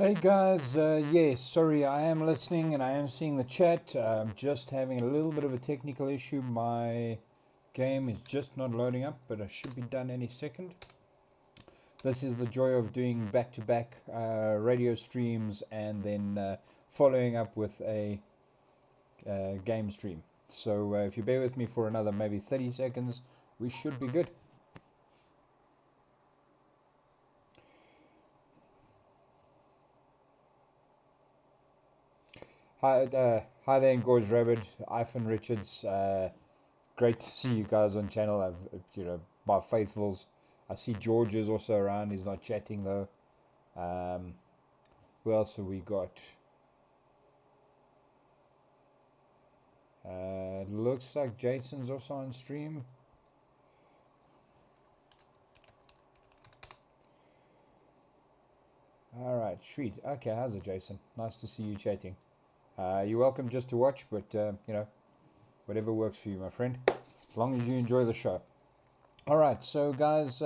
Hey guys, yes, sorry, I am listening and I am seeing the chat. I'm just having a little bit of a technical issue. My game is just not loading up, but I should be done any second. This is the joy of doing back to back radio streams and then following up with a game stream. So if you bear with me for another maybe 30 seconds, we should be good. Hi there, Gorge Rabbit, Ivan Richards. Great to see you guys on channel. My faithfuls. I see George is also around. He's not chatting though. Who else have we got? Looks like Jason's also on stream. All right, sweet. Okay, how's it, Jason? Nice to see you chatting. You're welcome just to watch, but whatever works for you, my friend, as long as you enjoy the show. All right, so guys,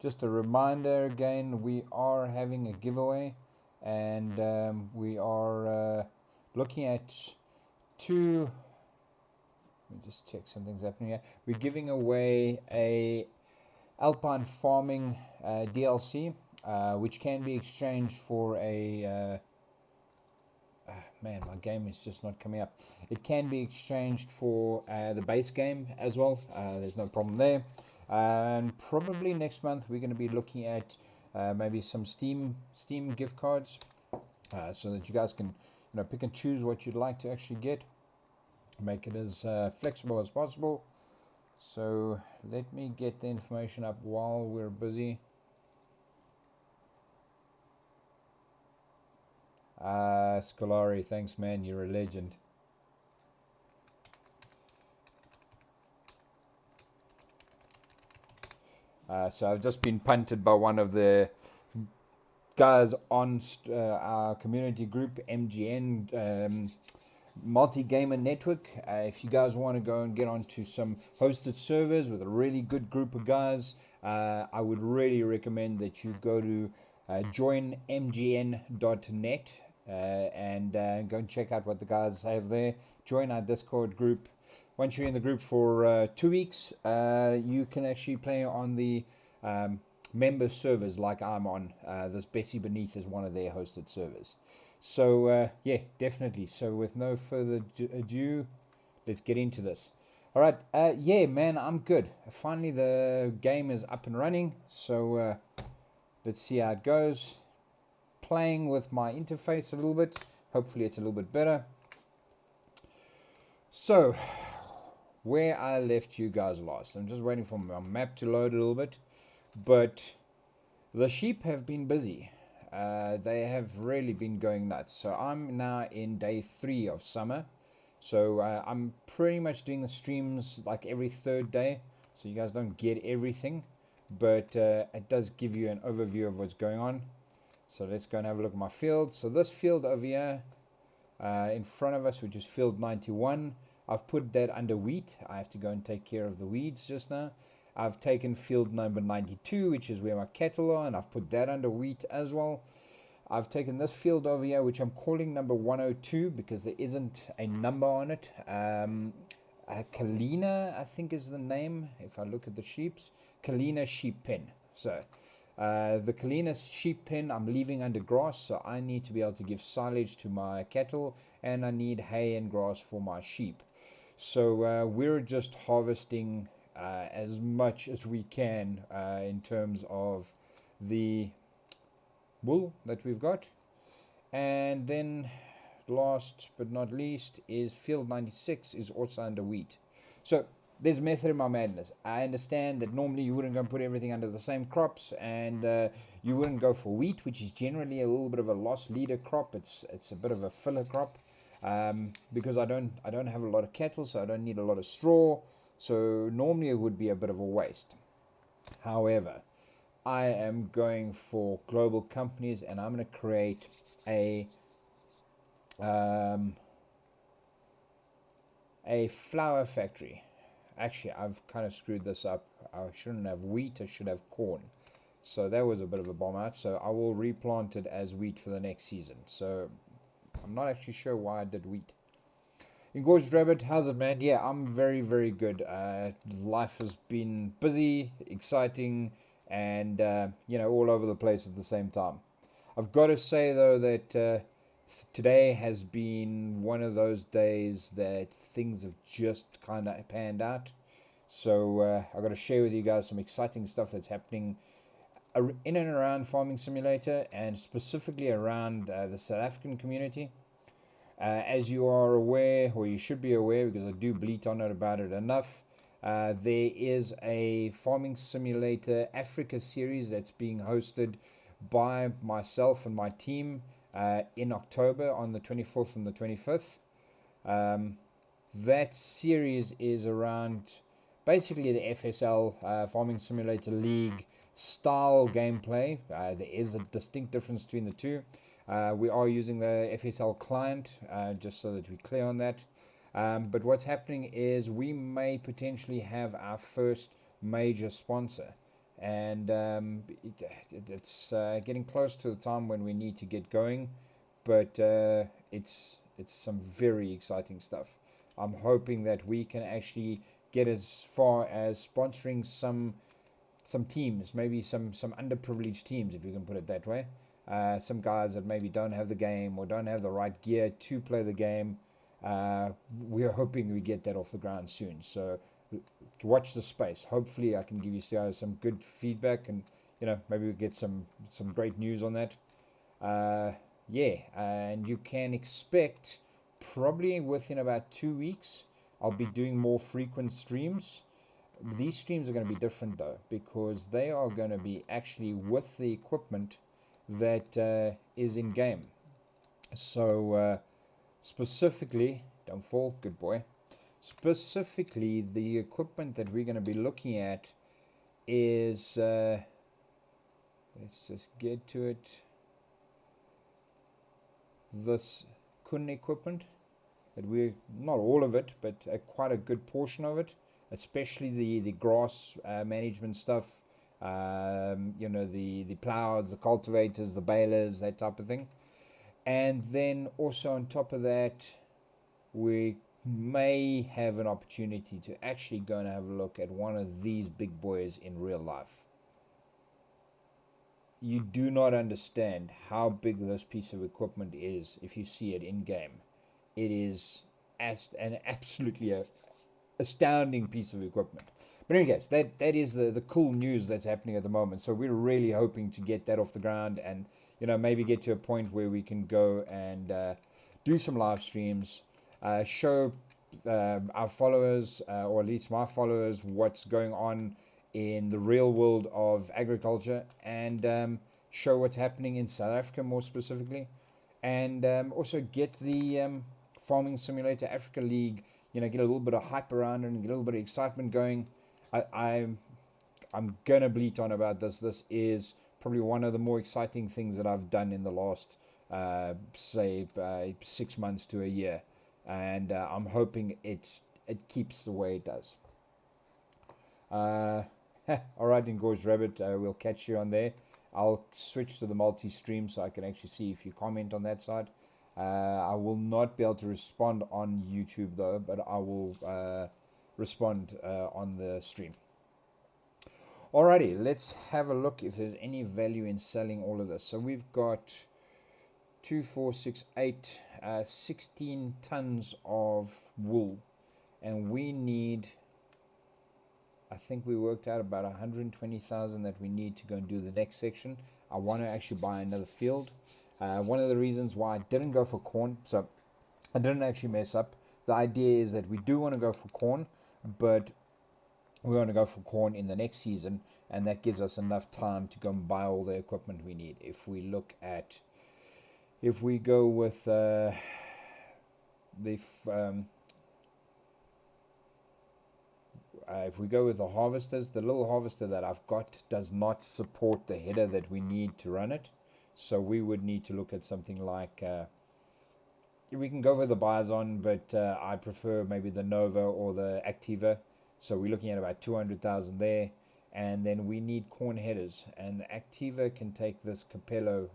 just a reminder again, we are having a giveaway, and we are looking at two. Let me just check something's happening here. We're giving away a Alpine Farming DLC, which can be exchanged for a. Man, my game is just not coming up. It can be exchanged for the base game as well. There's no problem there. And probably next month we're going to be looking at maybe some Steam gift cards, so that you guys can pick and choose what you'd like to actually get. Make it as flexible as possible. So let me get the information up while we're busy. Scolari, thanks man, you're a legend. So I've just been punted by one of the guys on our community group, MGN Multi-Gamer Network. If you guys want to go and get onto some hosted servers with a really good group of guys, I would really recommend that you go to joinmgn.net and go and check out what the guys have there. Join our Discord group. Once you're in the group for 2 weeks, you can actually play on the member servers like I'm on. This Bessy Beneath is one of their hosted servers. So yeah, definitely. So with no further ado, let's get into this. All right, yeah, man, I'm good. Finally, the game is up and running. So let's see how it goes. Playing with my interface a little bit. Hopefully it's a little bit better. So, where I left you guys last. I'm just waiting for my map to load a little bit. But the sheep have been busy. They have really been going nuts. So I'm now in day 3 of summer. So I'm pretty much doing the streams like every third day. So you guys don't get everything. But it does give you an overview of what's going on. So let's go and have a look at my field. So this field over here in front of us, which is field 91, I've put that under wheat. I have to go and take care of the weeds just now. I've taken field number 92, which is where my cattle are, and I've put that under wheat as well. I've taken this field over here, which I'm calling number 102 because there isn't a number on it. Kalina, I think is the name, if I look at the sheeps. Kalina sheep pen. So the Kalina sheep pen I'm leaving under grass, so I need to be able to give silage to my cattle, and I need hay and grass for my sheep. So we're just harvesting as much as we can in terms of the wool that we've got. And then last but not least is field 96 is also under wheat. So there's method in my madness. I understand that normally you wouldn't go and put everything under the same crops, and you wouldn't go for wheat, which is generally a little bit of a loss leader crop. It's a bit of a filler crop because I don't have a lot of cattle, so I don't need a lot of straw. So normally it would be a bit of a waste. However, I am going for global companies, and I'm going to create a flour factory. Actually, I've kind of screwed this up. I shouldn't have wheat, I should have corn. So that was a bit of a bomb out. So I will replant it as wheat for the next season. So I'm not actually sure why I did wheat. Engorged Rabbit, how's it, man? Yeah, I'm very, very good. Life has been busy, exciting, and all over the place at the same time. I've got to say though that today has been one of those days that things have just kind of panned out. So I've got to share with you guys some exciting stuff that's happening in and around Farming Simulator, and specifically around the South African community. As you are aware, or you should be aware, because I do bleat on it about it enough, there is a Farming Simulator Africa series that's being hosted by myself and my team in October on the 24th and the 25th. That series is around basically the FSL Farming Simulator League style gameplay. There is a distinct difference between the two. We are using the FSL client, just so that we're clear on that. But what's happening is we may potentially have our first major sponsor, and it's getting close to the time when we need to get going. But it's some very exciting stuff. I'm hoping that we can actually get as far as sponsoring some teams, maybe some underprivileged teams, if you can put it that way. Some guys that maybe don't have the game or don't have the right gear to play the game. We are hoping we get that off the ground soon. So watch the space. Hopefully I can give you guys some good feedback, and maybe we get some great news on that. Yeah, and you can expect probably within about 2 weeks I'll be doing more frequent streams. These streams are going to be different though, because they are going to be actually with the equipment that is in game. So specifically, don't fall, good boy. Specifically, the equipment that we're going to be looking at is let's just get to it. This Kun equipment, that we're not all of it, but quite a good portion of it, especially the grass management stuff. The plows, the cultivators, the balers, that type of thing. And then also on top of that, we may have an opportunity to actually go and have a look at one of these big boys in real life. You do not understand how big this piece of equipment is if you see it in game. It is an absolutely astounding piece of equipment. But anyways, that is the cool news that's happening at the moment. So we're really hoping to get that off the ground, and maybe get to a point where we can go and do some live streams, show our followers, or at least my followers, what's going on in the real world of agriculture, and show what's happening in South Africa more specifically, and also get the Farming Simulator Africa League, get a little bit of hype around it and get a little bit of excitement going. I'm gonna bleat on about this. This is probably one of the more exciting things that I've done in the last, say, 6 months to a year, and I'm hoping it keeps the way it does. All right, Engorged Rabbit, we'll catch you on there. I'll switch to the multi-stream so I can actually see if you comment on that side. I will not be able to respond on YouTube though, but I will respond on the stream. Alrighty, let's have a look if there's any value in selling all of this. So we've got 2, 4, 6, 8, 16 tons of wool, and we need, I think we worked out about 120,000 that we need to go and do the next section. I want to actually buy another field. One of the reasons why I didn't go for corn, so I didn't actually mess up. The idea is that we do want to go for corn, but we want to go for corn in the next season, and that gives us enough time to go and buy all the equipment we need. If we go with if we go with the harvesters, the little harvester that I've got does not support the header that we need to run it. So we would need to look at something like, we can go with the Bison, but I prefer maybe the Nova or the Activa. So we're looking at about 200,000 there. and then we need corn headers, and the Activa can take this Capello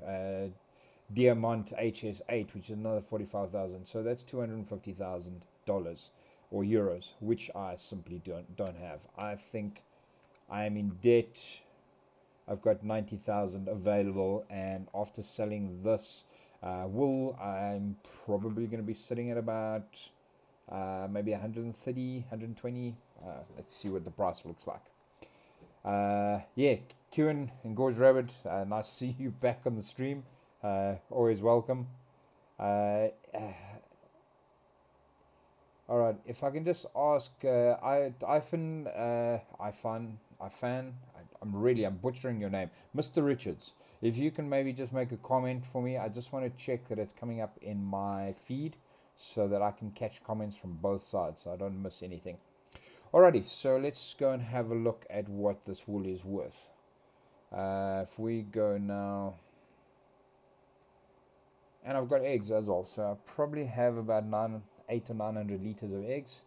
Diamant HS8, which is another 45,000. So that's $250,000 or euros, which I simply don't have. I think I am in debt. I've got 90,000 available, and after selling this wool, I'm probably going to be sitting at about maybe 130, 120. Let's see what the price looks like. Yeah, Kieran and Gorge Rabbit, nice to see you back on the stream. Always welcome. All right, if I can just ask, I'm butchering your name, Mr. Richards. If you can maybe just make a comment for me, I just want to check that it's coming up in my feed so that I can catch comments from both sides so I don't miss anything. Alrighty, so let's go and have a look at what this wool is worth. If we go now, and I've got eggs as well, so I probably have about 800 or 900 liters of eggs.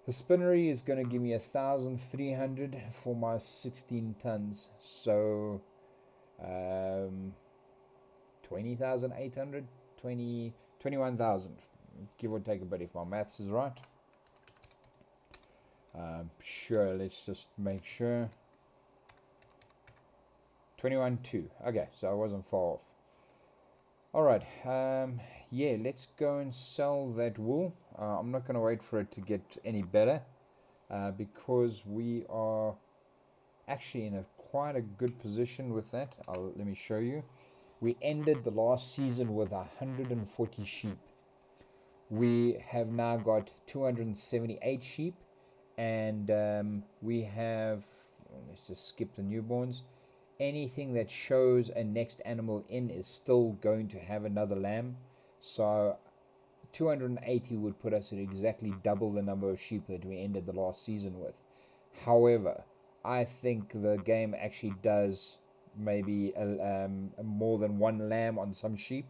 The spinnery is going to give me 1,300 for my 16 tons, so 20,800, 21,000, give or take a bit if my maths is right. Sure, let's just make sure. 21.2. Okay, so I wasn't far off. Alright, yeah, let's go and sell that wool. I'm not going to wait for it to get any better because we are actually in quite a good position with that. Let me show you. We ended the last season with 140 sheep. We have now got 278 sheep, and we have, let's just skip the newborns. Anything that shows a next animal in is still going to have another lamb. So 280 would put us at exactly double the number of sheep that we ended the last season with. However, I think the game actually does maybe more than one lamb on some sheep,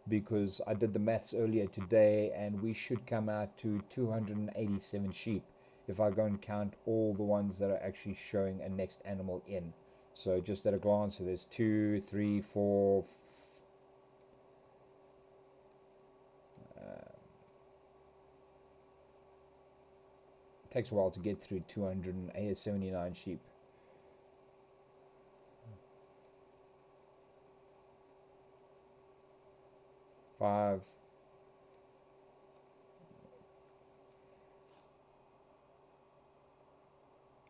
because I did the maths earlier today and we should come out to 287 sheep if I go and count all the ones that are actually showing a next animal in. So just at a glance, so there's 2, 3, 4. It takes a while to get through 279 sheep. Five.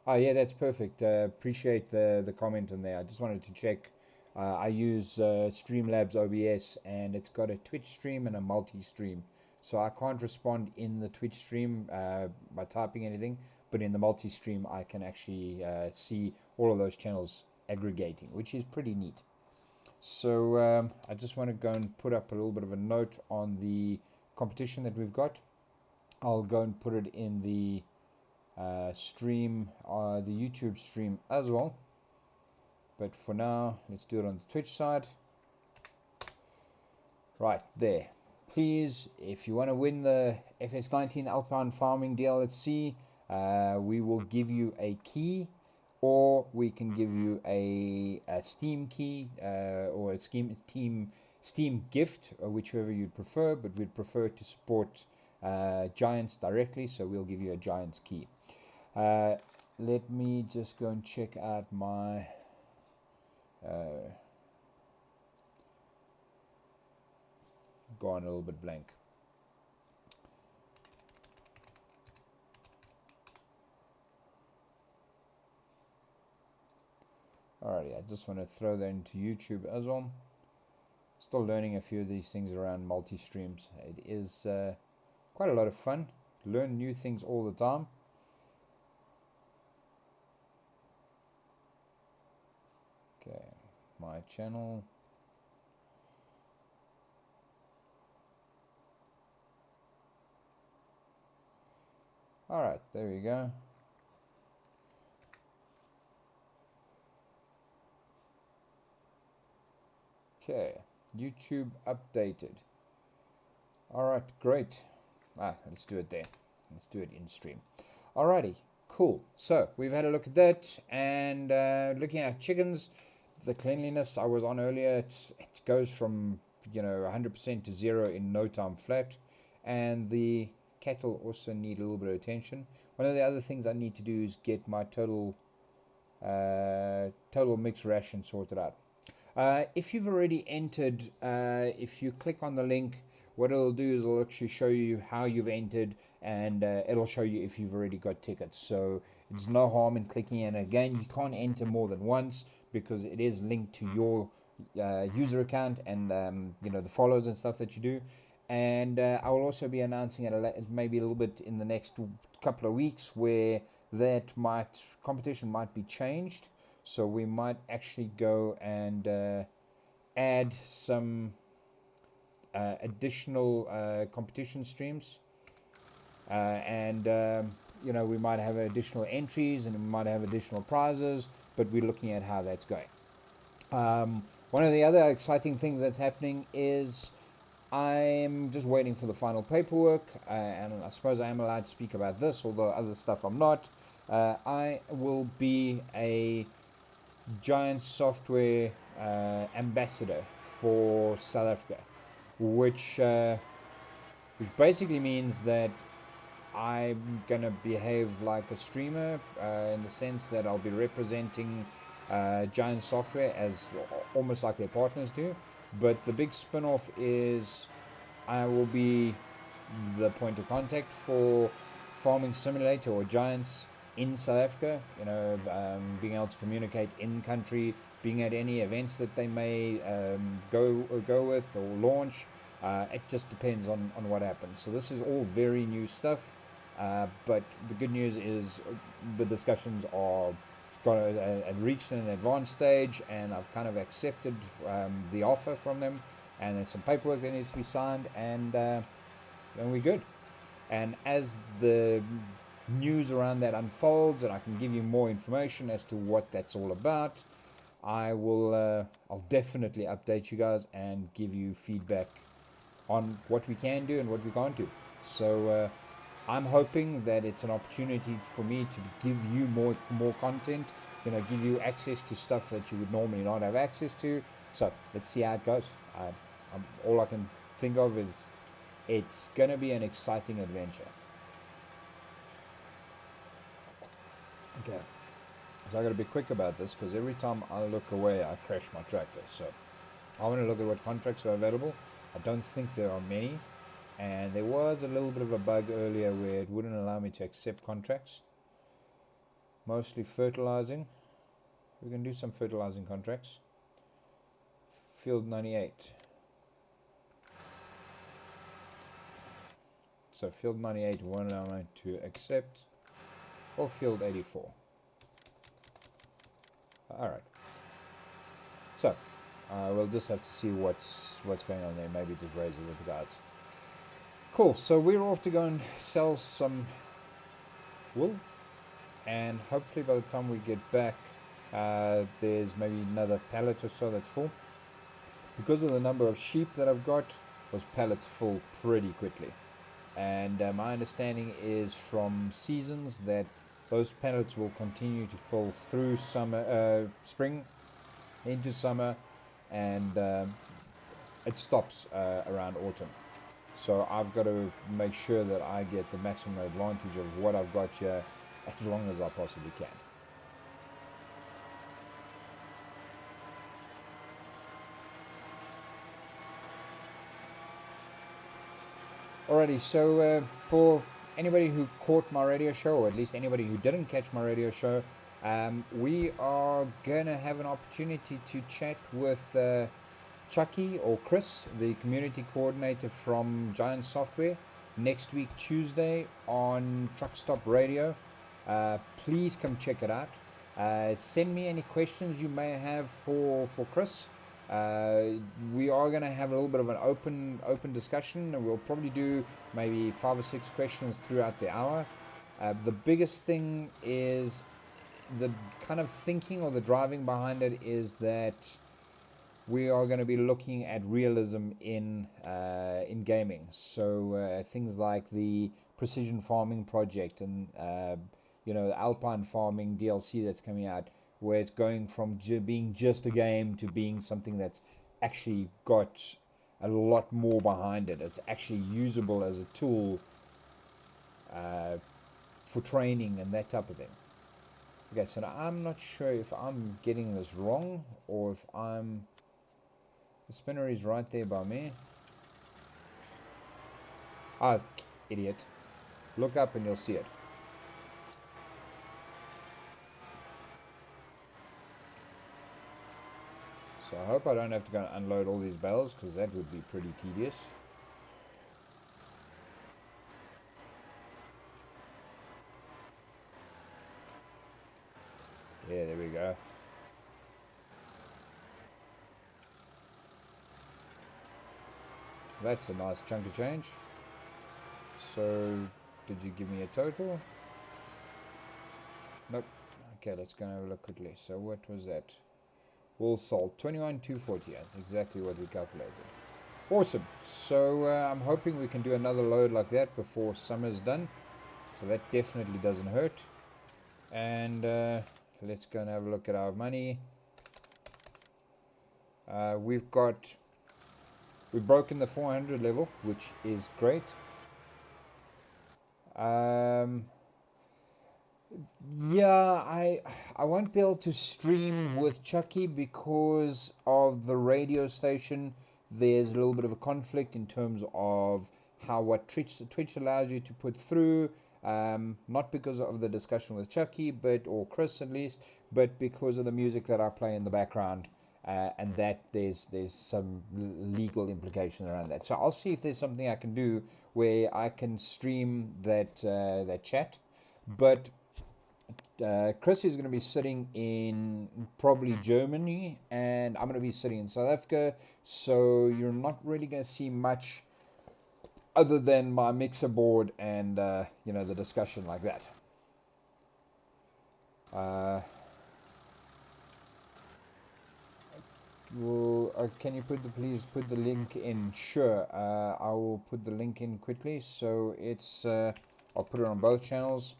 Oh yeah, that's perfect. Appreciate the comment on there. I just wanted to check. I use Streamlabs OBS, and it's got a Twitch stream and a multi-stream. So I can't respond in the Twitch stream by typing anything, but in the multi-stream I can actually see all of those channels aggregating, which is pretty neat. So I just want to go and put up a little bit of a note on the competition that we've got. I'll go and put it in the stream, the YouTube stream as well, but for now let's do it on the Twitch side. Right there, please, if you want to win the FS19 Alpine Farming DLC, we will give you a key, or we can give you a Steam key or a Steam gift, or whichever you'd prefer, but we'd prefer to support Giants directly, so we'll give you a Giants key. Let me just go and check out my gone a little bit blank. Alrighty, I just want to throw that into YouTube as well. Still learning a few of these things around multi-streams. It is quite a lot of fun. Learn new things all the time. Okay, my channel. Alright, there we go. Okay, YouTube updated. Alright, great. Let's do it there. Let's do it in stream. Alrighty, Cool. So we've had a look at that, and looking at chickens, the cleanliness I was on earlier, it goes from 100% to zero in no time flat, and the cattle also need a little bit of attention. One of the other things I need to do is get my total mixed ration sorted out. If you've already entered, if you click on the link, what it'll do is it'll actually show you how you've entered, and it'll show you if you've already got tickets. So it's no harm in clicking in. Again, you can't enter more than once because it is linked to your user account and the follows and stuff that you do. And I will also be announcing it maybe a little bit in the next couple of weeks where that competition might be changed. So we might actually go and add some additional competition streams, and we might have additional entries and we might have additional prizes, but we're looking at how that's going. One of the other exciting things that's happening is I'm just waiting for the final paperwork, and I suppose I am allowed to speak about this, although other stuff I'm not. I will be a Giant Software ambassador for South Africa, which basically means that I'm gonna behave like a streamer in the sense that I'll be representing Giant Software as almost like their partners do. But the big spin-off is I will be the point of contact for Farming Simulator or Giants in South Africa, being able to communicate in country, being at any events that they may go with or launch. It just depends on what happens. So this is all very new stuff, but the good news is the discussions are reached an advanced stage, and I've kind of accepted the offer from them, and there's some paperwork that needs to be signed, and we're good. And as the news around that unfolds and I can give you more information as to what that's all about, I'll definitely update you guys and give you feedback on what we can do and what we can't do. So I'm hoping that it's an opportunity for me to give you more content, give you access to stuff that you would normally not have access to. So let's see how it goes. All I can think of is it's gonna be an exciting adventure. Okay, so I gotta be quick about this because every time I look away I crash my tractor. So I want to look at what contracts are available. I don't think there are many, and there was a little bit of a bug earlier where it wouldn't allow me to accept contracts. Mostly fertilizing. We can do some fertilizing contracts. Field 98. So field 98 won't allow me to accept, or field 84. Alright. So we'll just have to see what's going on there. Maybe just raise it with the guys. Cool. So we're off to go and sell some wool, and hopefully by the time we get back, there's maybe another pallet or so that's full. Because of the number of sheep that I've got, those pallets full pretty quickly. And my understanding is from seasons that those pallets will continue to fill through summer, spring into summer, and it stops around autumn. So I've got to make sure that I get the maximum advantage of what I've got here as long as I possibly can. Alrighty, so for anybody who caught my radio show, or at least anybody who didn't catch my radio show, we are going to have an opportunity to chat with Chucky or Chris, the community coordinator from Giant Software, next week Tuesday on Truck Stop Radio. Please come check it out. Send me any questions you may have for Chris. We are going to have a little bit of an open discussion, and we'll probably do maybe 5 or 6 questions throughout the hour. The biggest thing is the kind of thinking or the driving behind it is that we are going to be looking at realism in gaming. So things like the Precision Farming Project and you know, the Alpine Farming DLC that's coming out, where it's going from being just a game to being something that's actually got a lot more behind it. It's actually usable as a tool uh, for training and that type of thing. Okay, so now I'm not sure if I'm getting this wrong or if I'm... The spinner is right there by me. Ah, idiot. Look up and you'll see it. So I hope I don't have to go and unload all these bales, because that would be pretty tedious. Yeah, there we go. That's a nice chunk of change. So, did you give me a total? Nope. Okay, let's go and have a look quickly. So what was that? Wool salt, 21,240. That's exactly what we calculated. Awesome. So I'm hoping we can do another load like that before summer's done. So that definitely doesn't hurt. And let's go and have a look at our money. We've broken the 400 level, which is great. Yeah, I won't be able to stream with Chucky because of the radio station. There's a little bit of a conflict in terms of what Twitch allows you to put through. Not because of the discussion with Chucky, or Chris at least, but because of the music that I play in the background, and that there's some legal implication around that. So I'll see if there's something I can do where I can stream that chat, but. Chris is going to be sitting in probably Germany, and I'm going to be sitting in South Africa, so you're not really going to see much other than my mixer board and the discussion like that. Can you please put the link in? Sure, I will put the link in quickly. So it's I'll put it on both channels.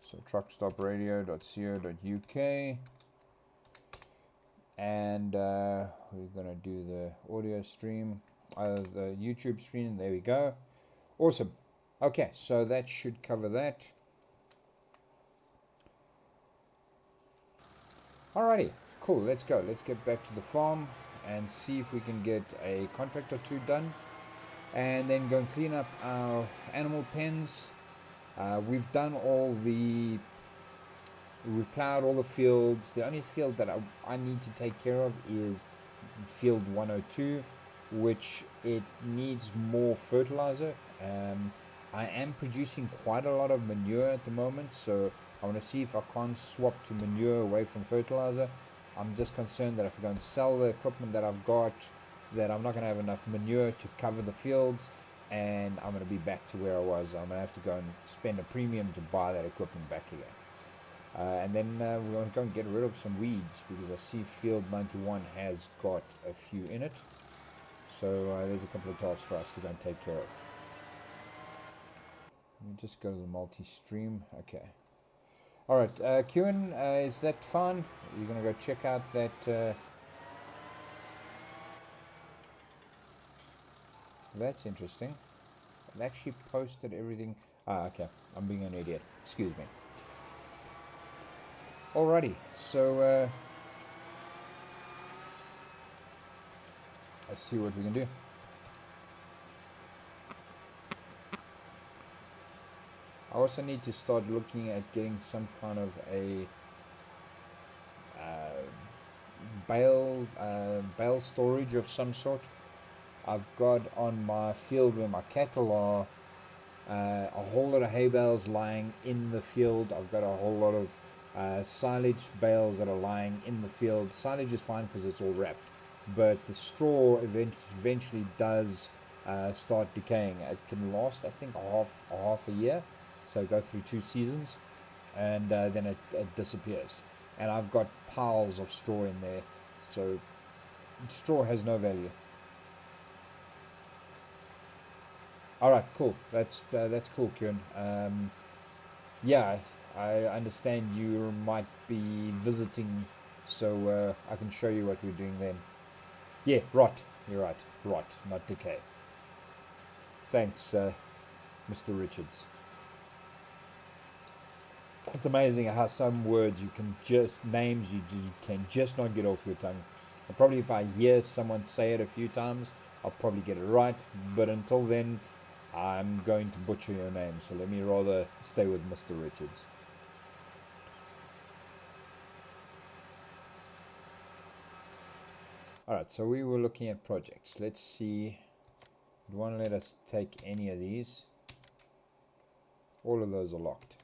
So truckstopradio.co.uk, and we're gonna do the audio stream, the YouTube stream. There we go. Awesome. Okay, so that should cover that. Alrighty, cool. Let's go. Let's get back to the farm and see if we can get a contract or two done, and then go and clean up our animal pens. We've done we've plowed all the fields. The only field that I need to take care of is field 102, which it needs more fertilizer. I am producing quite a lot of manure at the moment, so I want to see if I can't swap to manure away from fertilizer. I'm just concerned that if I go and sell the equipment that I've got, that I'm not going to have enough manure to cover the fields, and I'm going to be back to where I was. I'm going to have to go and spend a premium to buy that equipment back again. And then we're going to go and get rid of some weeds, because I see field 91 has got a few in it. So there's a couple of tasks for us to go and take care of. Let me just go to the multi-stream. Okay. Alright, Kieran, is that fine? You're going to go check out that... That's interesting. It actually posted everything. Okay. I'm being an idiot. Excuse me. Alrighty. So, let's see what we can do. I also need to start looking at getting some kind of a bale storage of some sort. I've got on my field where my cattle are a whole lot of hay bales lying in the field. I've got a whole lot of silage bales that are lying in the field. Silage is fine because it's all wrapped, but the straw eventually does start decaying. It can last, I think, a half a year, so go through 2 seasons, and then it disappears. And I've got piles of straw in there, so straw has no value. All right, cool. That's cool, Kieran. Yeah, I understand you might be visiting, so I can show you what we're doing then. Yeah, rot. You're right. Rot, not decay. Thanks, Mr. Richards. It's amazing how some words you can just, names you can just not get off your tongue. And probably if I hear someone say it a few times, I'll probably get it right. But until then, I'm going to butcher your name. So let me rather stay with Mr. Richards. Alright, so we were looking at projects. Let's see. Do you want to let us take any of these? All of those are locked.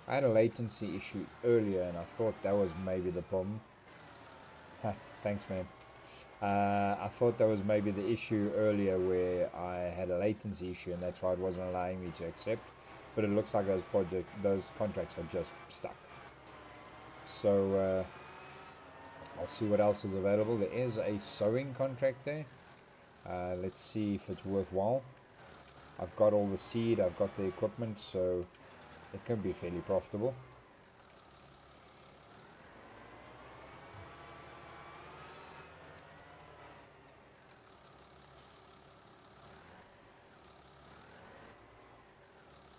I had a latency issue earlier and I thought that was maybe the problem. Ha, thanks, man. I thought that was maybe the issue earlier where I had a latency issue and that's why it wasn't allowing me to accept. But it looks like those contracts are just stuck. So I'll see what else is available. There is a sewing contract there. Let's see if it's worthwhile. I've got all the seed, I've got the equipment, so it can be fairly profitable.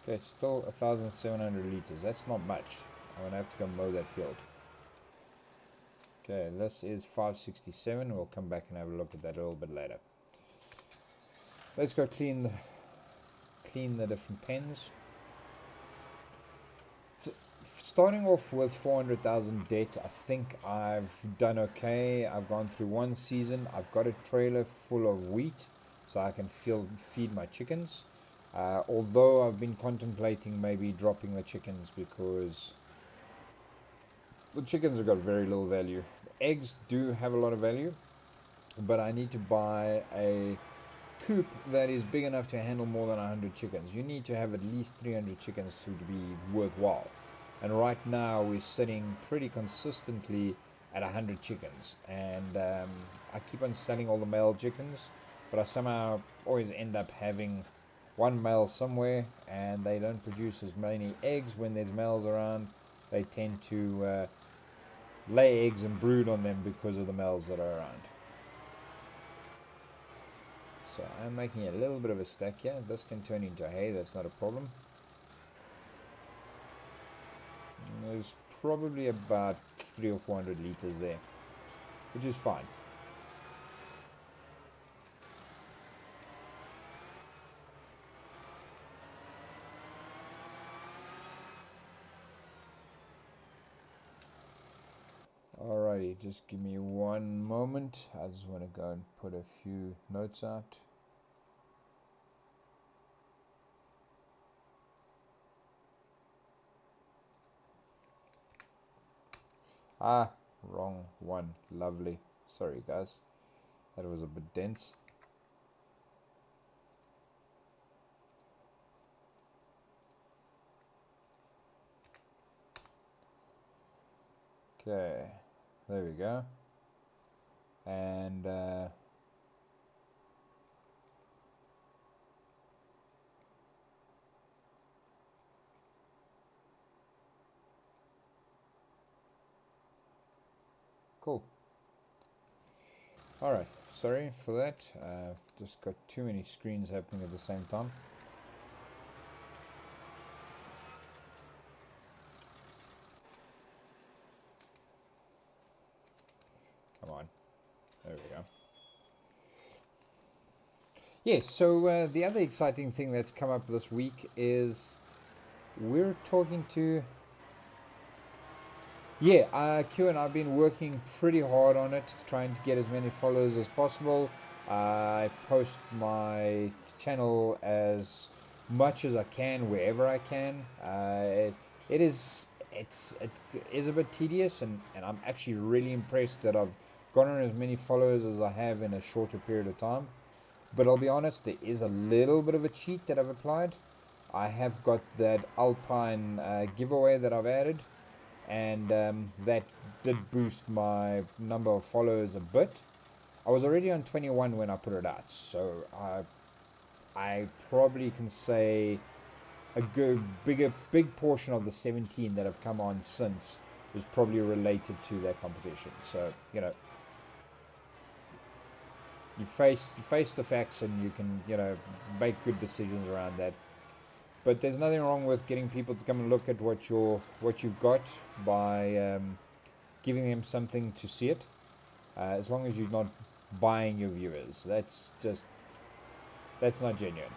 Okay, it's still 1,700 liters. That's not much. I'm gonna have to go mow that field. Okay, this is 567. We'll come back and have a look at that a little bit later. Let's go clean the different pens. Starting off with 400,000 debt, I think I've done okay. I've gone through one season. I've got a trailer full of wheat, so I can feed my chickens. Although I've been contemplating maybe dropping the chickens because the chickens have got very little value. Eggs do have a lot of value, but I need to buy a coop that is big enough to handle more than 100 chickens. You need to have at least 300 chickens to be worthwhile. And right now we're sitting pretty consistently at 100 chickens. And I keep on selling all the male chickens, but I somehow always end up having one male somewhere, and they don't produce as many eggs when there's males around. They tend to lay eggs and brood on them because of the males that are around. So I'm making a little bit of a stack here. This can turn into hay, that's not a problem. And there's probably about 300 or 400 liters there, which is fine. Alrighty, just give me one moment. I just want to go and put a few notes out. Ah, wrong one. Lovely. Sorry, guys. That was a bit dense. Okay. There we go. And cool. Alright, sorry for that. Just got too many screens happening at the same time. Come on. There we go. Yes, so the other exciting thing that's come up this week is we're talking to... Yeah, Q and I've been working pretty hard on it, trying to get as many followers as possible. I post my channel as much as I can, wherever I can. It is a bit tedious, and I'm actually really impressed that I've gotten as many followers as I have in a shorter period of time. But I'll be honest, there is a little bit of a cheat that I've applied. I have got that Alpine giveaway that I've added, and that did boost my number of followers a bit. I was already on 21 when I put it out, so I probably can say a big portion of the 17 that have come on since is probably related to that competition. So you face the facts, and you can make good decisions around that. But there's nothing wrong with getting people to come and look at what you've got by giving them something to see it, as long as you're not buying your viewers. That's not genuine.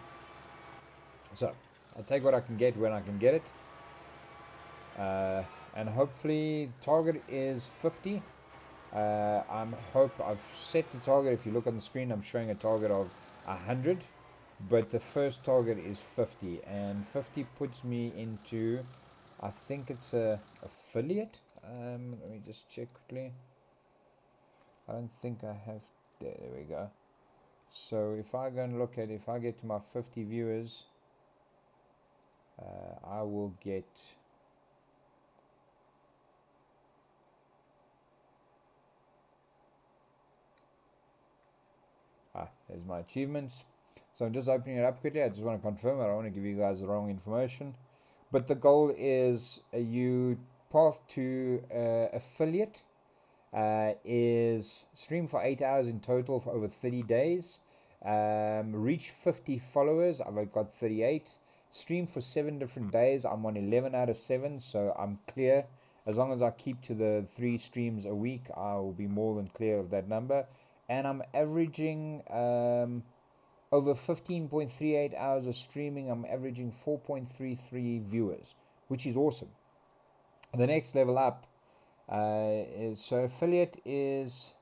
So I'll take what I can get when I can get it, and hopefully target is 50. I've set the target. If you look on the screen, I'm showing a target of 100, but the first target is 50, and 50 puts me into, I think it's a affiliate. Let me just check quickly. I don't think I have. There we go. So if I go and look at, if I get to my 50 viewers, I will get there's my achievements. So I'm just opening it up quickly. I just want to confirm. I don't want to give you guys the wrong information, but the goal is you path to affiliate is stream for 8 hours in total for over 30 days, reach 50 followers. I've got 38. Stream for 7 different days. I'm on 11 out of 7, so I'm clear. As long as I keep to the 3 streams a week, I will be more than clear of that number. And I'm averaging over 15.38 hours of streaming. I'm averaging 4.33 viewers, which is awesome. The next level up so affiliate is,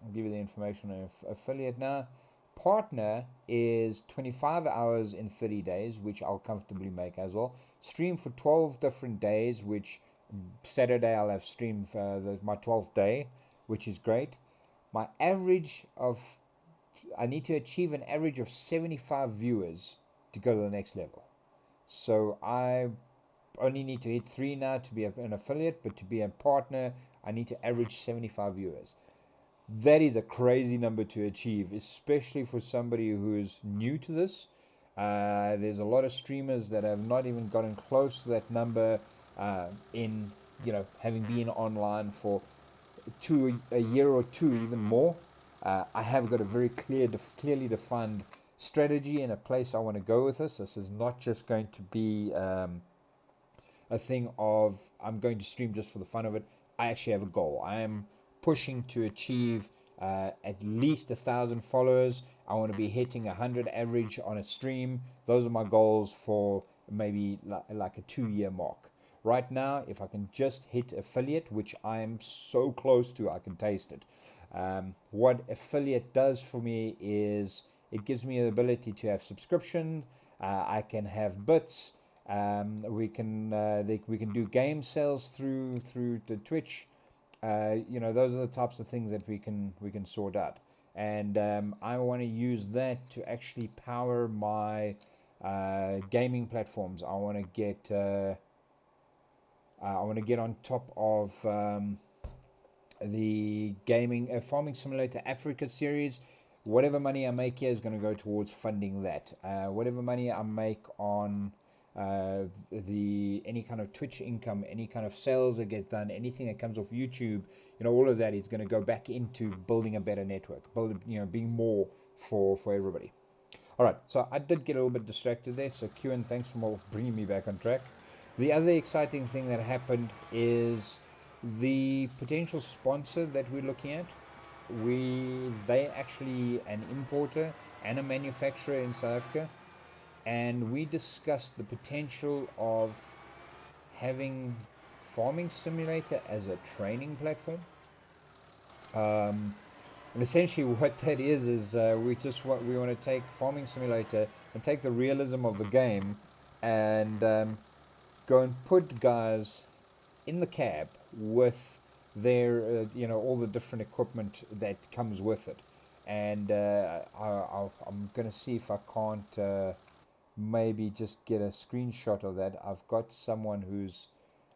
I'll give you the information of affiliate now. Partner is 25 hours in 30 days, which I'll comfortably make as well. Stream for 12 different days, which Saturday I'll have streamed for my 12th day, which is great. My average of, I need to achieve an average of 75 viewers to go to the next level. So I only need to hit 3 now to be an affiliate, but to be a partner, I need to average 75 viewers. That is a crazy number to achieve, especially for somebody who's new to this. There's a lot of streamers that have not even gotten close to that number in, having been online for a year or two, even more. I have got a very clearly defined strategy and a place I want to go with this. This is not just going to be a thing of I'm going to stream just for the fun of it. I actually have a goal. I am pushing to achieve at least 1,000 followers. I want to be hitting 100 average on a stream. Those are my goals for maybe like a 2-year mark. Right now, if I can just hit affiliate, which I am so close to, I can taste it. What affiliate does for me is it gives me the ability to have subscription. I can have bits. We can do game sales through the Twitch. Those are the types of things that we can sort out, and I want to use that to actually power my gaming platforms. I want to get on top of the gaming Farming Simulator Africa series. Whatever money I make here is going to go towards funding that. Whatever money I make on any kind of Twitch income, any kind of sales that get done, anything that comes off YouTube, all of that is going to go back into building a better network, being more for everybody. All right, so I did get a little bit distracted there. So Q, thanks for bringing me back on track. The other exciting thing that happened is the potential sponsor that we're looking at. They actually an importer and a manufacturer in South Africa. And we discussed the potential of having Farming Simulator as a training platform. And essentially what that is we want to take Farming Simulator and take the realism of the game and go and put guys in the cab with their all the different equipment that comes with it. and I'm gonna see if I can't maybe just get a screenshot of that. I've got someone who's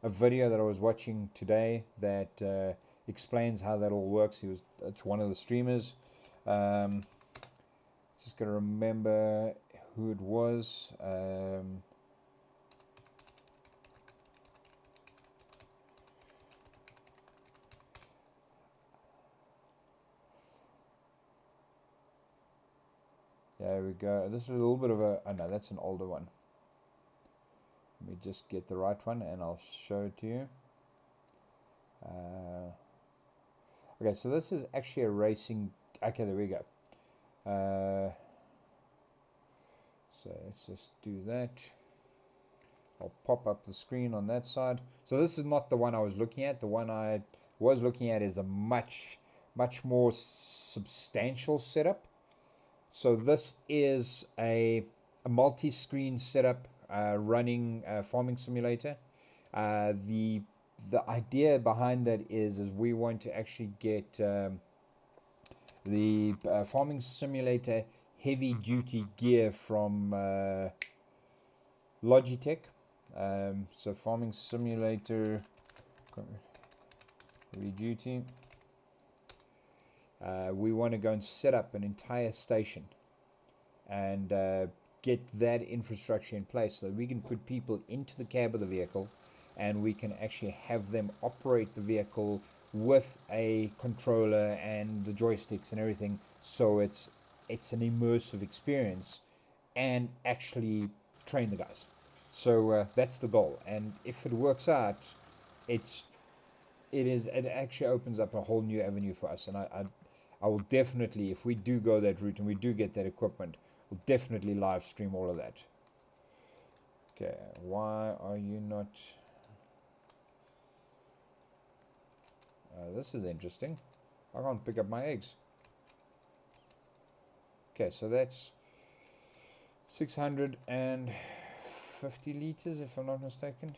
a video that I was watching today that explains how that all works. It's one of the streamers. Um, just gotta remember who it was. There we go. This is a little bit of a. Oh no, that's an older one. Let me just get the right one and I'll show it to you. Okay, so this is actually a racing. Okay, there we go. So let's just do that. I'll pop up the screen on that side. So this is not the one I was looking at. The one I was looking at is a much more substantial setup. So this is a multi-screen setup running Farming Simulator. The idea behind that is we want to actually get the Farming Simulator heavy duty gear from Logitech. So Farming Simulator heavy duty. We want to go and set up an entire station and get that infrastructure in place so that we can put people into the cab of the vehicle and we can actually have them operate the vehicle with a controller and the joysticks and everything, so it's an immersive experience and actually train the guys. So that's the goal, and if it works out, it actually opens up a whole new avenue for us. And I will definitely, if we do go that route and we do get that equipment, we'll definitely live stream all of that. Okay, why are you not? This is interesting. I can't pick up my eggs. Okay, so that's 650 liters, if I'm not mistaken.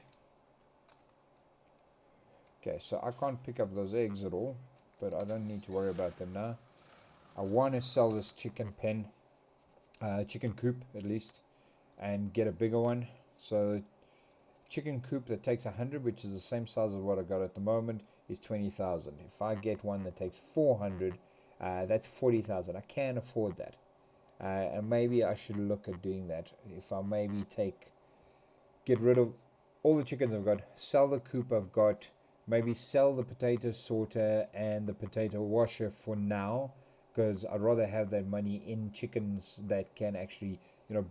Okay, so I can't pick up those eggs at all, but I don't need to worry about them now. I want to sell this chicken pen, chicken coop at least, and get a bigger one. So chicken coop that takes 100, which is the same size as what I got at the moment, is 20,000. If I get one that takes 400, that's 40,000. I can't afford that, and maybe I should look at doing that. If I maybe get rid of all the chickens I've got, sell the coop I've got, maybe sell the potato sorter and the potato washer for now, because I'd rather have that money in chickens that can actually,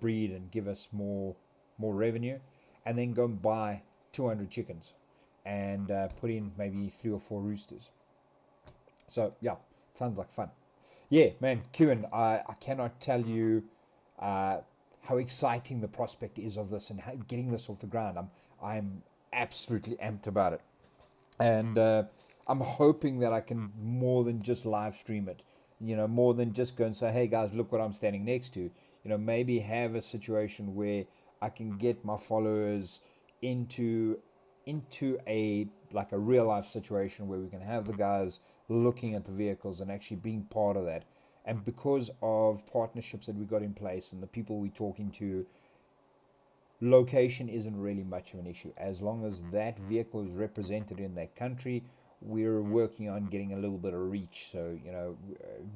breed and give us more revenue, and then go and buy 200 chickens and put in maybe 3 or 4 roosters. So yeah, sounds like fun. Yeah, man, Kieran, I cannot tell you how exciting the prospect is of this and getting this off the ground. I'm absolutely amped about it. And I'm hoping that I can more than just live stream it, more than just go and say, hey guys, look what I'm standing next to. Maybe have a situation where I can get my followers into a real life situation where we can have the guys looking at the vehicles and actually being part of that. And because of partnerships that we got in place and the people we're talking to, location isn't really much of an issue. As long as that vehicle is represented in that country, we're working on getting a little bit of reach. So,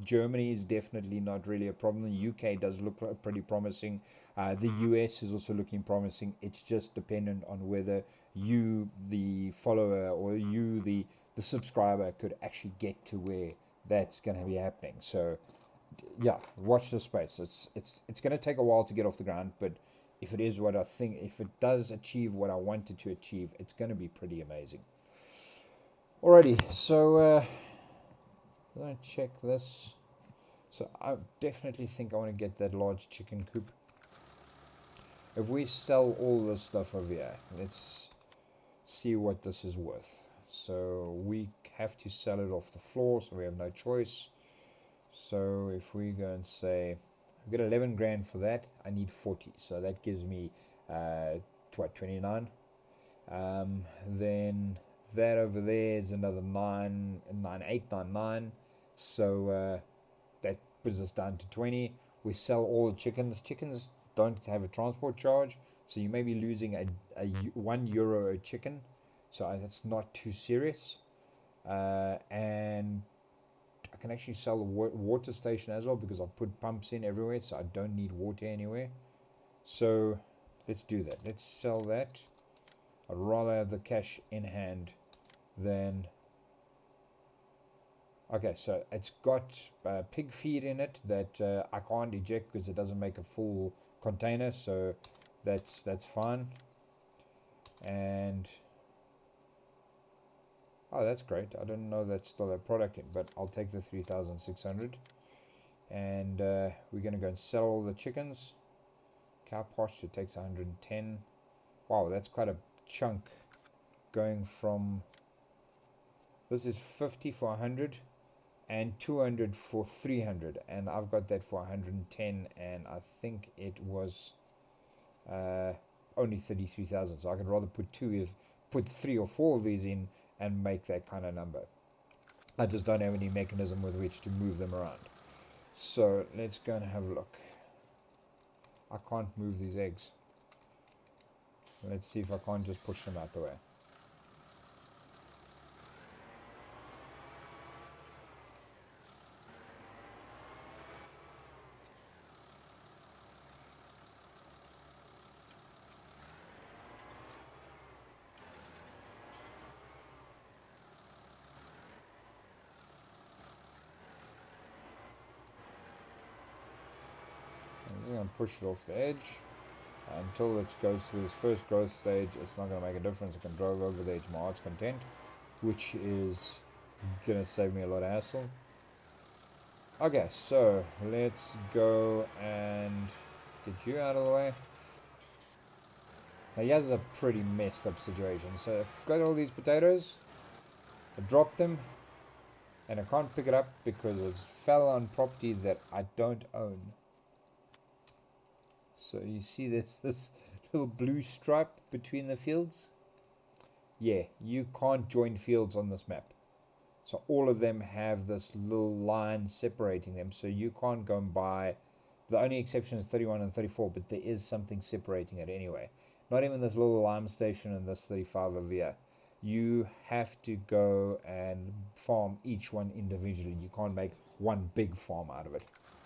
Germany is definitely not really a problem. The UK does look pretty promising. The US is also looking promising. It's just dependent on whether you, the follower, or you, the subscriber, could actually get to where that's going to be happening. So, yeah, watch the space. It's going to take a while to get off the ground, but if it is what I think, if it does achieve what I wanted to achieve, it's going to be pretty amazing. Alrighty, so I'm going to check this. So I definitely think I want to get that large chicken coop. If we sell all this stuff over here, let's see what this is worth. So we have to sell it off the floor, so we have no choice. So if we go and say, I've got 11 grand for that, I need 40, so that gives me 29. Then that over there is another 9, 8, 9, 9. So that puts us down to 20. We sell all the chickens. Chickens don't have a transport charge, so you may be losing a €1 a chicken. So that's not too serious. And I can actually sell the water station as well because I've put pumps in everywhere, so I don't need water anywhere. So let's do that. Let's sell that. I'd rather have the cash in hand than... Okay, so it's got pig feed in it that I can't eject because it doesn't make a full container, so that's fine. And oh, that's great. I didn't know that's still a product in, but I'll take the 3,600. And we're going to go and sell all the chickens. Cow pasture takes 110. Wow, that's quite a chunk going from... This is 50 for 100 and 200 for 300, and I've got that for 110, and I think it was only 33,000, so I could rather put 3 or 4 of these in and make that kind of number. I just don't have any mechanism with which to move them around. So let's go and have a look. I can't move these eggs. Let's see if I can't just push them out the way. I'm going to push it off the edge. Until it goes through this first growth stage, it's not going to make a difference. I can drive over the edge my heart's content, which is going to save me a lot of hassle. Okay, so let's go and get you out of the way. Now, here's a pretty messed up situation. So I've got all these potatoes. I dropped them, and I can't pick it up because it fell on property that I don't own. So you see this little blue stripe between the fields? Yeah, you can't join fields on this map. So all of them have this little line separating them. So you can't go and buy. The only exception is 31 and 34, but there is something separating it anyway. Not even this little lime station and this 35 over here. You have to go and farm each one individually. You can't make one big farm out of it,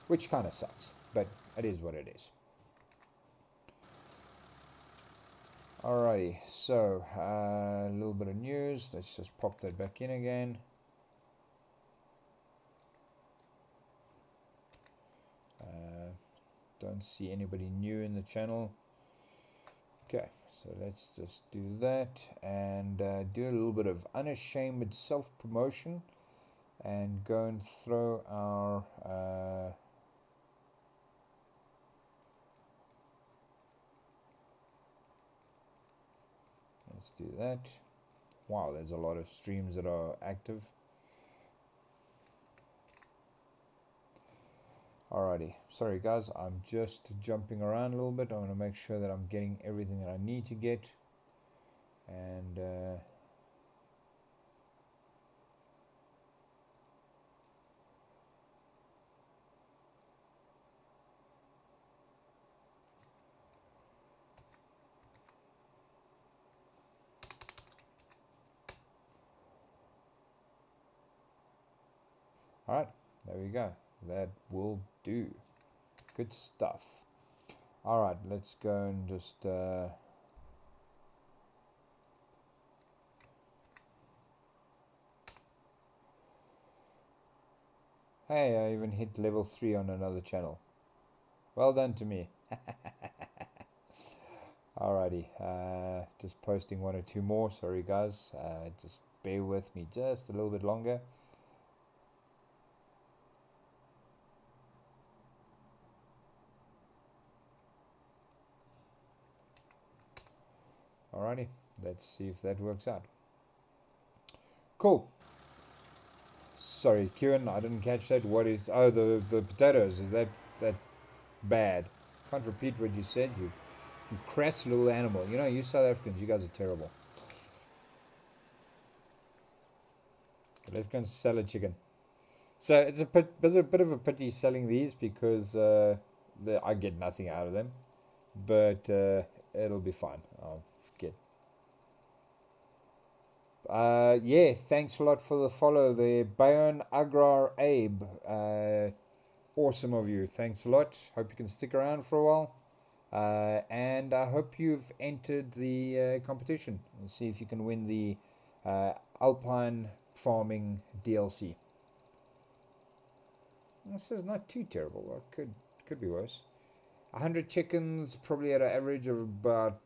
which kind of sucks, but it is what it is. Alrighty, so a little bit of news. Let's just pop that back in again. Don't see anybody new in the channel. Okay, so let's just do that and do a little bit of unashamed self-promotion and go and throw our let's do that. Wow, there's a lot of streams that are active. Alrighty, sorry guys, I'm just jumping around a little bit. I want to make sure that I'm getting everything that I need to get. And alright, there we go. That will do. Good stuff. Alright, let's go and just hey, I even hit level 3 on another channel. Well done to me. Alrighty, just posting 1 or 2 more. Sorry guys, just bear with me just a little bit longer. Alrighty, let's see if that works out. Cool. Sorry, Kieran, I didn't catch that. What is... Oh, the potatoes. Is that bad? Can't repeat what you said. You crass little animal. You know, you South Africans, you guys are terrible. Let's go and sell a chicken. So it's a bit of a pity selling these because I get nothing out of them, but it'll be fine. I'll get. Yeah, thanks a lot for the follow there, Bayon Agrar Abe. Awesome of you. Thanks a lot. Hope you can stick around for a while. And I hope you've entered the competition and see if you can win the Alpine Farming DLC. This is not too terrible. It could be worse. 100 chickens, probably at an average of about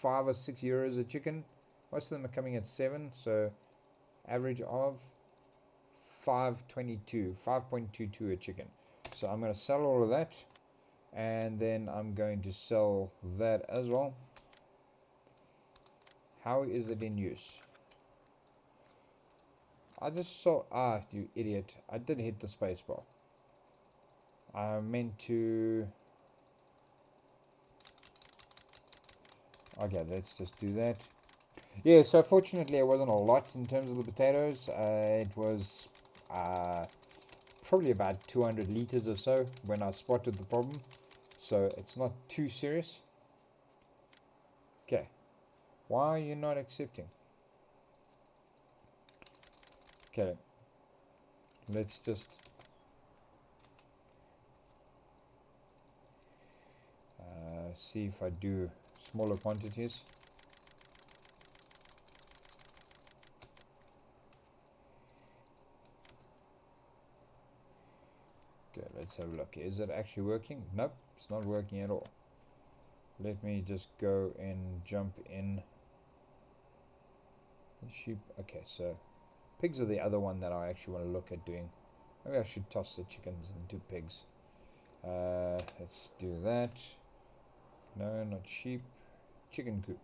5 or 6 euros a chicken. Most of them are coming at 7, so average of 5.22 a chicken. So I'm going to sell all of that, and then I'm going to sell that as well. How is it in use? I just saw, you idiot, I did hit the spacebar. I meant to, okay, let's just do that. Yeah, so fortunately it wasn't a lot in terms of the potatoes. It was probably about 200 liters or so when I spotted the problem. So it's not too serious. Okay, why are you not accepting? Okay, let's just see if I do smaller quantities. Okay, let's have a look. Is it actually working? Nope, it's not working at all. Let me just go and jump in. Sheep. Okay, so pigs are the other one that I actually want to look at doing. Maybe I should toss the chickens into pigs. Let's do that. No, not sheep. Chicken coop.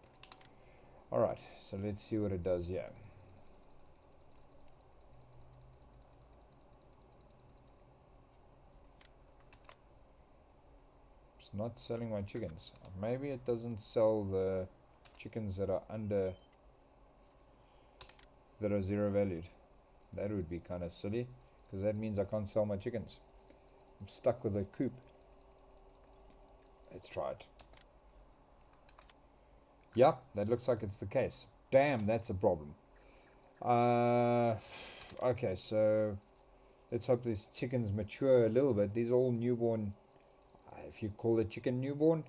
Alright, so let's see what it does here. It's not selling my chickens. Maybe it doesn't sell the chickens that are under, that are 0 valued. That would be kind of silly, because that means I can't sell my chickens. I'm stuck with a coop. Let's try it. Yep, that looks like it's the case. Damn, that's a problem. Okay, so let's hope these chickens mature a little bit. These are all newborn. If you call a chicken newborn,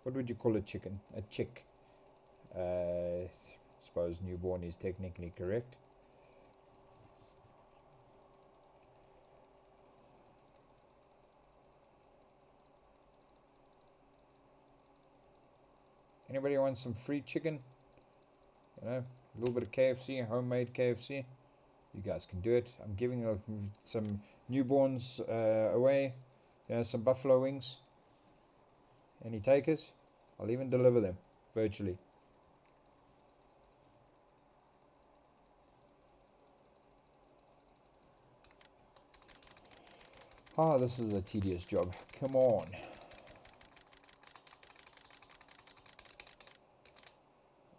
what would you call a chicken? A chick. I suppose newborn is technically correct. Anybody want some free chicken? You know, a little bit of KFC, homemade KFC. You guys can do it. I'm giving some newborns away. You know, some buffalo wings. Any takers? I'll even deliver them virtually. Ah, this is a tedious job. Come on.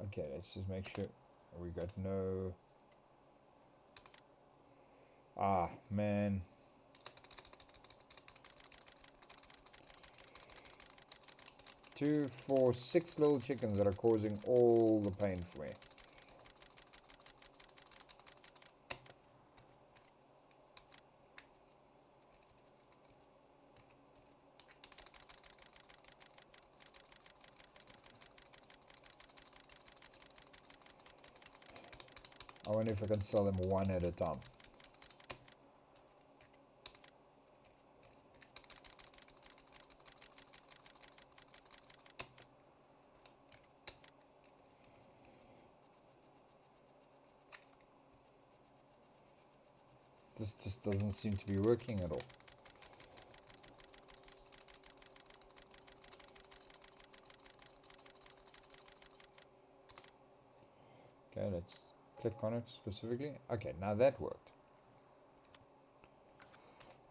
Okay, let's just make sure we got no... Ah, man. Two, four, 6 little chickens that are causing all the pain for me. I wonder if I can sell them one at a time. This just doesn't seem to be working at all. Okay, let's click on it specifically. Okay, now that worked.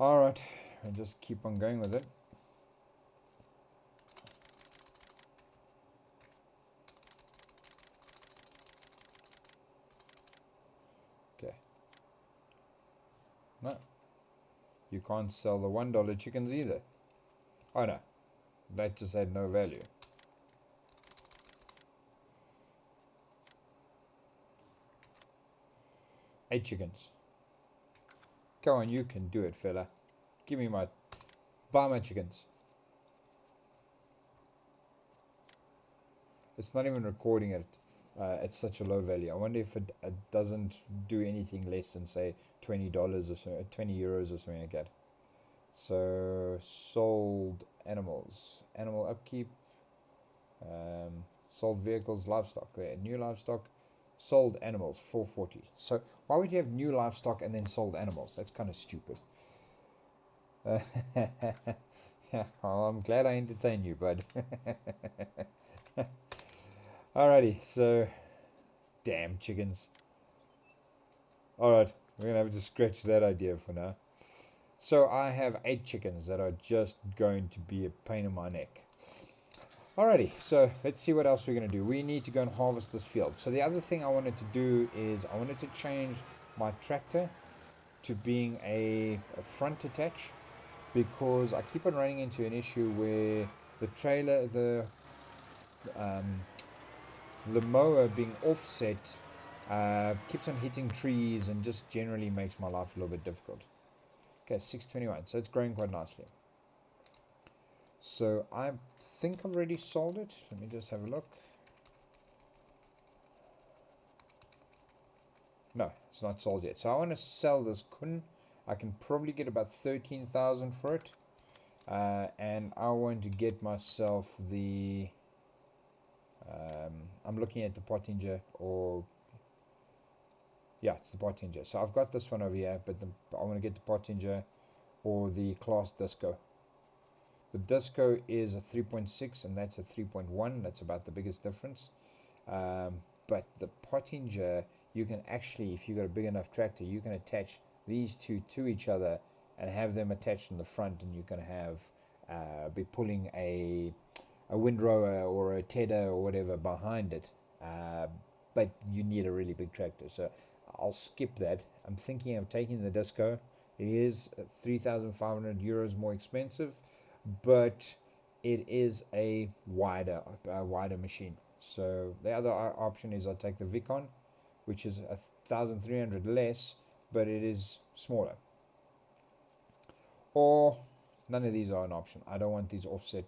Alright, I'll just keep on going with it. Okay. No. You can't sell the $1 chickens either. Oh no. That just had no value. Eight chickens. Go on, you can do it, fella. Give me my... Buy my chickens. It's not even recording it at such a low value. I wonder if it doesn't do anything less than, say, $20 or so, 20 euros or something like that. So, sold animals. Animal upkeep. Sold vehicles, livestock. There, new livestock. Sold animals, 440. So, why would you have new livestock and then sold animals? That's kind of stupid. Yeah, well, I'm glad I entertained you, bud. Alrighty, so damn chickens. Alright, we're gonna have to scratch that idea for now. So I have 8 chickens that are just going to be a pain in my neck. Alrighty, so let's see what else we're gonna do. We need to go and harvest this field. So the other thing I wanted to do is I wanted to change my tractor to being a front attach, because I keep on running into an issue where the trailer, the mower being offset keeps on hitting trees and just generally makes my life a little bit difficult. Okay, 621, so it's growing quite nicely. So I think I've already sold it. Let me just have a look. No, it's not sold yet. So I want to sell this kun. I can probably get about 13,000 for it. And I want to get myself the... I'm looking at the Pottinger, or... Yeah, it's the Pottinger. So I've got this one over here, but I want to get the Pottinger or the Class Disco. The Disco is a 3.6 and that's a 3.1. That's about the biggest difference. But the Pottinger, you can actually, if you've got a big enough tractor, you can attach these two to each other and have them attached in the front, and you can have be pulling a windrower or a tedder or whatever behind it. But you need a really big tractor, so I'll skip that. I'm thinking of taking the Disco. It is 3,500 euros more expensive, but it is a wider machine. So the other option is I'll take the Vicon, which is 1,300 less, but it is smaller. Or none of these are an option. I don't want these offset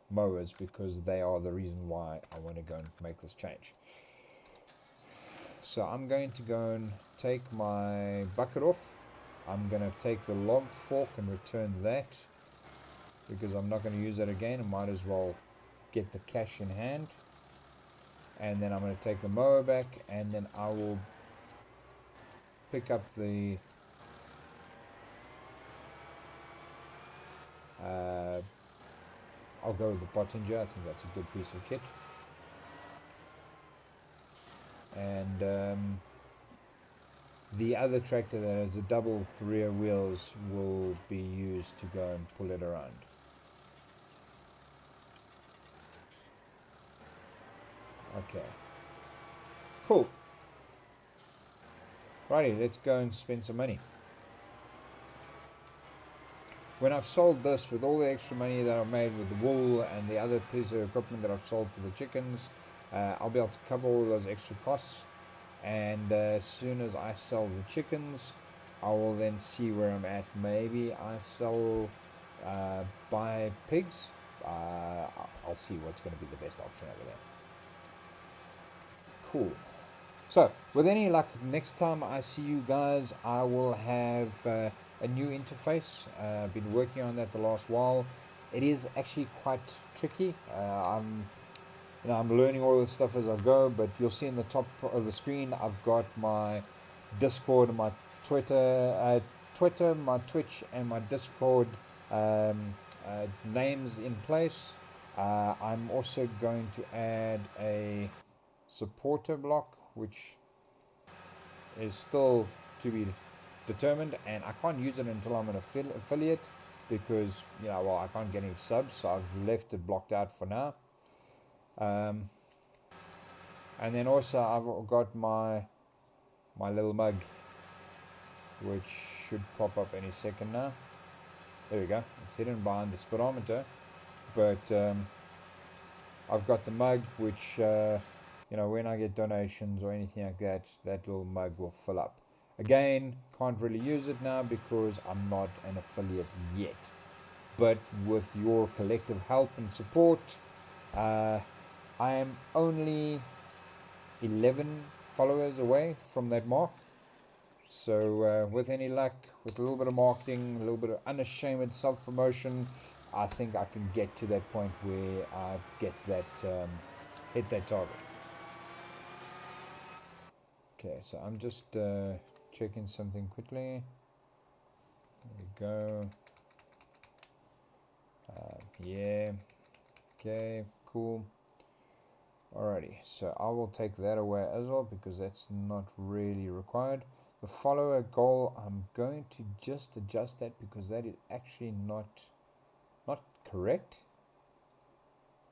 mowers, because they are the reason why I want to go and make this change. So I'm going to go and take my bucket off. I'm going to take the log fork and return that, because I'm not going to use that again. I might as well get the cash in hand. And then I'm going to take the mower back, and then I will pick up the I'll go with the Pottinger. I think that's a good piece of kit. And the other tractor that has the double rear wheels will be used to go and pull it around. Okay. Cool. Righty, let's go and spend some money. When I've sold this, with all the extra money that I've made with the wool and the other piece of equipment that I've sold for the chickens, I'll be able to cover all those extra costs. And as soon as I sell the chickens, I will then see where I'm at. Maybe I sell, buy pigs. I'll see what's going to be the best option over there. Cool. So, with any luck, next time I see you guys, I will have a new interface. I've been working on that the last while. It is actually quite tricky. I'm learning all this stuff as I go, but you'll see in the top of the screen, I've got my Discord, my Twitter, my Twitch, and my Discord names in place. I'm also going to add a supporter block, which is still to be determined, and I can't use it until I'm an affiliate, because I can't get any subs, so I've left it blocked out for now. And then also I've got my little mug which should pop up any second now. There we go. It's hidden behind the speedometer, but I've got the mug, which when I get donations or anything like that, that little mug will fill up. Again, can't really use it now because I'm not an affiliate yet. But with your collective help and support, I am only 11 followers away from that mark. So with any luck, with a little bit of marketing, a little bit of unashamed self-promotion, I think I can get to that point where I hit that target. Okay, so I'm just checking something quickly. There we go. Yeah. Okay, cool. Alrighty, so I will take that away as well because that's not really required. The follower goal, I'm going to just adjust that because that is actually not correct.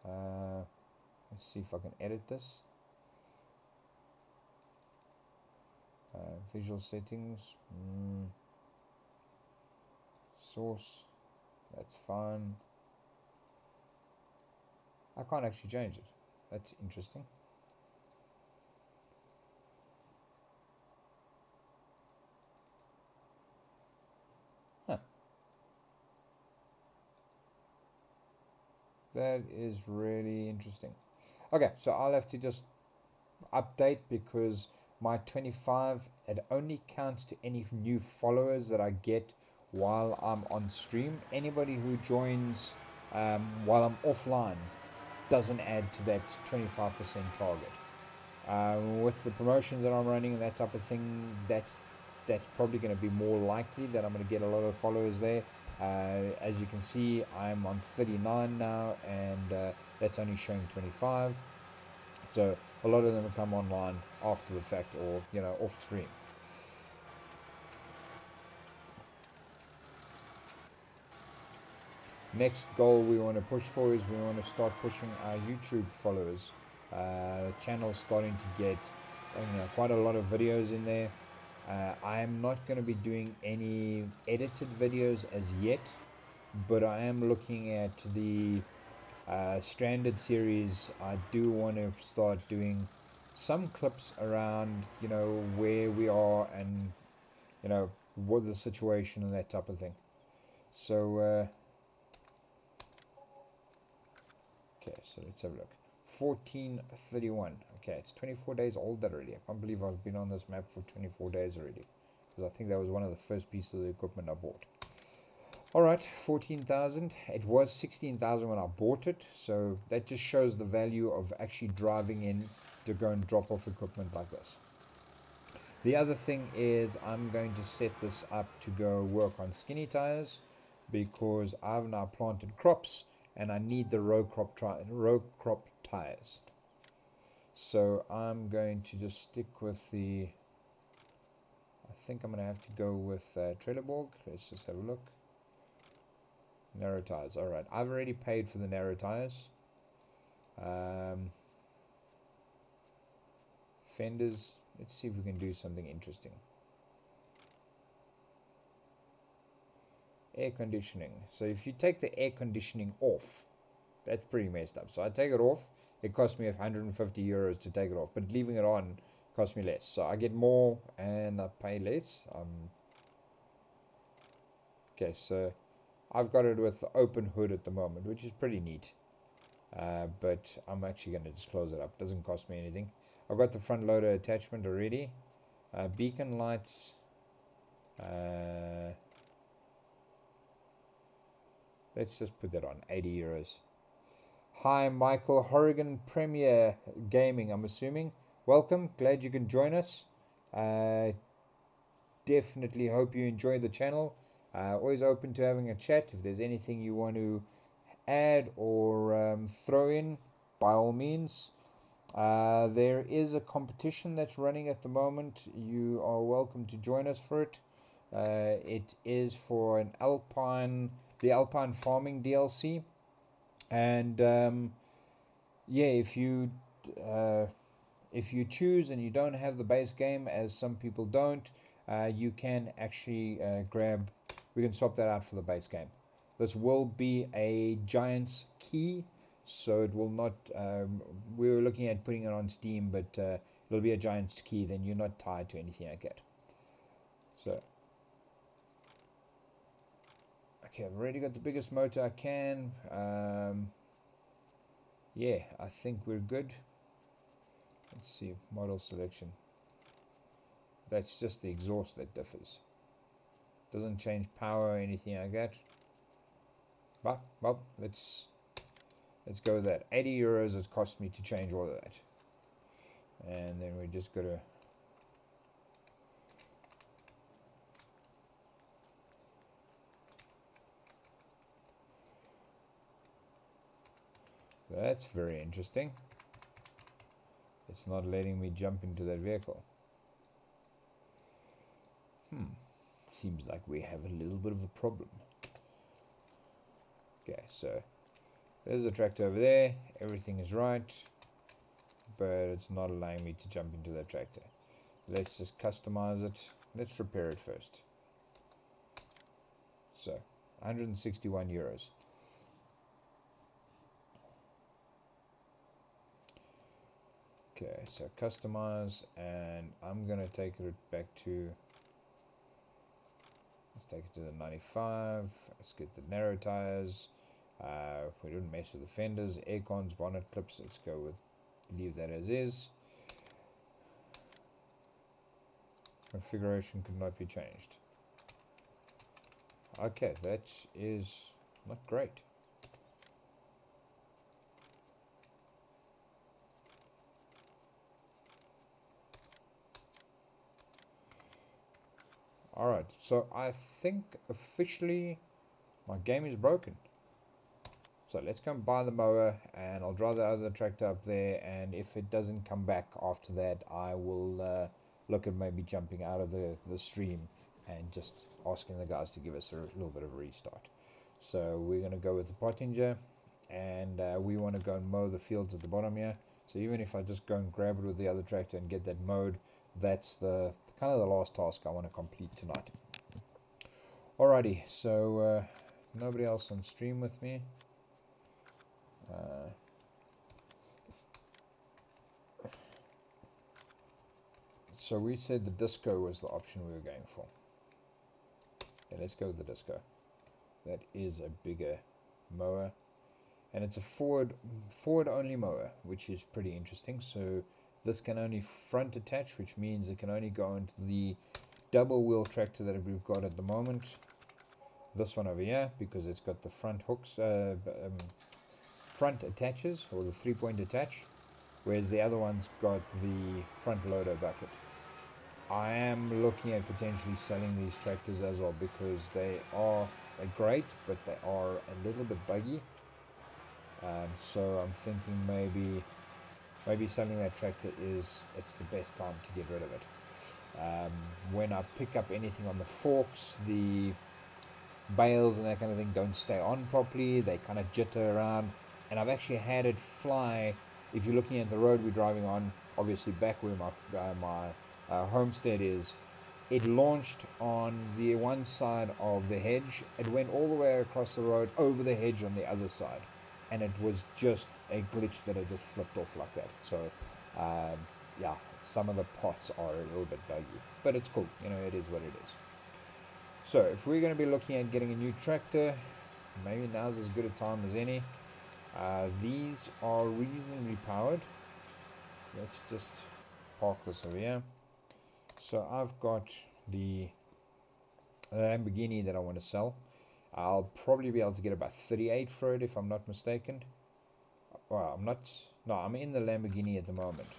Let's see if I can edit this. Visual settings, source, that's fine. I can't actually change it. That's interesting. Huh. That is really interesting. Okay, so I'll have to just update because my 25, it only counts to any new followers that I get while I'm on stream. Anybody who joins while I'm offline doesn't add to that 25% target. With the promotions that I'm running and that type of thing, that's probably going to be more likely that I'm going to get a lot of followers there. As you can see, I'm on 39 now, and that's only showing 25. So a lot of them will come online after the fact, or off stream. Next goal we want to push for is we want to start pushing our YouTube followers. The channel's starting to get quite a lot of videos in there. I am not going to be doing any edited videos as yet, but I am looking at the Stranded series. I do want to start doing some clips around where we are and what the situation and that type of thing. So okay, so let's have a look. 1431. Okay, it's 24 days old already. I can't believe I've been on this map for 24 days already, because I think that was one of the first pieces of equipment I bought. Alright, 14,000. It was 16,000 when I bought it, so that just shows the value of actually driving in to go and drop off equipment like this. The other thing is I'm going to set this up to go work on skinny tires, because I've now planted crops and I need the row crop tires. So I'm going to just stick with I think I'm going to have to go with Trelleborg. Let's just have a look. Narrow tires. Alright, I've already paid for the narrow tires. Fenders. Let's see if we can do something interesting. Air conditioning. So if you take the air conditioning off, that's pretty messed up. So I take it off. It cost me 150 euros to take it off, but leaving it on cost me less. So I get more and I pay less. Okay, so I've got it with the open hood at the moment, which is pretty neat. But I'm actually going to just close it up. It doesn't cost me anything. I've got the front loader attachment already. Beacon lights. Let's just put that on 80 euros. Hi, Michael Horrigan, Premier Gaming, I'm assuming. Welcome. Glad you can join us. Definitely hope you enjoy the channel. Always open to having a chat. If there's anything you want to add or throw in, by all means. There is a competition that's running at the moment. You are welcome to join us for it. It is for the Alpine Farming DLC. And yeah, if you choose and you don't have the base game, as some people don't, you can actually grab, we can swap that out for the base game. This will be a Giants key, so it will not, we were looking at putting it on Steam, but it'll be a Giants key, then you're not tied to anything like that. So, okay, I've already got the biggest motor I can. Yeah, I think we're good. Let's see, model selection. That's just the exhaust that differs. Doesn't change power or anything like that. But, well, let's go with that. 80 euros has cost me to change all of that. And then we just got to... That's very interesting. It's not letting me jump into that vehicle. Seems like we have a little bit of a problem. Okay, so there's the tractor over there. Everything is right, but it's not allowing me to jump into that tractor. Let's just customize it. Let's repair it first. So 161 euros. Okay, so customize, and I'm gonna take it back to, let's take it to the 95. Let's get the narrow tires. We didn't mess with the fenders, air cons, bonnet clips. Let's go with, leave that as is. Configuration could not be changed. Okay, that is not great. Alright, so I think officially my game is broken. So let's go and buy the mower, and I'll drive the other tractor up there, and if it doesn't come back after that, I will look at maybe jumping out of the stream and just asking the guys to give us a little bit of a restart. So we're going to go with the Pottinger, and we want to go and mow the fields at the bottom here. So even if I just go and grab it with the other tractor and get that mowed, that's the kind of the last task I want to complete tonight. Alrighty, so nobody else on stream with me. So we said the disco was the option we were going for. Yeah, let's go with the disco. That is a bigger mower, and it's a forward only mower, which is pretty interesting. So this can only front attach, which means it can only go into the double wheel tractor that we've got at the moment. This one over here, because it's got the front hooks, front attaches, or the 3-point attach, whereas the other one's got the front loader bucket. I am looking at potentially selling these tractors as well, because they're great, but they are a little bit buggy. So I'm thinking maybe selling that tractor it's the best time to get rid of it. When I pick up anything on the forks, the bales and that kind of thing don't stay on properly. They kind of jitter around, and I've actually had it fly. If you're looking at the road we're driving on, obviously back where my homestead is, it launched on the one side of the hedge. It went all the way across the road, over the hedge on the other side, and it was just a glitch that it just flipped off like that. So yeah, some of the pots are a little bit buggy, but it's cool, you know, it is what it is. So if we're going to be looking at getting a new tractor, maybe now's as good a time as any. These are reasonably powered. Let's just park this over here. So I've got the Lamborghini that I want to sell. I'll probably be able to get about 38 for it if I'm not mistaken. Well, I'm not. No, I'm in the Lamborghini at the moment.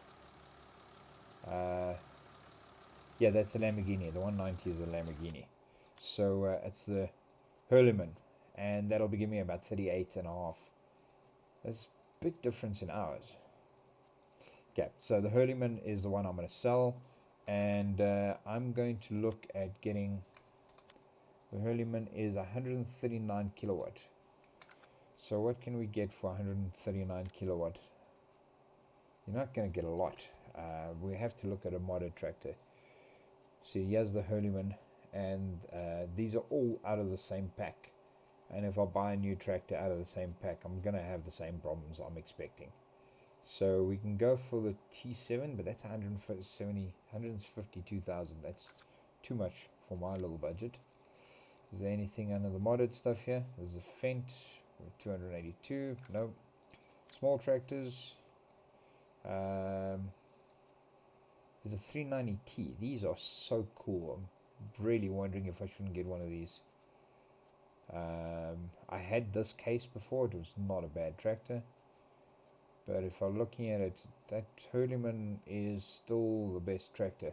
Yeah, that's the Lamborghini. The 190 is a Lamborghini. So it's the Hurliman, and that'll be giving me about 38 and a half. That's a big difference in hours. Okay, so the Hurliman is the one I'm going to sell, and I'm going to look at getting, the Hurliman is 139 kilowatt. So what can we get for 139 kilowatt? You're not going to get a lot. We have to look at a modded tractor. See, here's the Hurleyman, and these are all out of the same pack. And if I buy a new tractor out of the same pack, I'm gonna have the same problems I'm expecting. So we can go for the T7, but that's 152,000. That's too much for my little budget. Is there anything under the modded stuff here? There's a Fendt, 282. No. Small tractors. There's a 390T. These are so cool. I'm really wondering if I shouldn't get one of these. I had this case before. It was not a bad tractor. But if I'm looking at it, that Hurleyman is still the best tractor.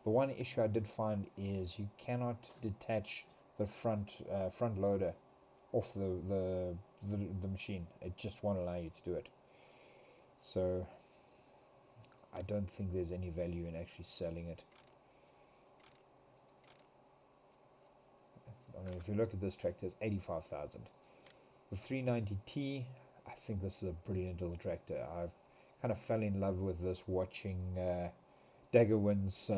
The one issue I did find is you cannot detach the front loader off the machine. It just won't allow you to do it. So I don't think there's any value in actually selling it. I mean, if you look at this tractor, it's 85,000. The 390T, I think this is a brilliant little tractor. I've kind of fell in love with this watching Daggerwin's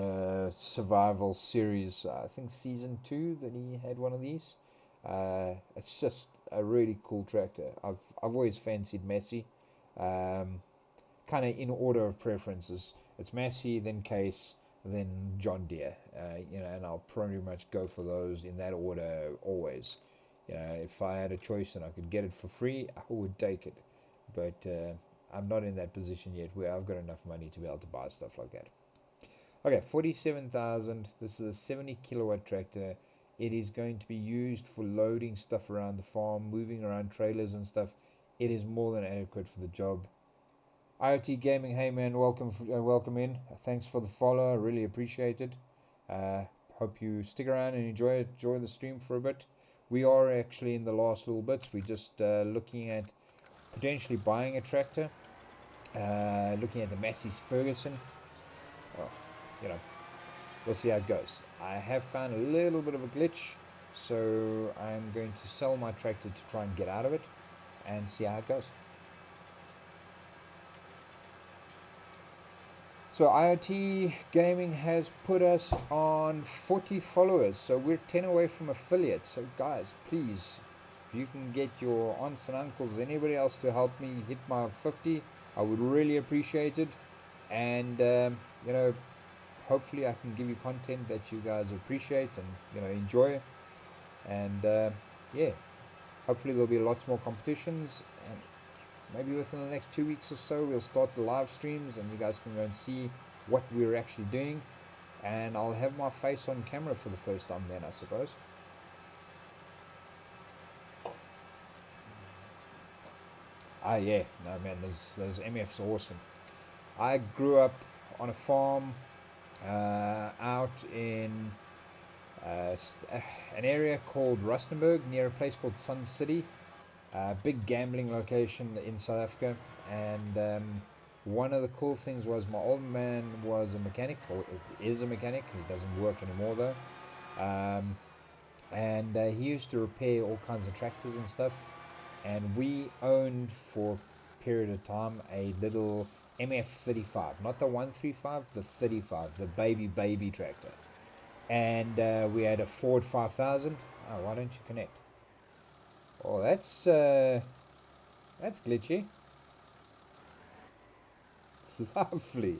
survival series. I think season 2 that he had one of these. It's just a really cool tractor. I've always fancied Bessy. Kind of in order of preferences. It's Massey, then Case, then John Deere. And I'll pretty much go for those in that order always. If I had a choice and I could get it for free, I would take it. But I'm not in that position yet where I've got enough money to be able to buy stuff like that. Okay, 47,000. This is a 70 kilowatt tractor. It is going to be used for loading stuff around the farm, moving around trailers and stuff. It is more than adequate for the job. IoT Gaming, hey man, welcome in. Thanks for the follow, I really appreciate it. Hope you stick around and enjoy the stream for a bit. We are actually in the last little bits. We're just looking at potentially buying a tractor. Looking at the Massey's Ferguson. Well, we'll see how it goes. I have found a little bit of a glitch, so I'm going to sell my tractor to try and get out of it and see how it goes. So IoT Gaming has put us on 40 followers, so we're 10 away from affiliate. So guys, please, if you can get your aunts and uncles, anybody else to help me hit my 50, I would really appreciate it. And hopefully I can give you content that you guys appreciate and enjoy. And yeah, hopefully there'll be lots more competitions, and maybe within the next 2 weeks or so we'll start the live streams and you guys can go and see what we're actually doing, and I'll have my face on camera for the first time then, I suppose. Yeah, no man, those MFs are awesome. I grew up on a farm out in an area called Rustenburg, near a place called Sun City. Big gambling location in South Africa, and one of the cool things was my old man was a mechanic, or is a mechanic. He doesn't work anymore though, and he used to repair all kinds of tractors and stuff, and we owned for a period of time a little MF35, not the 135, the 35, the baby tractor, and we had a Ford 5000. Oh, why don't you connect? Oh, that's glitchy. Lovely.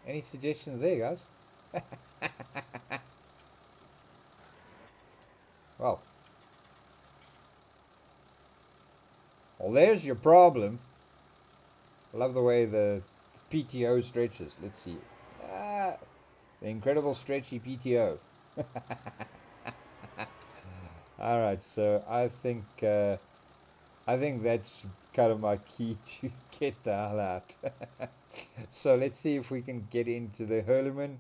Any suggestions there, guys? Well, there's your problem. I love the way the PTO stretches. Let's see. The incredible stretchy PTO. All right, so I think that's kind of my key to get the hell out. So let's see if we can get into the Hurleyman.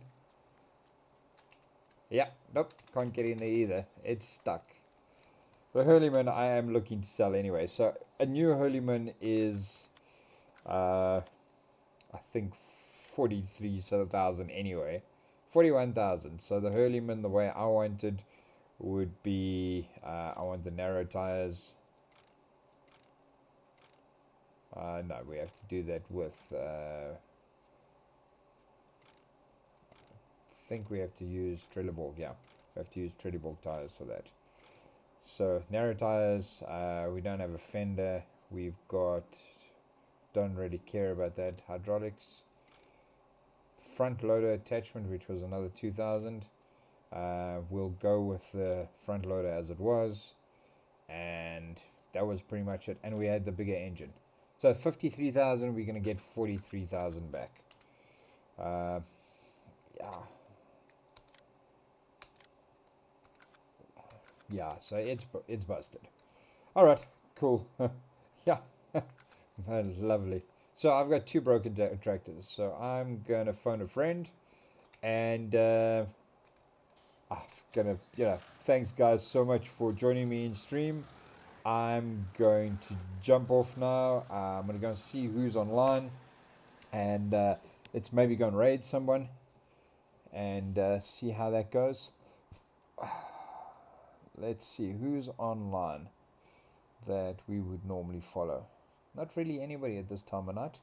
Yeah, nope, can't get in there either. It's stuck. The Hurleyman I am looking to sell anyway. So a new Hurleyman is, I think 43,000 anyway. 41,000. So the Hurleyman, the way I wanted, would be I want the narrow tires. No, we have to do that with think we have to use Trelleborg. Yeah, we have to use Trelleborg tires for that. So narrow tires, we don't have a fender. We've got, don't really care about that. Hydraulics, front loader attachment, which was another 2,000. We'll go with the front loader as it was, and that was pretty much it. And we had the bigger engine. So 53,000, we're gonna get 43,000 back. Yeah. Yeah, so it's busted. All right, cool. Yeah, lovely. So I've got 2 broken tractors. So I'm gonna phone a friend, and I'm gonna, thanks guys so much for joining me in stream. I'm going to jump off now. I'm gonna go and see who's online, and let's maybe go and raid someone, and see how that goes. Let's see who's online that we would normally follow. Not really anybody at this time of night.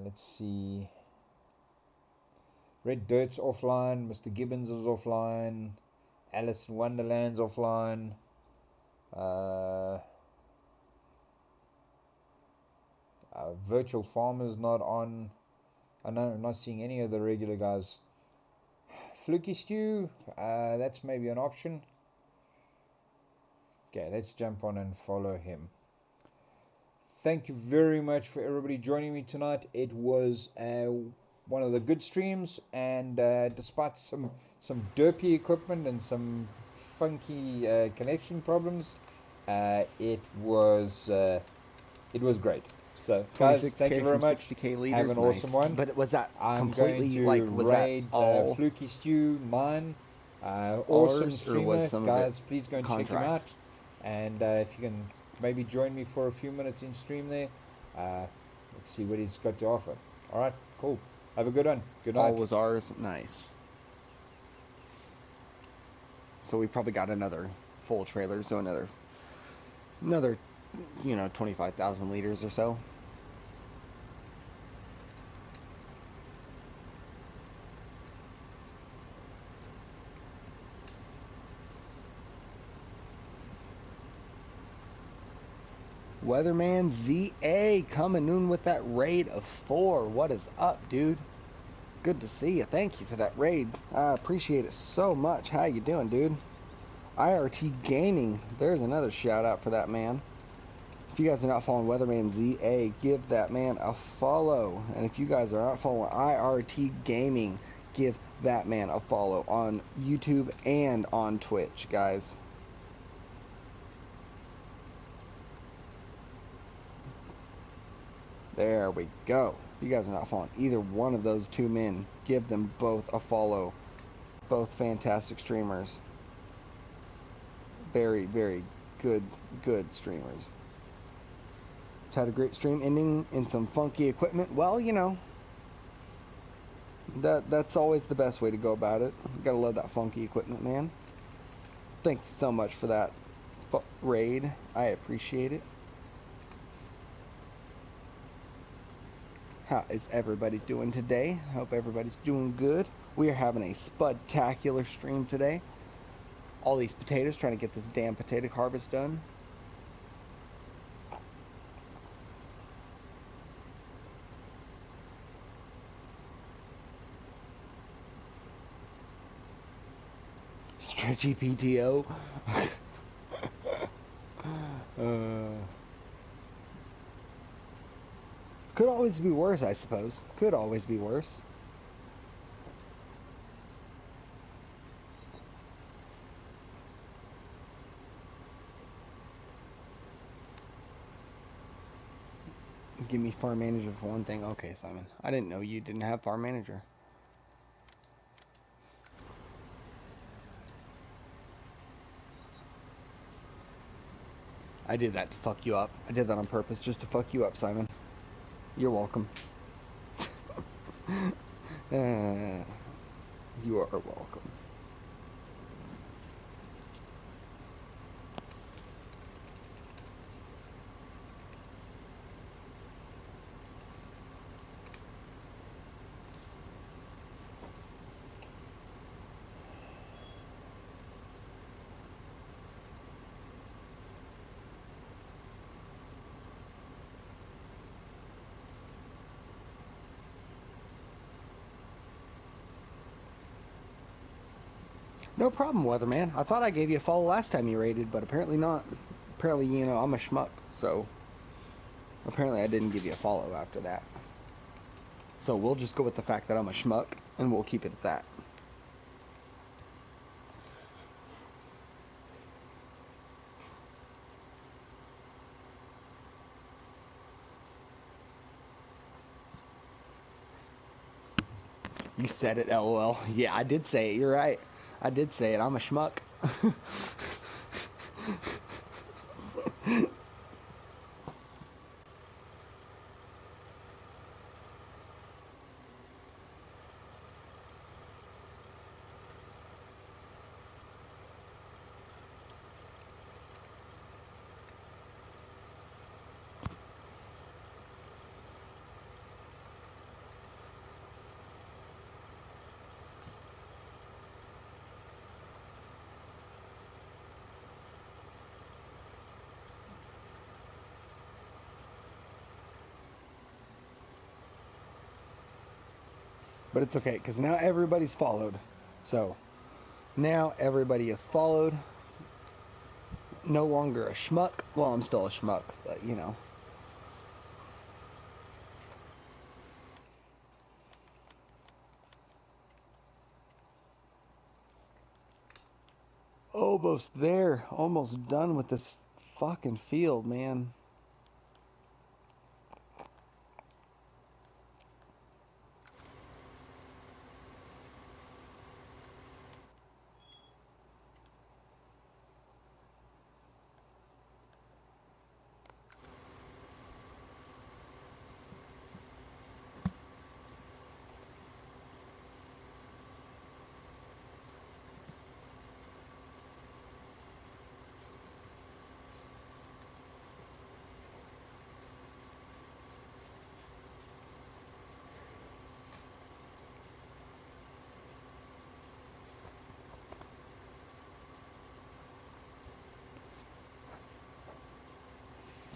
Let's see. Red Dirt's offline. Mr. Gibbons is offline. Alice in Wonderland's offline. Virtual Farmer's not on. I know I'm not seeing any of the regular guys. Fluky Stew, that's maybe an option. Okay, let's jump on and follow him. Thank you very much for everybody joining me tonight. It was one of the good streams, and despite some derpy equipment and some funky connection problems, it was great. So guys, thank you very much. 60K liters, have an awesome one. But was that I'm completely going to was raid that all Fluky Stew 9. Awesome ours, or streamer, was some guys. of it Please go and check him contract? out. And if you can maybe join me for a few minutes in stream there, let's see what he's got to offer. All right, cool. Have a good one. Good night. All was ours. Nice. So we probably got another full trailer, so another 25,000 liters or so. Weatherman ZA coming in with that raid of 4. What is up, dude? Good to see you. Thank you for that raid. I appreciate it so much. How you doing, dude? IRT Gaming. There's another shout out for that man. If you guys are not following Weatherman ZA, give that man a follow. And if you guys are not following IRT Gaming, give that man a follow on YouTube and on Twitch, guys. There we go. If you guys are not following either one of those 2 men, give them both a follow. Both fantastic streamers. Very, very good streamers. Had a great stream ending in some funky equipment. Well, that's always the best way to go about it. You gotta love that funky equipment, man. Thank you so much for that raid. I appreciate it. How is everybody doing today? Hope everybody's doing good. We are having a spudtacular stream today. All these potatoes, trying to get this damn potato harvest done. Stretchy PTO. Could always be worse, I suppose. Could always be worse. Give me farm manager for one thing. Okay, Simon. I didn't know you didn't have farm manager. I did that to fuck you up. I did that on purpose just to fuck you up, Simon. You're welcome. You are welcome. No problem, Weatherman. I thought I gave you a follow last time you raided, but apparently not. Apparently, you know, I'm a schmuck, so apparently I didn't give you a follow after that. So we'll just go with the fact that I'm a schmuck, and we'll keep it at that. You said it, LOL. Yeah, I did say it. You're right. I did say it. I'm a schmuck. But it's okay, because now everybody's followed. So, now everybody is followed. No longer a schmuck. Well, I'm still a schmuck, but you know. Almost there. Almost done with this fucking field, man.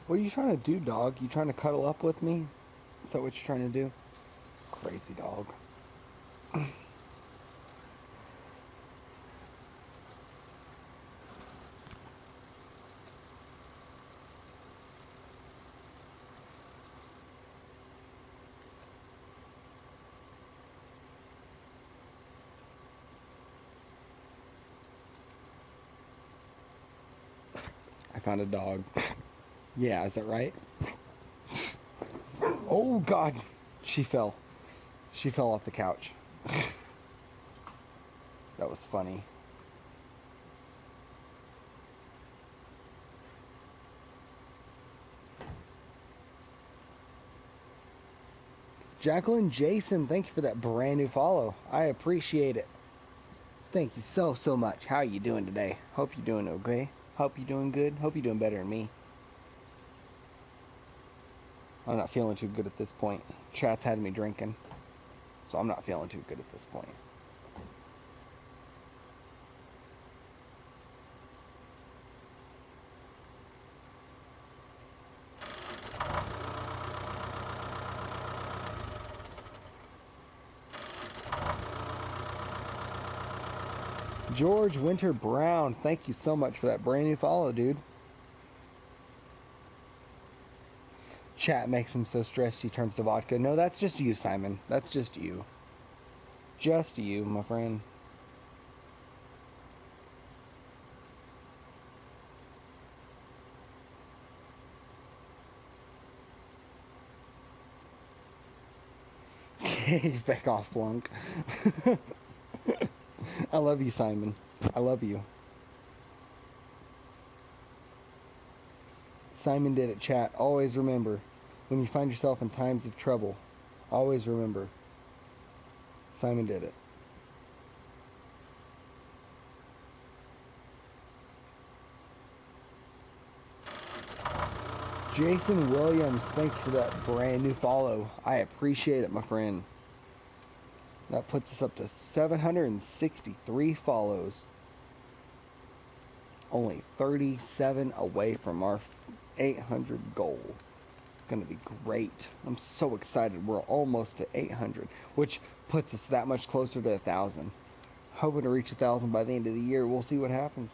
What are you trying to do, dog? You trying to cuddle up with me? Is that what you're trying to do? Crazy dog. I found a dog. Yeah, is that right? Oh, God. She fell. She fell off the couch. That was funny. Jacqueline Jason, thank you for that brand new follow. I appreciate it. Thank you so, so much. How are you doing today? Hope you're doing okay. Hope you're doing good. Hope you're doing better than me. I'm not feeling too good at this point. Chat's had me drinking, so I'm not feeling too good at this point. George Winter Brown, thank you so much for that brand new follow, dude. Chat makes him so stressed he turns to vodka. No, that's just you, Simon. That's just you. Just you, my friend. Back off, Flunk. I love you, Simon. I love you. Simon did it, chat. Always remember, when you find yourself in times of trouble, always remember, Simon did it. Jason Williams, thank you for that brand new follow. I appreciate it, my friend. That puts us up to 763 follows. Only 37 away from our 800 goal. Gonna be great. I'm so excited. We're almost to 800, which puts us that much closer to 1,000. Hoping to reach 1,000 by the end of the year. We'll see what happens.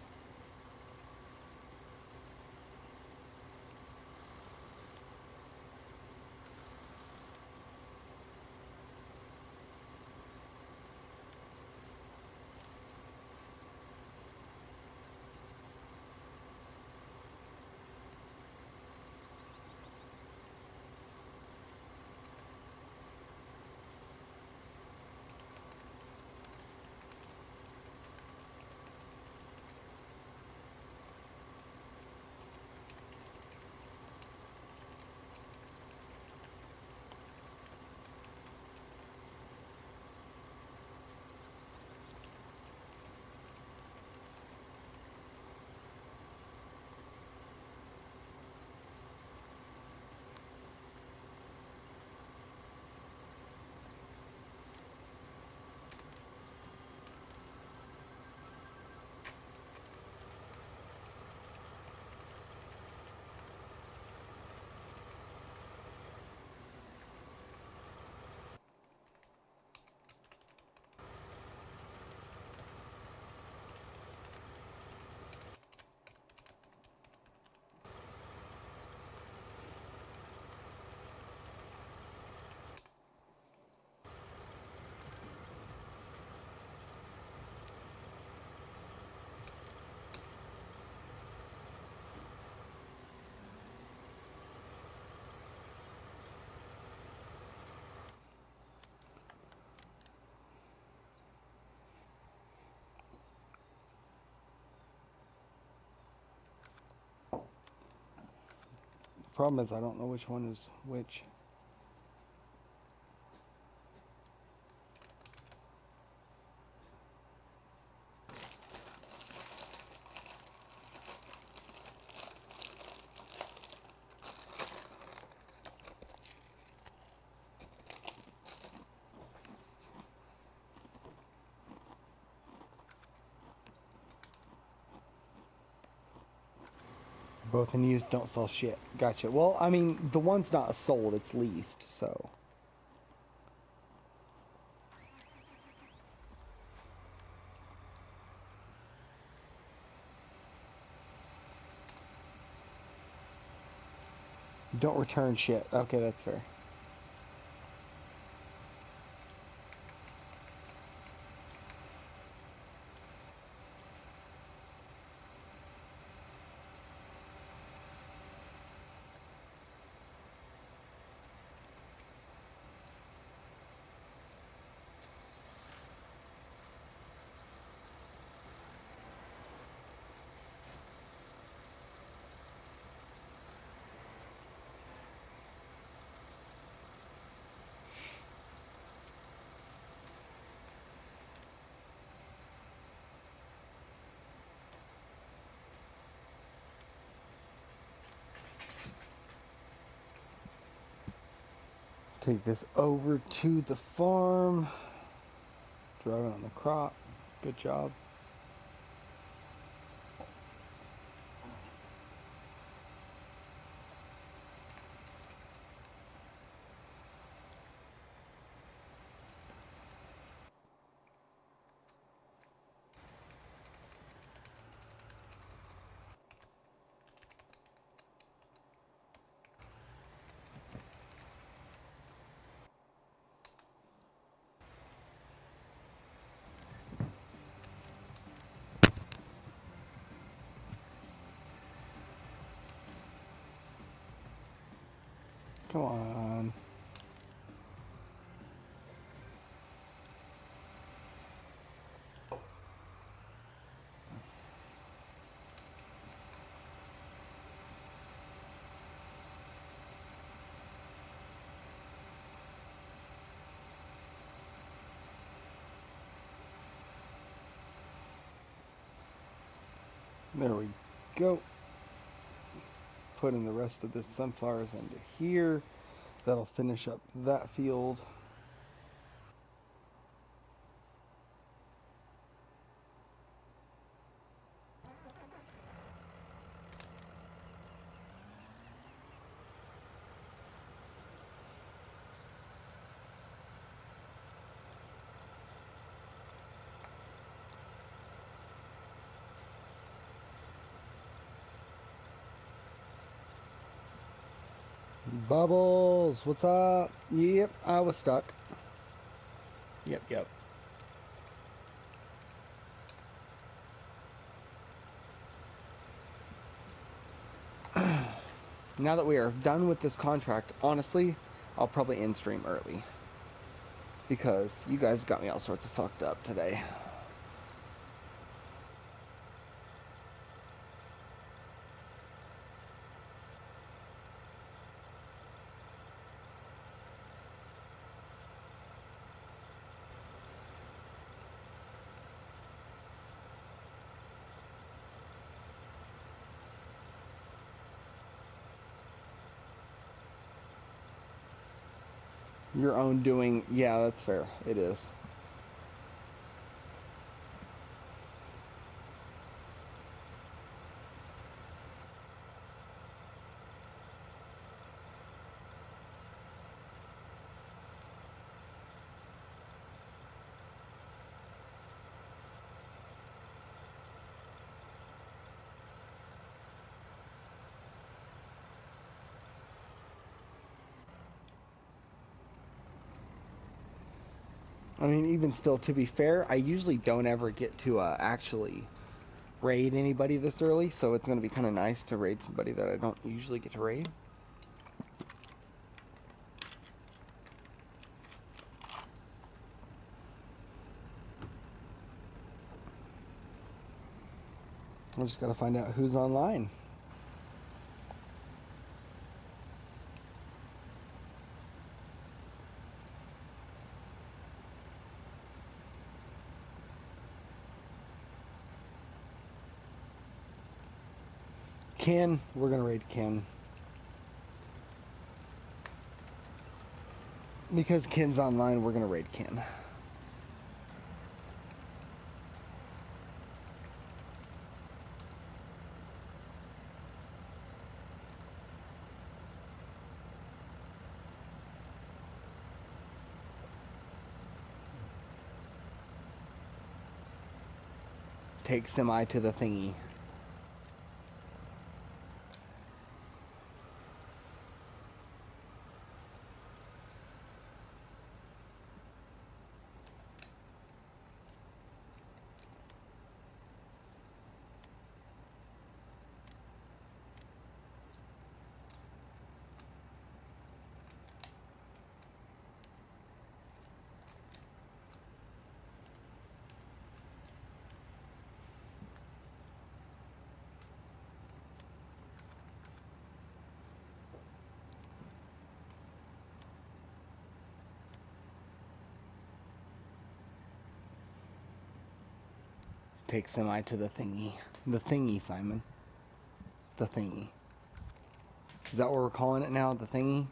Problem is, I don't know which one is which. Both in use, don't sell shit. Gotcha. Well, I mean, the one's not sold, it's leased, so. Don't return shit. Okay, that's fair. Take this over to the farm. Drive it on the crop. Good job. Come on. There we go. Putting the rest of this sunflowers into here. That'll finish up that field. Bubbles, what's up? Yep, I was stuck. Yep. Now that we are done with this contract, honestly, I'll probably end stream early. Because you guys got me all sorts of fucked up today. Your own doing, yeah, that's fair. It is. I mean, even still, to be fair, I usually don't ever get to actually raid anybody this early, so it's going to be kind of nice to raid somebody that I don't usually get to raid. I just got to find out who's online. Ken, we're going to raid Ken. Because Ken's online, we're going to raid Ken. Take semi to the thingy. Take semi to the thingy. The thingy, Simon. The thingy. Is that what we're calling it now? The thingy?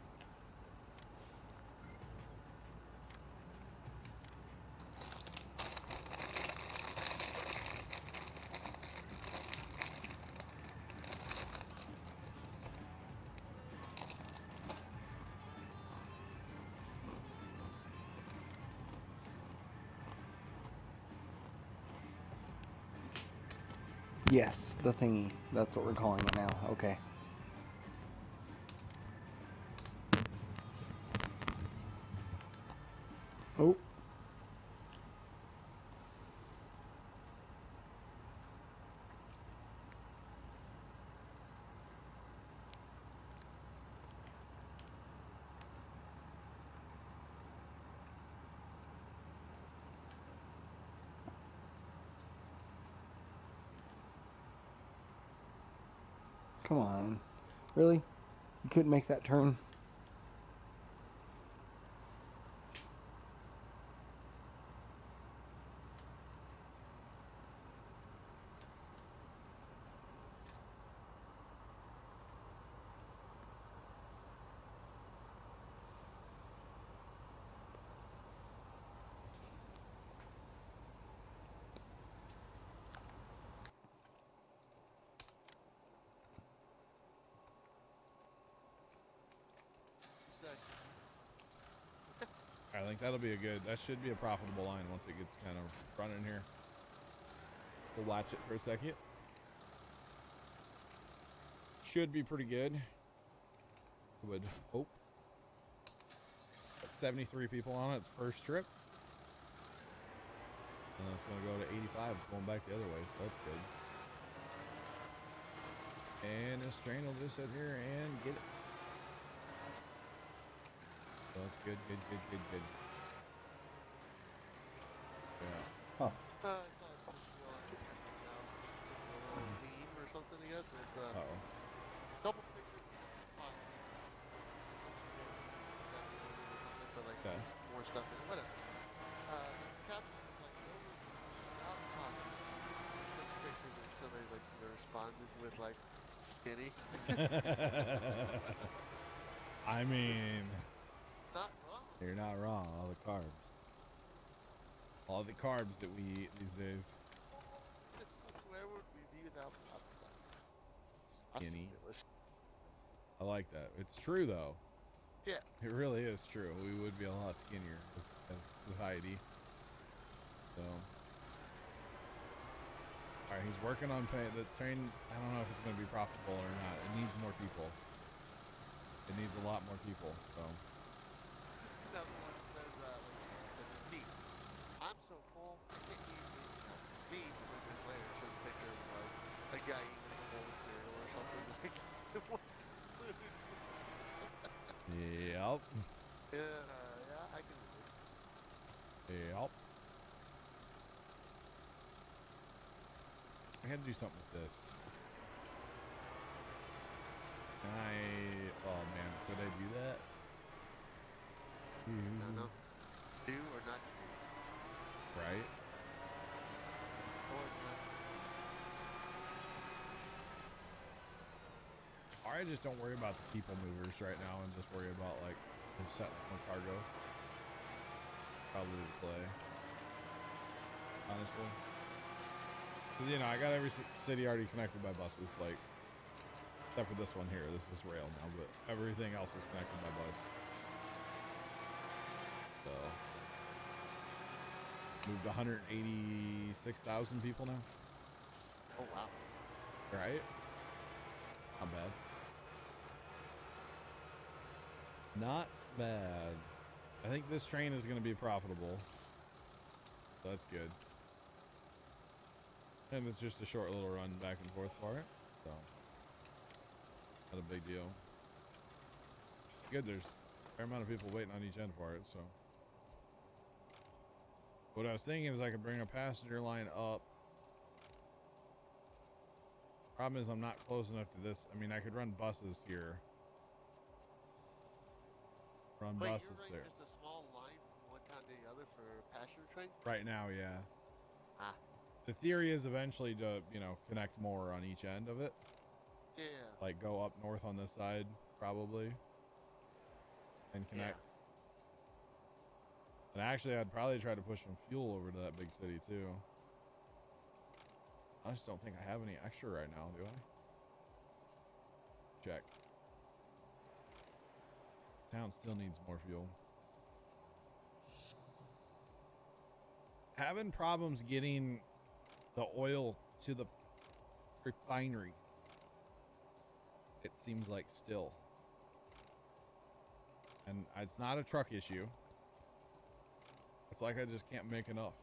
Yes, the thingy. That's what we're calling it now. Okay. Oh. Come on. Really? You couldn't make that turn? I think that'll be that should be a profitable line once it gets kind of running here. We'll watch it for a second. Should be pretty good. would hope. Got 73 people on its first trip. And it's going to go to 85 going back the other way, so that's good. And this train will just sit here and get it. So that's good, good, good, good, good. Yeah. Huh. I saw it posted on Instagram just now. It's a little meme or something, I guess. It's a Uh-oh. couple pictures of possums. But like Okay. there's more stuff in it. Whatever. The caption is like, no one out possum. Some pictures and somebody's like responded with like skinny. I mean, Not wrong. you're not wrong. All the carbs. All the carbs that we eat these days. Where would we be without pasta? Skinny. Pasta's delicious. I like that. It's true, though. Yes. It really is true. We would be a lot skinnier as society. So, all right, he's working on the train. I don't know if it's going to be profitable or not. It needs more people. It needs a lot more people. So, Another one says, meat. I'm so full, I can't eat anything else. Meat, and then this later shows a picture of a guy eating a bowl of cereal or something. Like, yep. yeah, I can relate. Yep. I had to do something with this. Can I? Oh man, could I do that? No. Do or not do. Right? Or not. Or I just don't worry about the people movers right now and just worry about like setting up my cargo. Probably the play. Honestly. Cause you know, I got every city already connected by buses, like, except for this one here. This is rail now, but everything else is connected by bus. So, moved 186,000 people now. Oh, wow. Right? Not bad. Not bad. I think this train is going to be profitable. So that's good. And it's just a short little run back and forth for it. So, not a big deal. Good, there's a fair amount of people waiting on each end for it, so. What I was thinking is I could bring a passenger line up. Problem is I'm not close enough to this. I mean, I could run buses here. Run Wait, buses you're running there. just a small line from one town to the other for a passenger train? Right now, yeah. Ah. The theory is eventually to, you know, connect more on each end of it. Yeah. Like go up north on this side, probably. And connect. And actually, I'd probably try to push some fuel over to that big city, too. I just don't think I have any extra right now, do I? Check. Town still needs more fuel. Having problems getting the oil to the refinery. It seems like still. And it's not a truck issue. It's like I just can't make enough.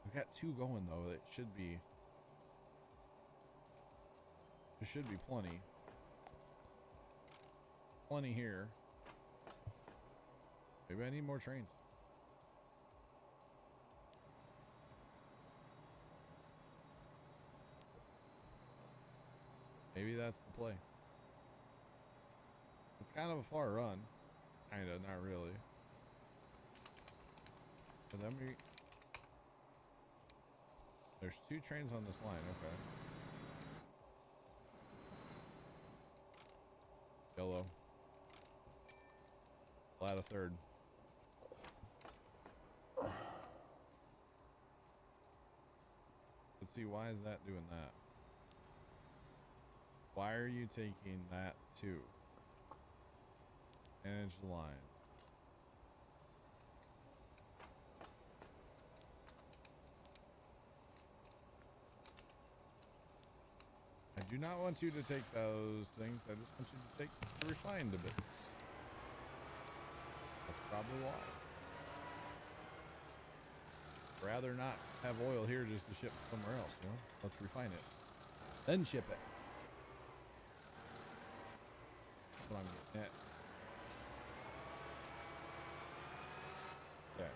We've got 2 going though. It should be. There should be plenty. Plenty here. Maybe I need more trains. Maybe that's the play. It's kind of a far run. Kinda, not really. But then there's 2 trains on this line, okay. Yellow. I'll add a third. Let's see, why is that doing that? Why are you taking that too? Manage the line. I do not want you to take those things. I just want you to take the refined bits. That's probably why. Rather not have oil here just to ship somewhere else, you know? Let's refine it. Then ship it. That's what I'm getting at. Okay.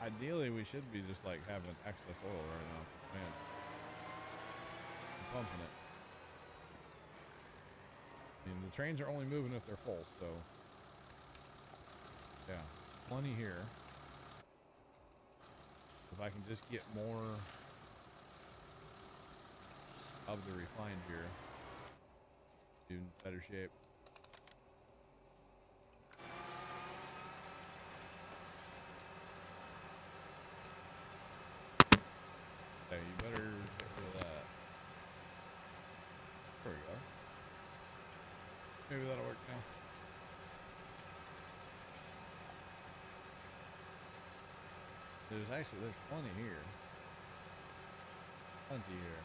Ideally, we should be just like having excess oil right now. Man, I'm pumping it. I mean, the trains are only moving if they're full, so yeah, plenty here. If I can just get more of the refined here, be in better shape. Okay, you better get rid of that. There we go. Maybe that'll work now. There's plenty here. Plenty here.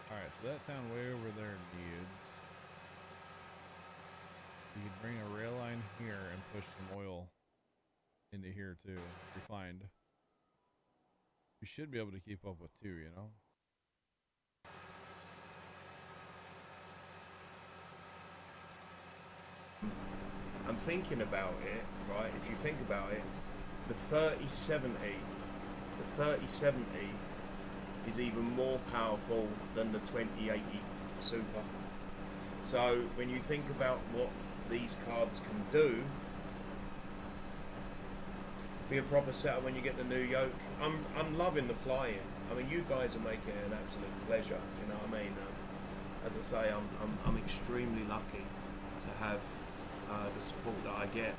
Alright, so that town way over there needs... You could bring a rail line here and push some oil into here too. Refined. We should be able to keep up with two, you know? I'm thinking about it, right? If you think about it, the 3070 is even more powerful than the 2080 Super. So when you think about what these cards can do, be a proper setup when you get the new yoke. I'm loving the flying. I mean, you guys are making it an absolute pleasure. Do you know what I mean? As I say, I'm extremely lucky to have the support that I get.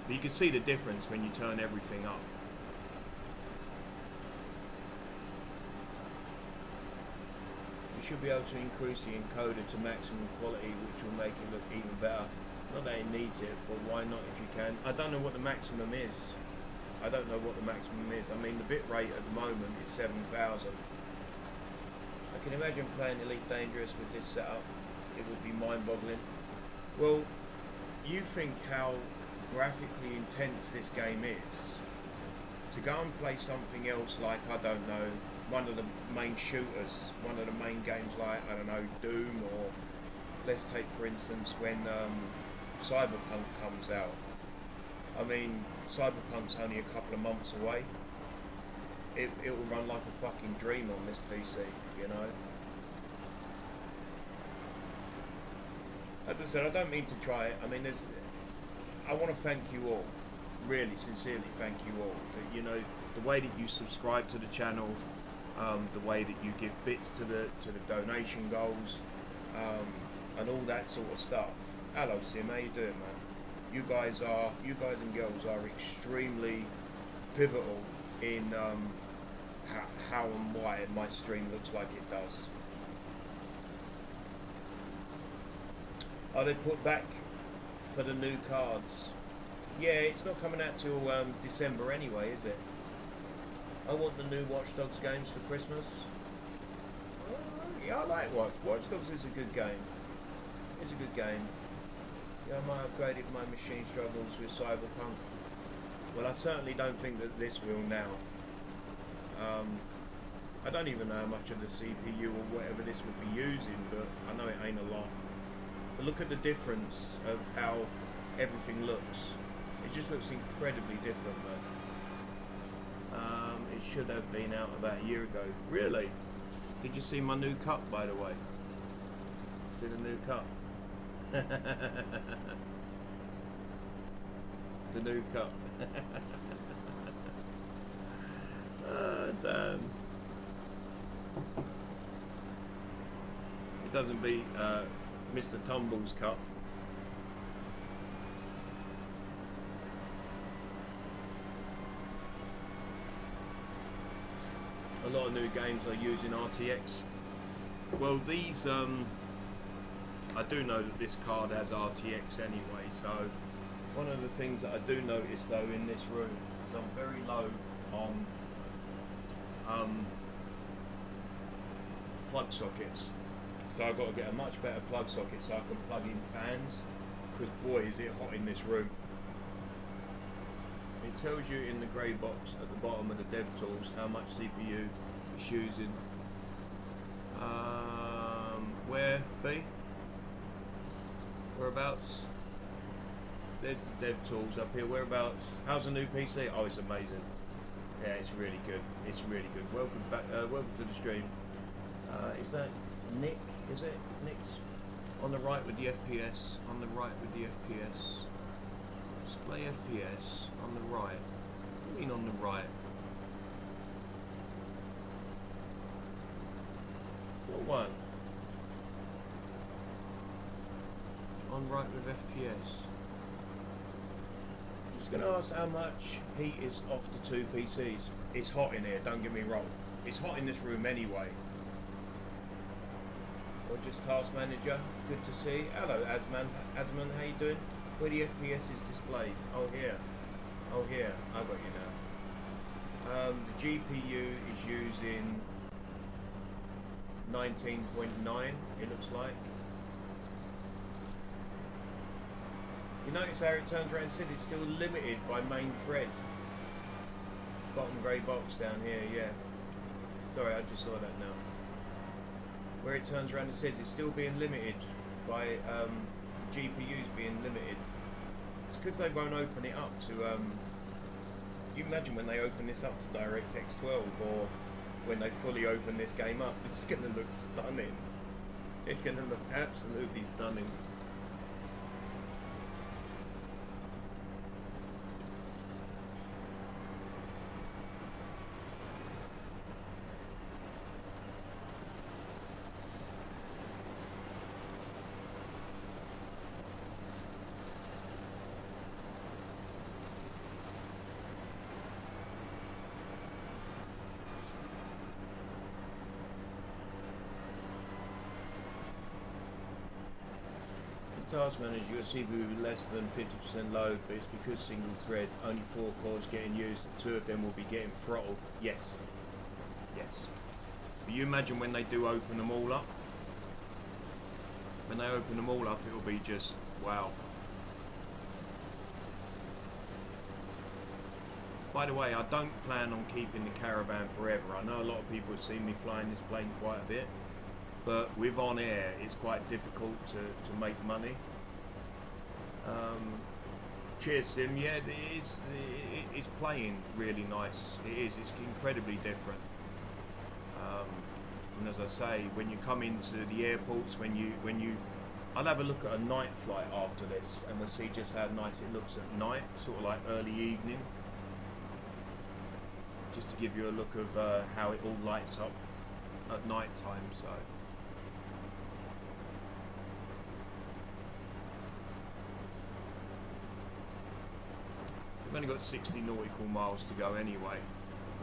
But you can see the difference when you turn everything up. You should be able to increase the encoder to maximum quality, which will make it look even better. Not that it needs it, but why not if you can? I don't know what the maximum is. I don't know what the maximum is. I mean, the bit rate at the moment is 7,000. I can imagine playing Elite Dangerous with this setup. It would be mind-boggling. Well, you think how graphically intense this game is. To go and play something else like, I don't know, one of the main shooters, one of the main games like, I don't know, Doom, or let's take for instance when Cyberpunk comes out. I mean, Cyberpunk's only a couple of months away. It will run like a fucking dream on this PC, you know? As I said, I don't mean to try it. I mean, I want to thank you all. Really, sincerely thank you all. That, you know, the way that you subscribe to the channel, the way that you give bits to the donation goals, and all that sort of stuff. Hello Sim, how you doing, man? You guys and girls are extremely pivotal in how and why my stream looks like it does. Are they put back for the new cards? Yeah, it's not coming out till December anyway, is it? I want the new Watch Dogs games for Christmas. Yeah, I like Watch Dogs is a good game. It's a good game. Yeah, I might have upgraded my machine struggles with Cyberpunk. Well, I certainly don't think that this will now. I don't even know how much of the CPU or whatever this would be using, but I know it ain't a lot. But look at the difference of how everything looks. It just looks incredibly different, though. It should have been out about a year ago. Really? Did you see my new cup, by the way? See the new cup? The new cup. Oh, damn. It doesn't beat Mr. Tumble's cup. A lot of new games are using RTX. Well, these, I do know that this card has RTX anyway, so One of the things that I do notice though in this room is I'm very low on plug sockets. So I've got to get a much better plug socket so I can plug in fans, because boy is it hot in this room. It tells you in the grey box at the bottom of the dev tools how much CPU it's using. Where, B? Whereabouts? There's the dev tools up here. Whereabouts? How's the new PC? Oh, it's amazing. Yeah, it's really good. It's really good. Welcome back. Welcome to the stream. Is that Nick? Is it Nick's on the right with the FPS? On the right with the FPS. Display FPS on the right. What do you mean on the right? What one? On right with FPS. I'm just going to ask how much heat is off the two PCs. It's hot in here, don't get me wrong. It's hot in this room anyway. Or just task manager, good to see. Hello Asman, how you doing? Where the FPS is displayed? Oh here, I got you now. The GPU is using 19.9, it looks like. You notice how it turns around and said it's still limited by main thread. Bottom grey box down here, yeah. Sorry, I just saw that now. Where it turns around and says it's still being limited by GPUs being limited. It's because they won't open it up to. You imagine when they open this up to DirectX 12, or when they fully open this game up, it's going to look stunning. It's going to look absolutely stunning. Task manager, your CPU with less than 50% load, but it's because single thread, only 4 cores getting used, 2 of them will be getting throttled. Yes. Yes. But you imagine when they do open them all up. When they open them all up, it'll be just wow. By the way, I don't plan on keeping the Caravan forever. I know a lot of people have seen me flying this plane quite a bit. But with on air, it's quite difficult to make money. Cheers, Sim. Yeah, it's playing really nice. It is. It's incredibly different. And as I say, when you come into the airports, I'll have a look at a night flight after this, and we'll see just how nice it looks at night, sort of like early evening. Just to give you a look of how it all lights up at night time. So. We've only got 60 nautical miles to go anyway,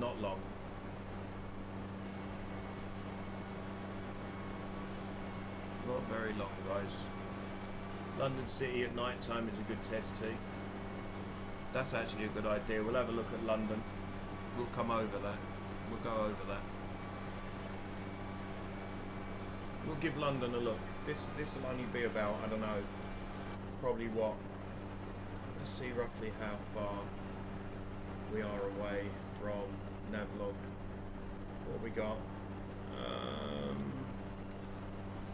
not long. Not very long, guys. London City at night time is a good test tee. That's actually a good idea. We'll have a look at London. We'll come over that. We'll go over that. We'll give London a look. This will only be about, I don't know, probably what? Let's see roughly how far we are away from Navlog. What we got?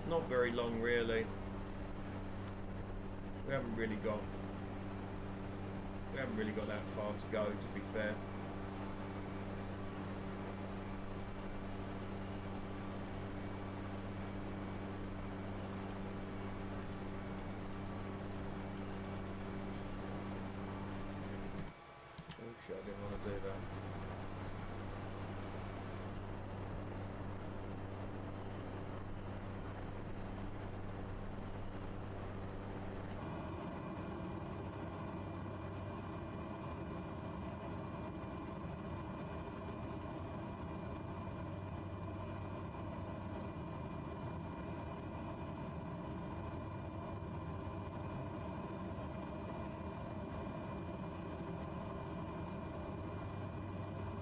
Not very long, really. We haven't really got that far to go, to be fair. I didn't want to do that.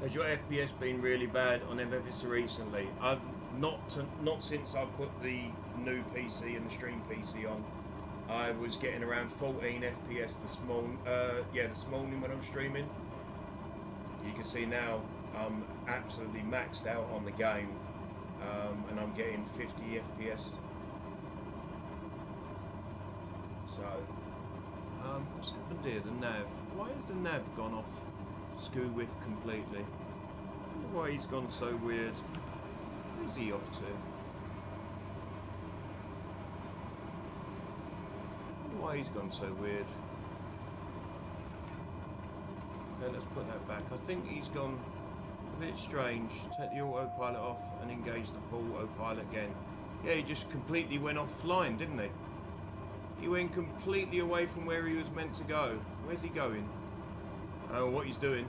Has your FPS been really bad on MFS recently? I've not since I put the new PC and the stream PC on. I was getting around 14 FPS this morning. This morning when I'm streaming. You can see now I'm absolutely maxed out on the game, and I'm getting 50 FPS. So, what's happened here? The nav. Why has the nav gone off skew with completely? I wonder why he's gone so weird. Where's he off to? I wonder why he's gone so weird. Okay, let's put that back. I think he's gone a bit strange. Take the autopilot off and engage the autopilot again. Yeah, he just completely went offline, didn't he? He went completely away from where he was meant to go. Where's he going? I don't know what he's doing.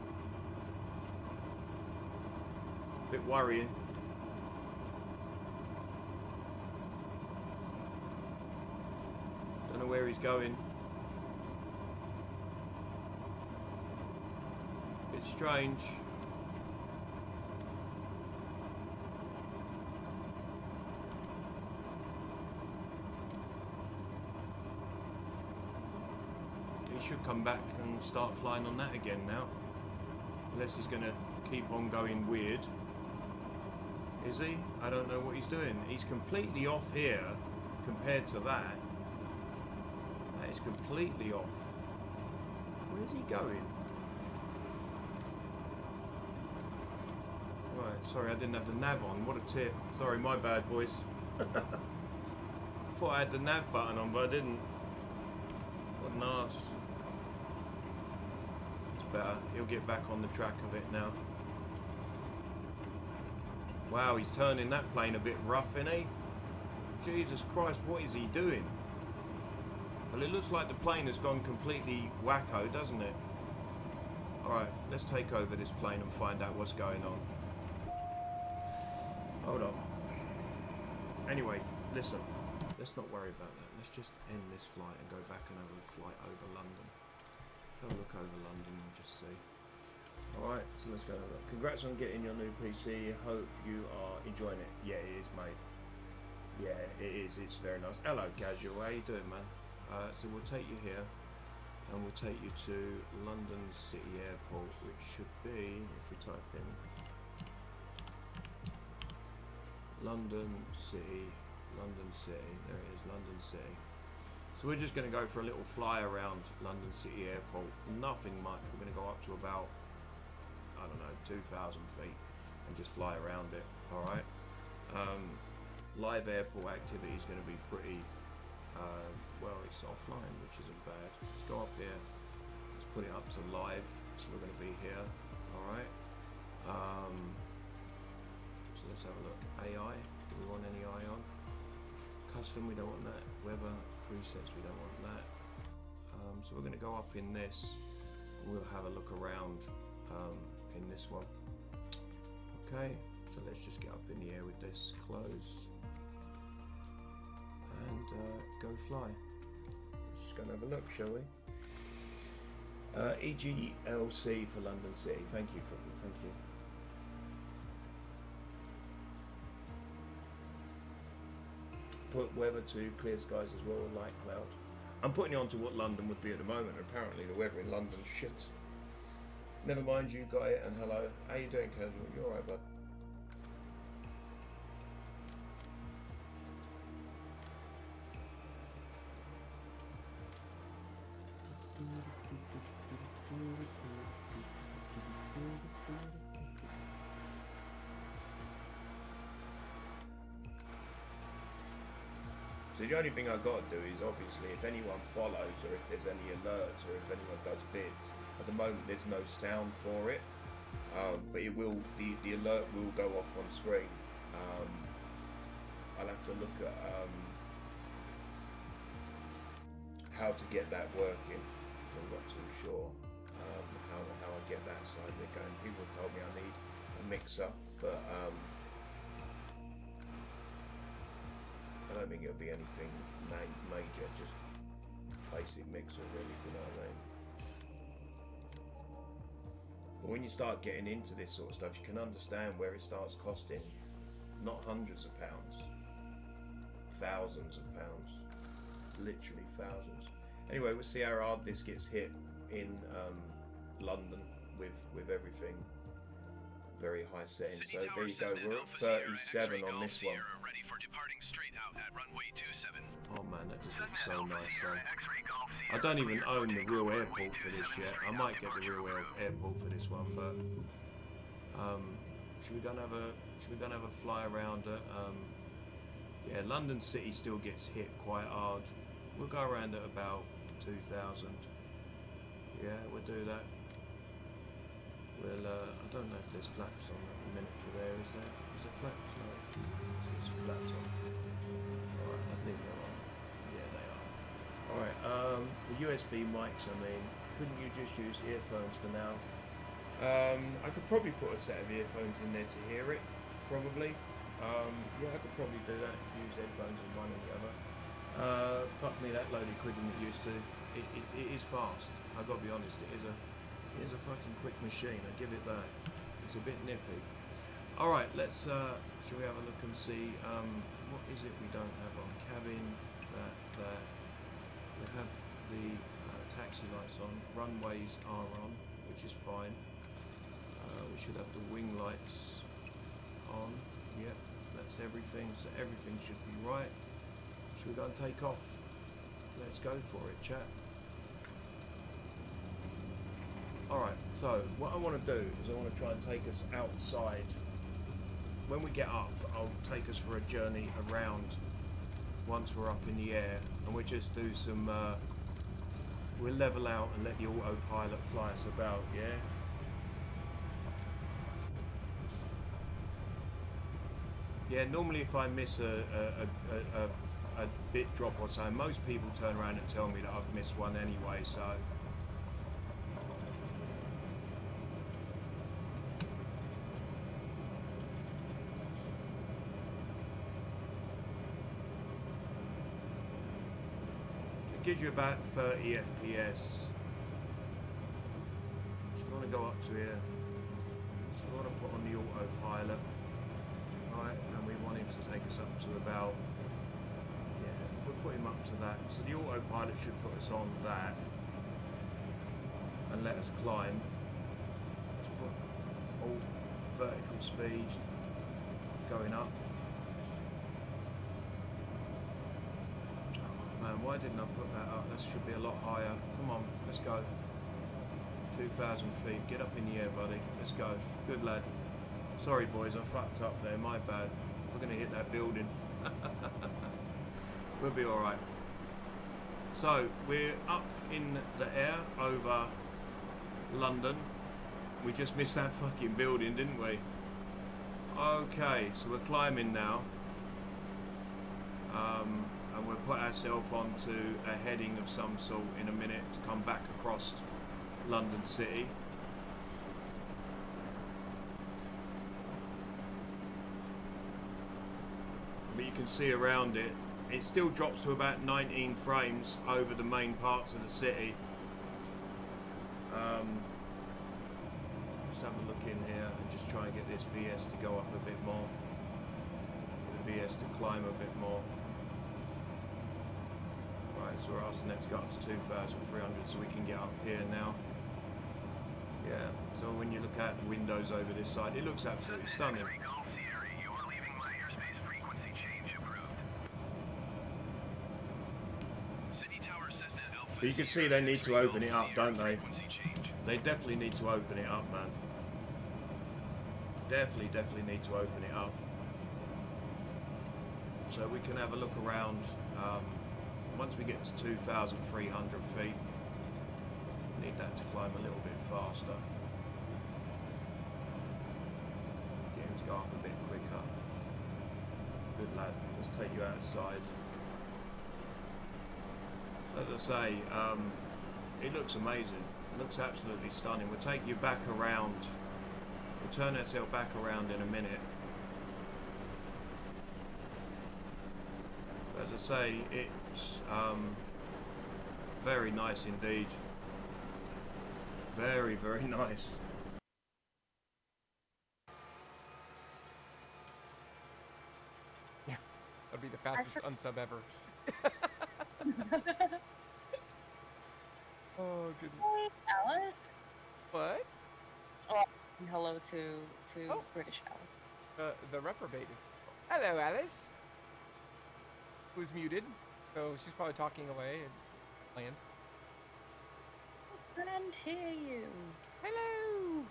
A bit worrying. Don't know where he's going. Bit strange. He should come back and start flying on that again now. Unless he's going to keep on going weird. Is he? I don't know what he's doing. He's completely off here compared to that. That is completely off. Where's he going? Right, sorry I didn't have the nav on. What a tip. Sorry, my bad, boys. I thought I had the nav button on, but I didn't. What an arse. It's better. He'll get back on the track of it now. Wow, he's turning that plane a bit rough, isn't he? Jesus Christ, what is he doing? Well, it looks like the plane has gone completely wacko, doesn't it? Alright, let's take over this plane and find out what's going on. Hold on. Anyway, listen. Let's not worry about that. Let's just end this flight and go back and have a flight over London. Have a look over London and just see. Alright, so let's go have a look. Congrats on getting your new PC. Hope you are enjoying it. Yeah, it is, mate. Yeah, it is. It's very nice. Hello, Casual. How you doing, man? So we'll take you here, and we'll take you to London City Airport, which should be, if we type in London City, there it is, London City. So we're just going to go for a little fly around London City Airport. Nothing much. We're going to go up to about, I don't know, 2,000 feet and just fly around it. Alright. Live airport activity is going to be pretty, well, it's offline, which isn't bad. Let's go up here. Let's put it up to live. So we're going to be here. Alright. So let's have a look. AI. Do we want any AI on? Custom, we don't want that. Weather, presets, we don't want that. So we're going to go up in this. We'll have a look around in this one. Okay, so let's just get up in the air with this. Close. And go fly. Let's just go and have a look, shall we? EGLC for London City. Thank you. Put weather to clear skies as well, light cloud. I'm putting it on to what London would be at the moment. Apparently the weather in London's shit. Never mind, you got it, and hello. How you doing, Casual? You alright, bud? So the only thing I've got to do is obviously if anyone follows or if there's any alerts or if anyone does bits, at the moment there's no sound for it, but it will, the alert will go off on screen. I'll have to look at how to get that working. I'm not too sure how I get that side of it going. People told me I need a mixer, but I don't think it'll be anything major, just basic mixer really, do you know what I mean? But when you start getting into this sort of stuff, you can understand where it starts costing not hundreds of pounds, thousands of pounds, literally thousands. Anyway, we'll see how hard this gets hit in London with everything. Very high settings. So there you go, we're at 37 on this one. Ready for departing straight out at runway 27. Oh man, that just looks so nice though. I don't even own the real airport for this yet. I might get the real airport for this one, but should we go and have a fly around at yeah, London City still gets hit quite hard. We'll go around at about 2,000. Yeah, we'll do that. We'll, I don't know if there's flaps on at the minute for there, is there? Is there flaps? No. There's some flaps on. Alright, I think they're on. Yeah, they are. Alright, for USB mics, I mean, couldn't you just use earphones for now? I could probably put a set of earphones in there to hear it, probably. Yeah, I could probably do that, use headphones and one or the other. Fuck me, that loaded quicker than it used to. It is fast, I've got to be honest, it is a fucking quick machine, I give it that. It's a bit nippy. Alright, let's, shall we have a look and see, what is it we don't have on? Cabin, that. We have the taxi lights on, runways are on, which is fine. We should have the wing lights on, yep, that's everything, so everything should be right. Should we go and take off? Let's go for it, chat. Alright, so what I want to do is I want to try and take us outside. When we get up, I'll take us for a journey around once we're up in the air, and we'll just do some, we'll level out and let the autopilot fly us about, yeah? Yeah, normally if I miss a bit drop or so, most people turn around and tell me that I've missed one anyway, so. It gives you about 30 FPS. So you want to go up to here. So you want to put on the autopilot. Right, and we want him to take us up to about, yeah, we'll put him up to that. So the autopilot should put us on that and let us climb. Let's put all vertical speed going up. Oh man, why didn't I put that up? That should be a lot higher. Come on, let's go. 2,000 feet, get up in the air, buddy. Let's go. Good lad. Sorry boys, I fucked up there, my bad. We're going to hit that building. We'll be alright. So, we're up in the air over London. We just missed that fucking building, didn't we? Okay, so we're climbing now. And we'll put ourselves onto a heading of some sort in a minute to come back across London City. But you can see around it, it still drops to about 19 frames over the main parts of the city. Let's have a look in here and just try and get this VS to go up a bit more. The VS to climb a bit more. Right, so we're asking that to go up to 2,300 so we can get up here now. Yeah, so when you look out the windows over this side, it looks absolutely stunning. But you can see they need to open it up, don't they? They definitely need to open it up, man. Definitely need to open it up. So we can have a look around. Once we get to 2,300 feet, need that to climb a little bit faster. Get him to go up a bit quicker. Good lad, let's take you outside. As I say, it looks amazing. It looks absolutely stunning. We'll take you back around. We'll turn ourselves back around in a minute. As I say, it's very nice indeed. Very nice. fastest unsub ever. Oh goodness. Hey, Alice. What? Oh, hello to Oh. British Alice. The reprobated. Hello, Alice. Who's muted, so she's probably talking away and land. Can't hear you. Hello.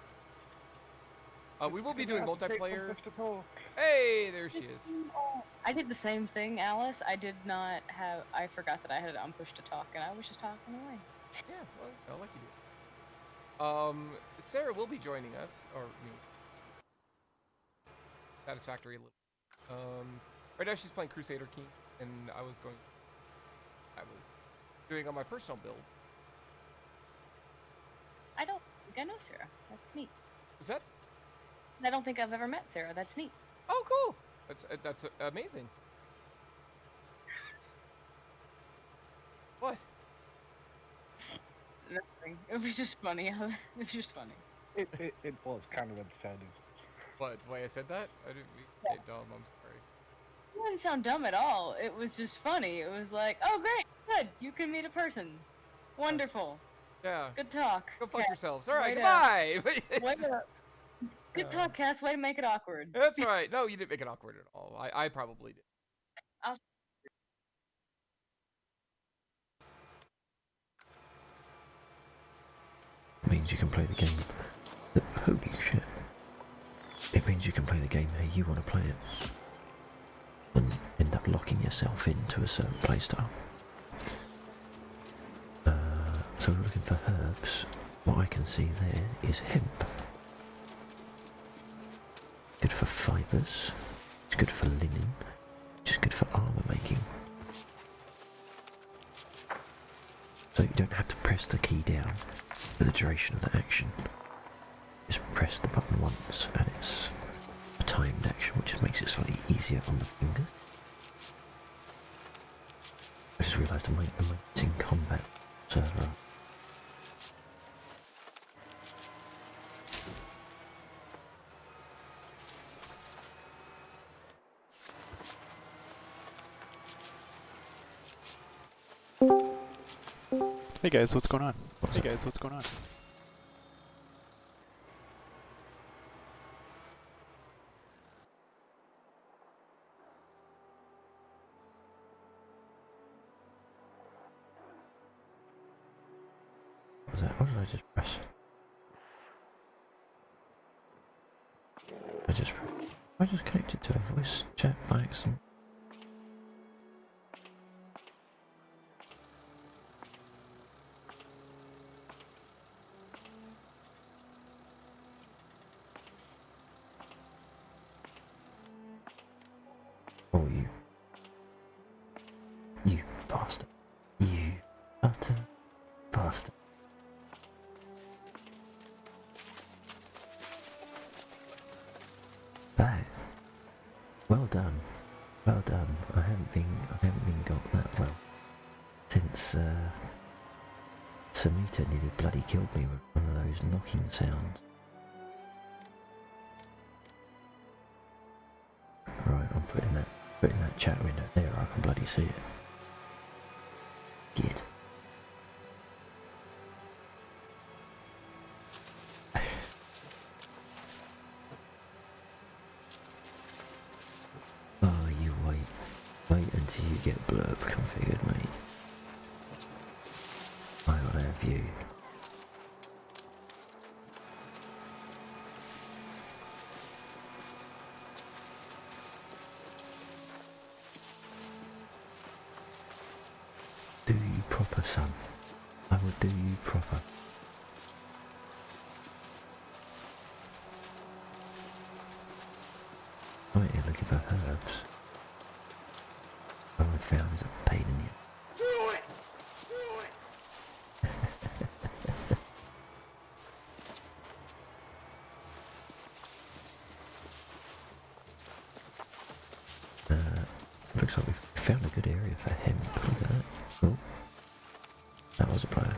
We will be doing multiplayer. Oh, Hey, there she is. I did the same thing, Alice. I did not have. I forgot that I had it on push to talk, and I was just talking away. Yeah, well, I like you do. Sarah will be joining us, or me. Satisfactory. Right now she's playing Crusader King, and I was doing on my personal build. I don't think I know Sarah. That's neat. Was that? I don't think I've ever met Sarah. That's neat. Oh, cool. That's amazing. What? Nothing. It was just funny. It was just funny. It was kind of understanding. What? The way I said that? I didn't mean to say dumb. I'm sorry. It didn't sound dumb at all. It was just funny. It was like, oh great, good, you can meet a person. Wonderful. Yeah. Good talk. Go fuck Cass. yourselves. All right. Way Goodbye. Good talk, Cass. Way to make it awkward. That's right. No, you didn't make it awkward at all. I probably did. Means you can play the game. Holy shit. It means you can play the game how you want to play it. And end up locking yourself into a certain playstyle. So we're looking for herbs. What I can see there is hemp. Good for fibres. It's good for linen. Which is good for armour making. So you don't have to press the key down for the duration of the action. Just press the button once and it's a timed action, which just makes it slightly easier on the finger. I just realised I'm in combat server. Hey guys, what's going on? What's Hey up? guys, what's going on? What was that? What did I just press? I just connected to a voice chat by accident. Oh, you bastard. You utter bastard. That. Well done. Well done. I haven't been got that well since Samita nearly bloody killed me with one of those knocking sounds. Right, I'm putting that chat window there. I can bloody see it. Git. Oh, you wait until you get blurb configured, mate. I will have you. Do you proper, son. I will do you proper. I'm out here looking for herbs. All I found is a pain in the... Do it! Do it! Looks like we've found a good area for hemp. Look at that. Oh. That was a player.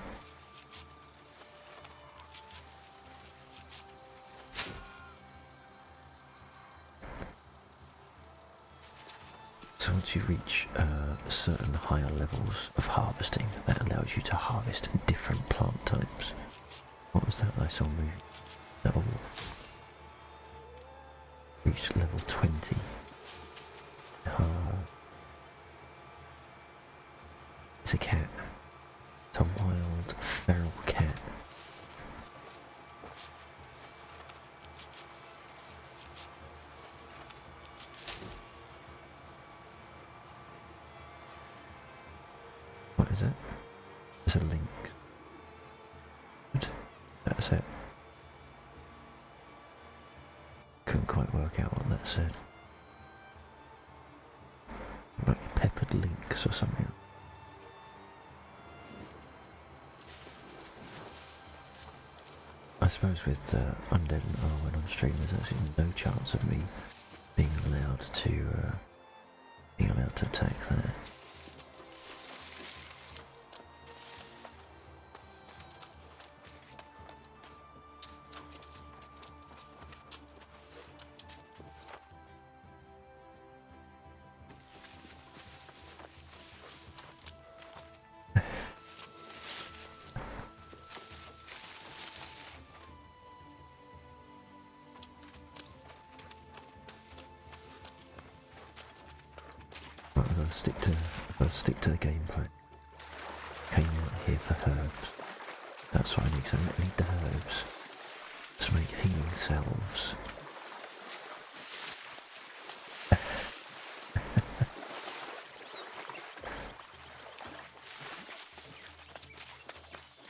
So once you reach certain higher levels of harvesting, that allows you to harvest different plant types. What was that I saw moving? That a wolf? Reached level 20. It's a cat. It's a wild feral cat. What is it? There's a link. Good. That's it. Couldn't quite work out what that said. Like peppered links or something. I suppose with Undead and Arwen on stream, there's actually no chance of me being allowed to attack that. I've got to stick to the gameplay. Came out here for herbs. That's what I need, 'cause I need the herbs to make healing salves.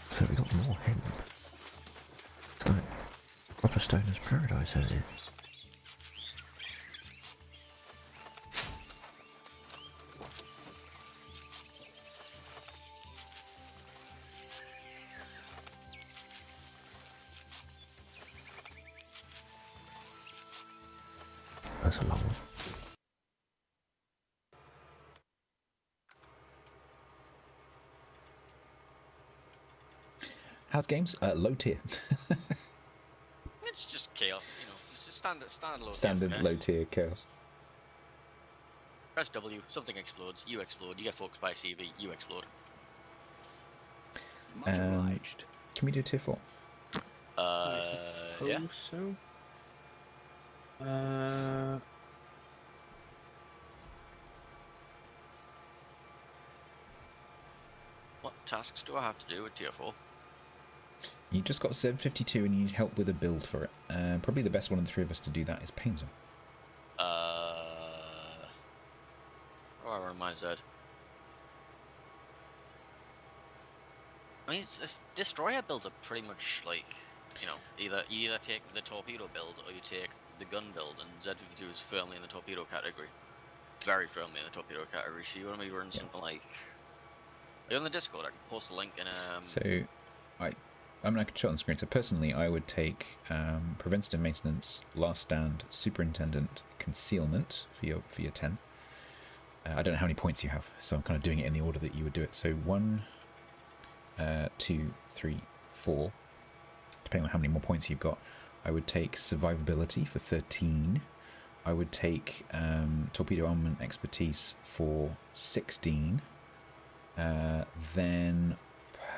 So we got more hemp. It's like proper stoner's paradise out here. That's a long one. How's games? Low tier. It's just chaos, you know. It's just standard low Standard tier. low tier chaos. Press W, something explodes, you explode, you get focused by CV, you explode. Can we do tier 4? Yeah. So. What tasks do I have to do with tier 4? You just got 752 and you need help with a build for it. Probably the best one of the three of us to do that is Painter. Where are my Z? I mean, destroyer builds are pretty much like, you know, you either take the torpedo build or you take the gun build, and Z52 is firmly in the torpedo category. Very firmly in the torpedo category. So you want me to run something like... Are you on the Discord? I can post a link in So, I'm not show on the screen. So personally, I would take preventative maintenance, last stand, superintendent, concealment for your 10. I don't know how many points you have, so I'm kind of doing it in the order that you would do it. So 1, 2, 3, 4, depending on how many more points you've got. I would take survivability for 13. I would take torpedo armament expertise for 16. Then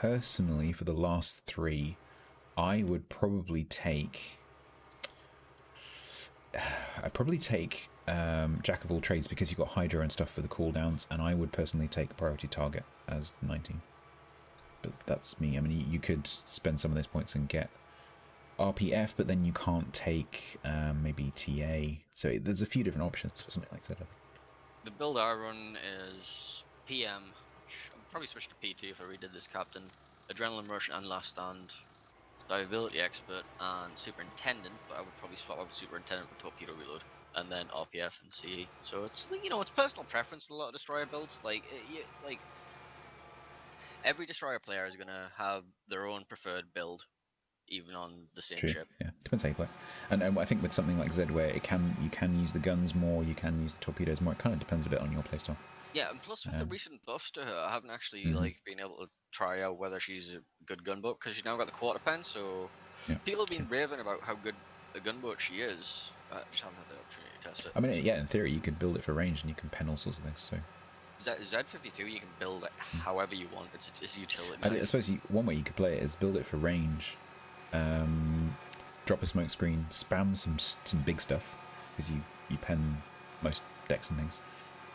personally, for the last 3, I would probably take... Jack of all trades, because you've got Hydra and stuff for the cooldowns, and I would personally take priority target as 19. But that's me. I mean, you could spend some of those points and get RPF, but then you can't take maybe TA. So there's a few different options for something like that. The build I run is PM, which I'll probably switch to PT if I redid this, Captain. Adrenaline Rush and Last Stand. Survivability Expert and Superintendent, but I would probably swap out Superintendent with Torpedo Reload. And then RPF and CE. So it's, you know, it's personal preference with a lot of destroyer builds. Like every destroyer player is gonna have their own preferred build, even on the same ship. Yeah, depends how you play. And I think with something like Z, where you can use the guns more, you can use the torpedoes more. It kind of depends a bit on your playstyle. Yeah, and plus with the recent buffs to her, I haven't actually like been able to try out whether she's a good gunboat, because she's now got the quarter pen. So people have been raving about how good a gunboat she is. just haven't had the opportunity to test it. I mean, yeah, in theory, you could build it for range and you can pen all sorts of things. So Z52, you can build it however you want. It's utility. I suppose one way you could play it is build it for range, drop a smoke screen, spam some big stuff because you pen most decks and things,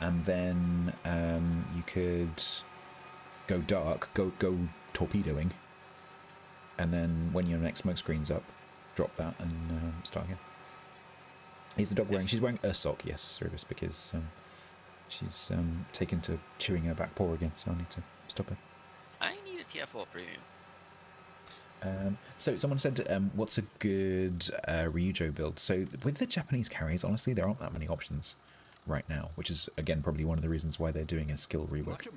and then you could go dark, go torpedoing, and then when your next smoke screen's up, drop that and start again. Is the dog wearing? She's wearing a sock, yes, Service, because she's taken to chewing her back paw again, so I need to stop her. I need a TF4 premium. So someone said, what's a good Ryujo build? So with the Japanese carriers, honestly, there aren't that many options right now, which is, again, probably one of the reasons why they're doing a skill rework.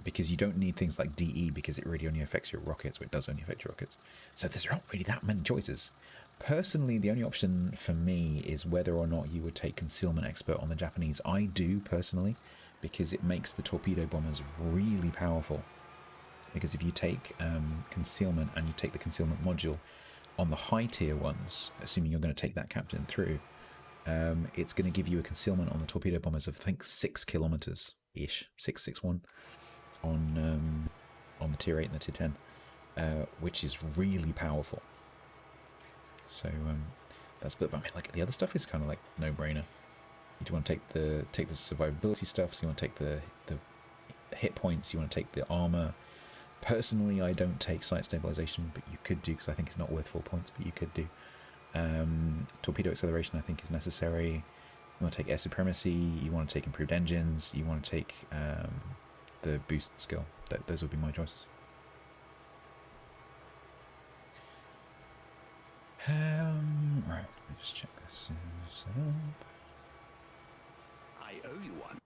Because you don't need things like DE, because it really only affects your rockets, or it does only affect your rockets. So there's not really that many choices. Personally, the only option for me is whether or not you would take Concealment Expert on the Japanese. I do, personally, because it makes the torpedo bombers really powerful. Because if you take Concealment and you take the Concealment module on the high tier ones, assuming you're going to take that captain through, it's going to give you a Concealment on the torpedo bombers of, I think, 6 kilometers-ish, 661 on the tier 8 and the tier 10, which is really powerful. So that's, but I mean, like, the other stuff is kind of like no-brainer. You do want to take the survivability stuff, so you want to take the hit points, you want to take the armor. Personally, I don't take site stabilization, but you could do, because I think it's not worth 4 points, but you could do. Torpedo acceleration, I think, is necessary. You want to take air supremacy, you want to take improved engines, you want to take the boost skill. Those would be my choices. Right, let me just check this set up. I owe you one.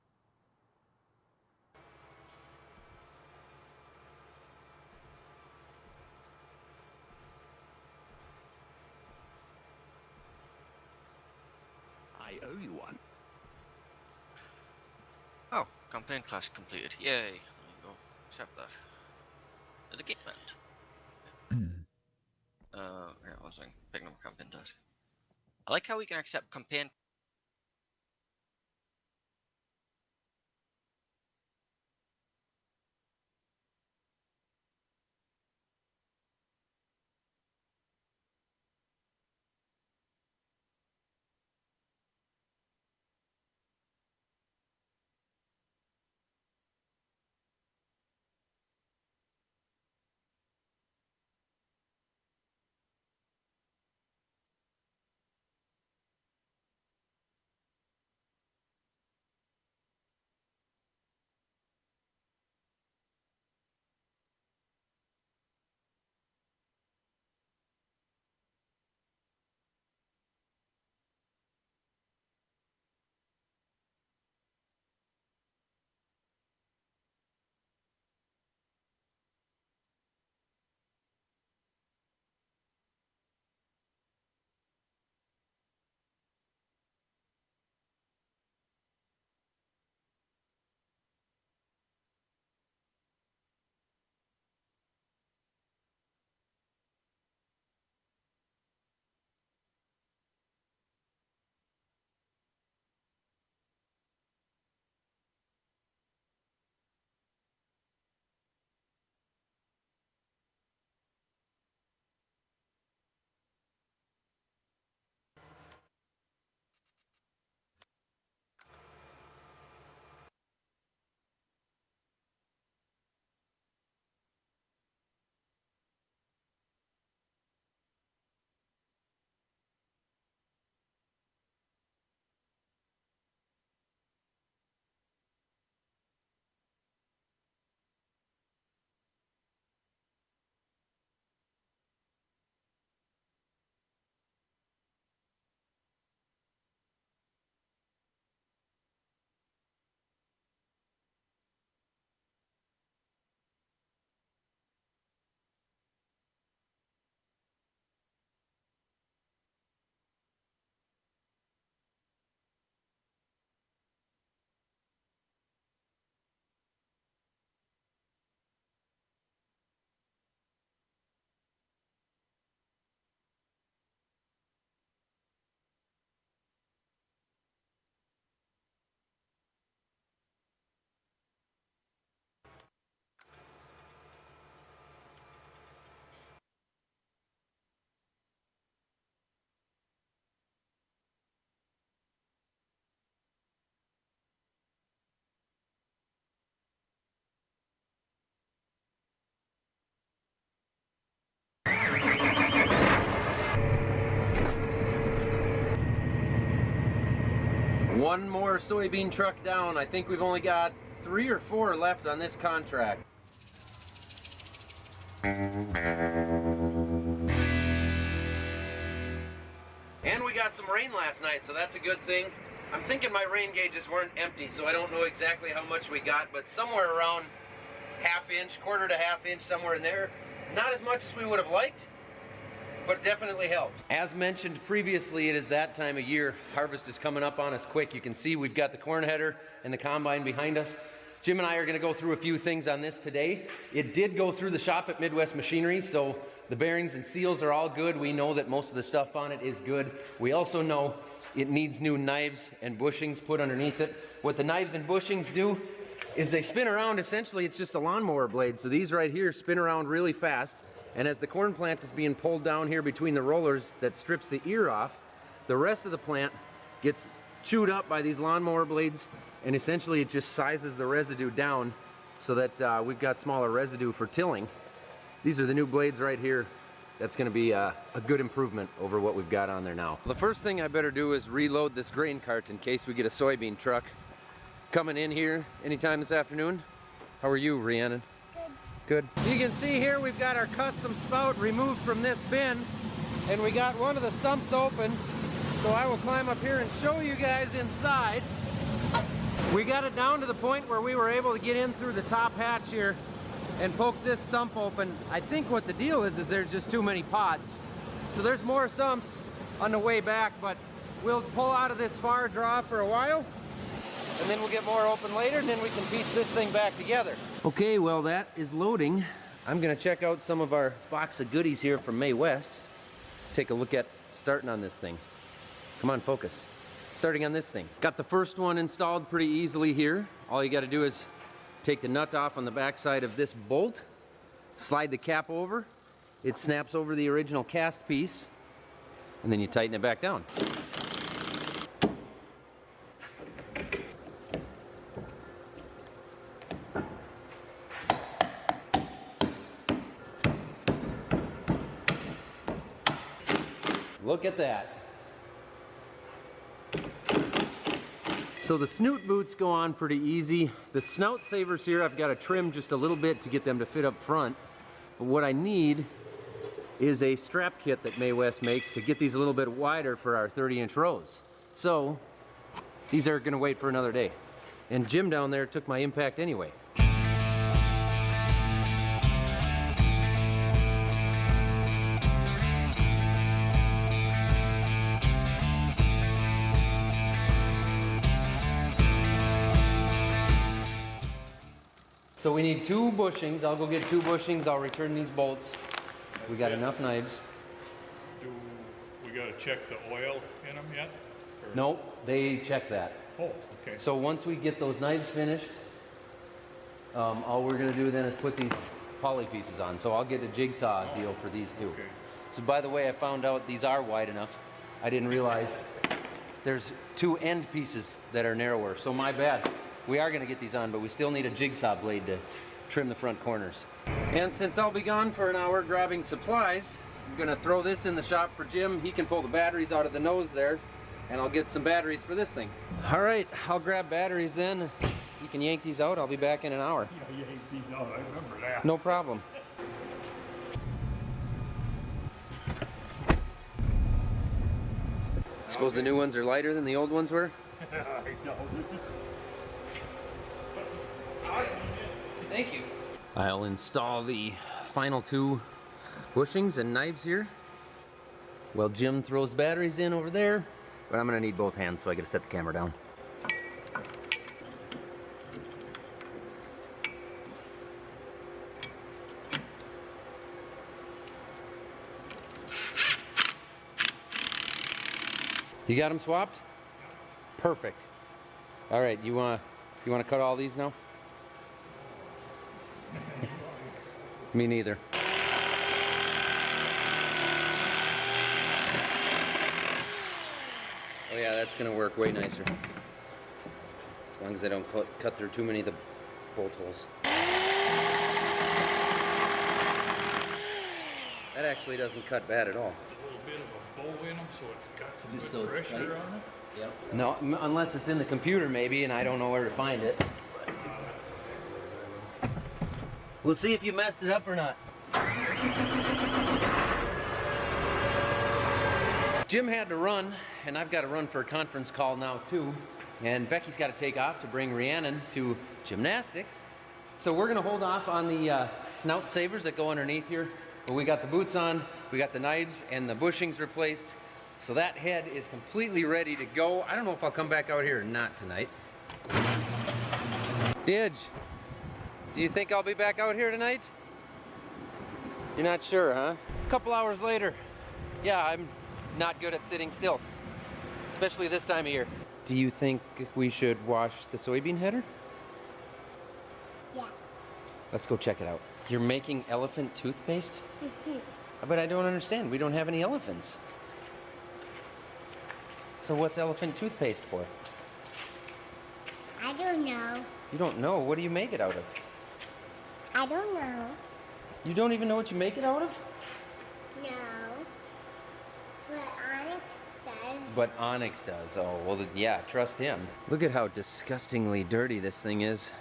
I owe you one. Oh, campaign class completed. Yay. There you go. Accept that. The game end. Here, one second. Picking up a campaign task. I like how we can accept campaign. One more soybean truck down. I think we've only got 3 or 4 left on this contract. And we got some rain last night, so that's a good thing. I'm thinking my rain gauges weren't empty, so I don't know exactly how much we got, but somewhere around ½ inch, quarter to ½ inch, somewhere in there. Not as much as we would have liked, but definitely helped. As mentioned previously, it is that time of year. Harvest is coming up on us quick. You can see we've got the corn header and the combine behind us. Jim and I are gonna go through a few things on this today. It did go through the shop at Midwest Machinery, so the bearings and seals are all good. We know that most of the stuff on it is good. We also know it needs new knives and bushings put underneath it. What the knives and bushings do is they spin around. Essentially, it's just a lawnmower blade. So these right here spin around really fast. And as the corn plant is being pulled down here between the rollers that strips the ear off, the rest of the plant gets chewed up by these lawnmower blades, and essentially it just sizes the residue down so that we've got smaller residue for tilling. These are the new blades right here. That's gonna be a good improvement over what we've got on there now. The first thing I better do is reload this grain cart in case we get a soybean truck coming in here anytime this afternoon. How are you, Rhiannon? Good. You can see here we've got our custom spout removed from this bin, and we got one of the sumps open, so I will climb up here and show you guys inside. We got it down to the point where we were able to get in through the top hatch here and poke this sump open. I think what the deal is there's just too many pods. So there's more sumps on the way back, but we'll pull out of this far draw for a while, and then we'll get more open later, and then we can piece this thing back together. Okay, well that is loading. I'm gonna check out some of our box of goodies here from May West. Take a look at starting on this thing. Come on, focus. Starting on this thing. Got the first one installed pretty easily here. All you gotta do is take the nut off on the back side of this bolt, slide the cap over, it snaps over the original cast piece, and then you tighten it back down. Look at that. So the snoot boots go on pretty easy. The snout savers here, I've got to trim just a little bit to get them to fit up front. But what I need is a strap kit that May West makes to get these a little bit wider for our 30-inch rows. So these are gonna wait for another day. And Jim down there took my impact anyway. So we need 2 bushings. I'll go get 2 bushings. I'll return these bolts. We got enough knives. Do we got to check the oil in them yet? Or? Nope, they check that. Oh, okay. So once we get those knives finished, all we're going to do then is put these poly pieces on. So I'll get a jigsaw deal for these too. Okay. So by the way, I found out these are wide enough. I didn't realize there's 2 end pieces that are narrower. So my bad. We are going to get these on, but we still need a jigsaw blade to trim the front corners. And since I'll be gone for an hour grabbing supplies, I'm going to throw this in the shop for Jim. He can pull the batteries out of the nose there, and I'll get some batteries for this thing. All right, I'll grab batteries then. You can yank these out. I'll be back in an hour. Yeah, yank these out. I remember that. No problem. Suppose the new ones are lighter than the old ones were? I don't. Awesome. Thank you. I'll install the final 2 bushings and knives here. Well, Jim throws batteries in over there, but I'm gonna need both hands, so I gotta set the camera down. You got them swapped? Perfect. All right, you wanna cut all these now? Me neither. Oh yeah, that's gonna work way nicer. As long as I don't cut through too many of the bolt holes. That actually doesn't cut bad at all. A little bit of a bow in them, so it's got some Just good so it's pressure tight. on it. Yep. No, unless it's in the computer maybe, and I don't know where to find it. We'll see if you messed it up or not. Jim had to run, and I've got to run for a conference call now too. And Becky's got to take off to bring Rhiannon to gymnastics. So we're gonna hold off on the snout savers that go underneath here. But we got the boots on, we got the knives and the bushings replaced. So that head is completely ready to go. I don't know if I'll come back out here or not tonight. Didge, do you think I'll be back out here tonight? You're not sure, huh? A couple hours later. Yeah, I'm not good at sitting still, especially this time of year. Do you think we should wash the soybean header? Yeah. Let's go check it out. You're making elephant toothpaste? But I don't understand. We don't have any elephants. So what's elephant toothpaste for? I don't know. You don't know? What do you make it out of? I don't know. You don't even know what you make it out of? No. But Onyx does. But Onyx does. Oh, well, yeah, trust him. Look at how disgustingly dirty this thing is.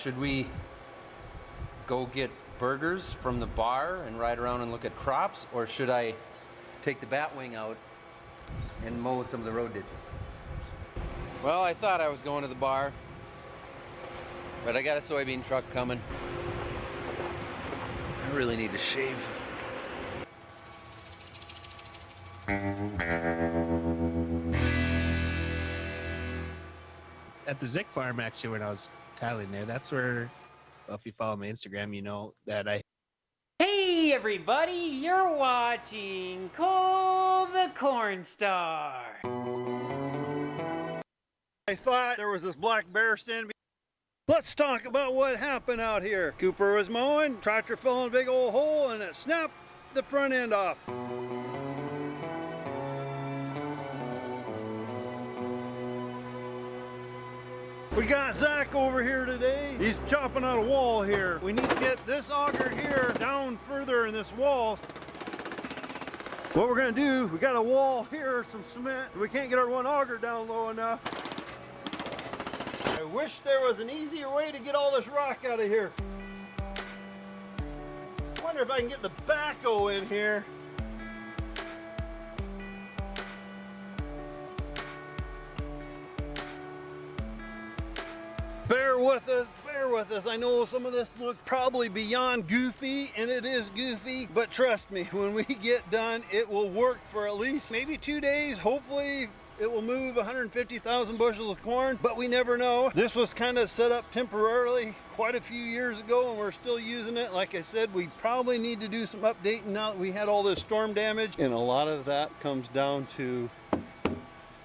Should we go get burgers from the bar and ride around and look at crops, or should I take the Batwing out and mow some of the road ditches? Well, I thought I was going to the bar, but I got a soybean truck coming. I really need to shave. At the Zick farm, actually, when I was tiling there, that's where, well, if you follow my Instagram, you know that I... Hey everybody, you're watching Cole the Corn Star. I thought there was this black bear standing. Let's talk about what happened out here. Cooper was mowing, tractor fell in a big old hole, and it snapped the front end off. We got Zach over here today. He's chopping out a wall here. We need to get this auger here down further in this wall. What we're gonna do, we got a wall here, some cement. We can't get our one auger down low enough. I wish there was an easier way to get all this rock out of here. I wonder if I can get the backhoe in here. Bear with us, bear with us. I know some of this looks probably beyond goofy, and it is goofy, but trust me, when we get done, it will work for at least maybe 2 days. Hopefully it will move 150,000 bushels of corn, but we never know. This was kind of set up temporarily quite a few years ago, and we're still using it. Like I said, we probably need to do some updating now that we had all this storm damage, and a lot of that comes down to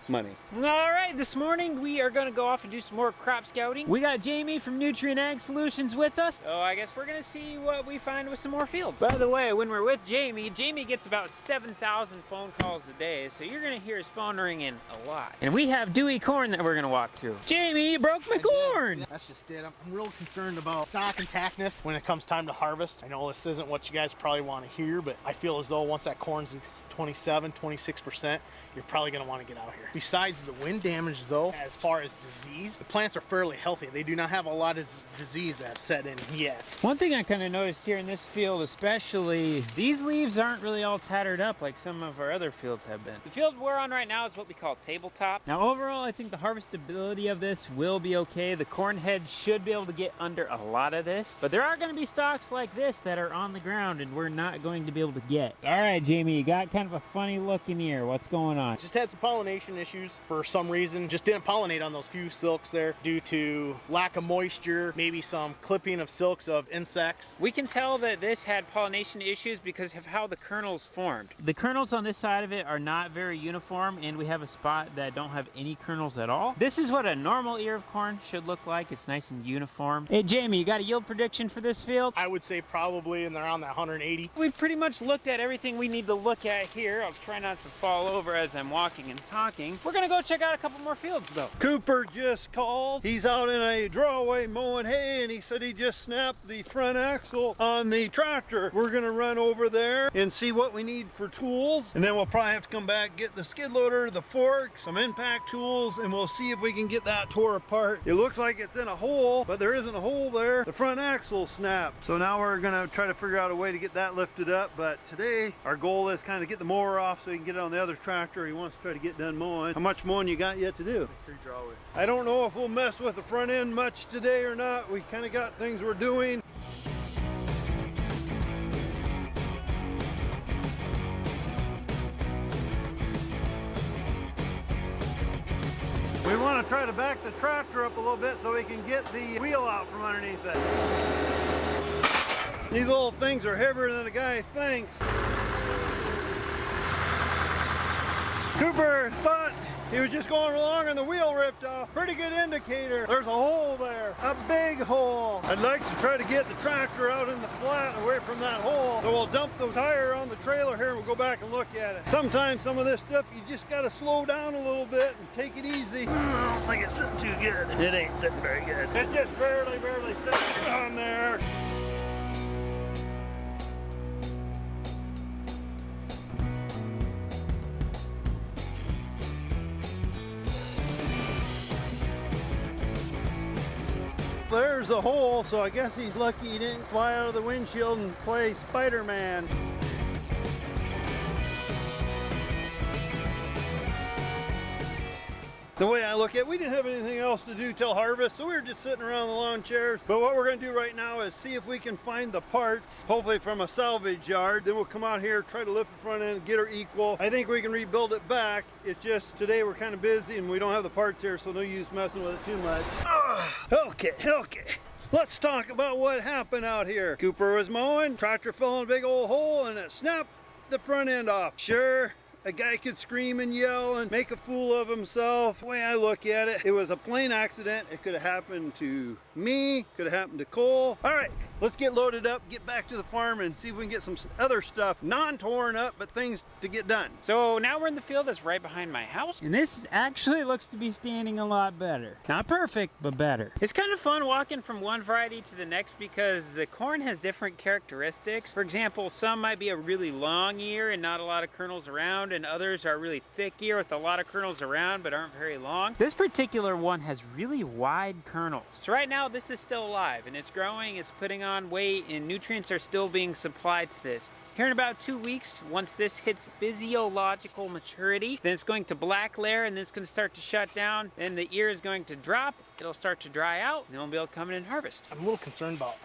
money. All right, this morning we are going to go off and do some more crop scouting. We got Jamie from Nutrient Ag Solutions with us. So I guess we're going to see what we find with some more fields. By the way, when we're with Jamie, Jamie gets about 7,000 phone calls a day, so you're going to hear his phone ringing a lot. And we have dewy corn that we're going to walk through. Jamie, you broke my corn! That's just it. I'm real concerned about stock and tackness when it comes time to harvest. I know this isn't what you guys probably want to hear, but I feel as though once that corn's 27, 26%, you're probably going to want to get out here. Besides the wind damage though, as far as disease, the plants are fairly healthy. They do not have a lot of disease that have set in yet. One thing I kind of noticed here in this field especially, these leaves aren't really all tattered up like some of our other fields have been. The field we're on right now is what we call tabletop. Now overall, I think the harvestability of this will be okay. The corn head should be able to get under a lot of this, but there are going to be stalks like this that are on the ground and we're not going to be able to get. All right, Jamie, you got kind of a funny looking ear. What's going on? Just had some pollination issues for some reason. Just didn't pollinate on those few silks there due to lack of moisture, maybe some clipping of silks of insects. We can tell that this had pollination issues because of how the kernels formed. The kernels on this side of it are not very uniform, and we have a spot that don't have any kernels at all. This is what a normal ear of corn should look like. It's nice and uniform. Hey Jamie, you got a yield prediction for this field? I would say probably in around that 180. We've pretty much looked at everything we need to look at here. here. I'll try not to fall over as I'm walking and talking. We're gonna go check out a couple more fields though. Cooper just called. He's out in a drawaway mowing hay, and he said he just snapped the front axle on the tractor. We're gonna run over there and see what we need for tools, and then we'll probably have to come back, get the skid loader, the fork, some impact tools, and we'll see if we can get that tore apart. It looks like it's in a hole, but there isn't a hole there. The front axle snapped. So now we're gonna try to figure out a way to get that lifted up, but today our goal is kind of get the mower off so he can get it on the other tractor. He wants to try to get done mowing. How much mowing you got yet to do? 3 drawaways. I don't know if we'll mess with the front end much today or not. We kind of got things we're doing. We want to try to back the tractor up a little bit so we can get the wheel out from underneath it. These little things are heavier than a guy thinks. Cooper thought he was just going along and the wheel ripped off. Pretty good indicator. There's a hole there, a big hole. I'd like to try to get the tractor out in the flat away from that hole. So we'll dump the tire on the trailer here and we'll go back and look at it. Sometimes some of this stuff you just gotta slow down a little bit and take it easy. I don't think it's sitting too good. It ain't sitting very good. It's just barely sitting on there. There's a hole, so I guess he's lucky he didn't fly out of the windshield and play Spider-Man. The way I look at it, we didn't have anything else to do till harvest, so we were just sitting around the lawn chairs. But what we're gonna do right now is see if we can find the parts, hopefully from a salvage yard. Then we'll come out here, try to lift the front end, get her equal. I think we can rebuild it back. It's just today we're kind of busy and we don't have the parts here, so no use messing with it too much. Okay. Let's talk about what happened out here. Cooper was mowing, tractor fell in a big old hole, and it snapped the front end off. Sure, a guy could scream and yell and make a fool of himself. The way I look at it, it was a plain accident. It could have happened to me, could have happened to Cole. All right, let's get loaded up, get back to the farm and see if we can get some other stuff, non-torn up, but things to get done. So now we're in the field that's right behind my house, and this actually looks to be standing a lot better. Not perfect, but better. It's kind of fun walking from one variety to the next because the corn has different characteristics. For example, some might be a really long ear and not a lot of kernels around, and others are really thick ear with a lot of kernels around but aren't very long. This particular one has really wide kernels. So right now this is still alive and it's growing, it's putting on weight, and nutrients are still being supplied to this. Here in about 2 weeks, once this hits physiological maturity, then it's going to black layer and then it's going to start to shut down. Then the ear is going to drop, it'll start to dry out, and then we'll be able to come in and harvest. I'm a little concerned about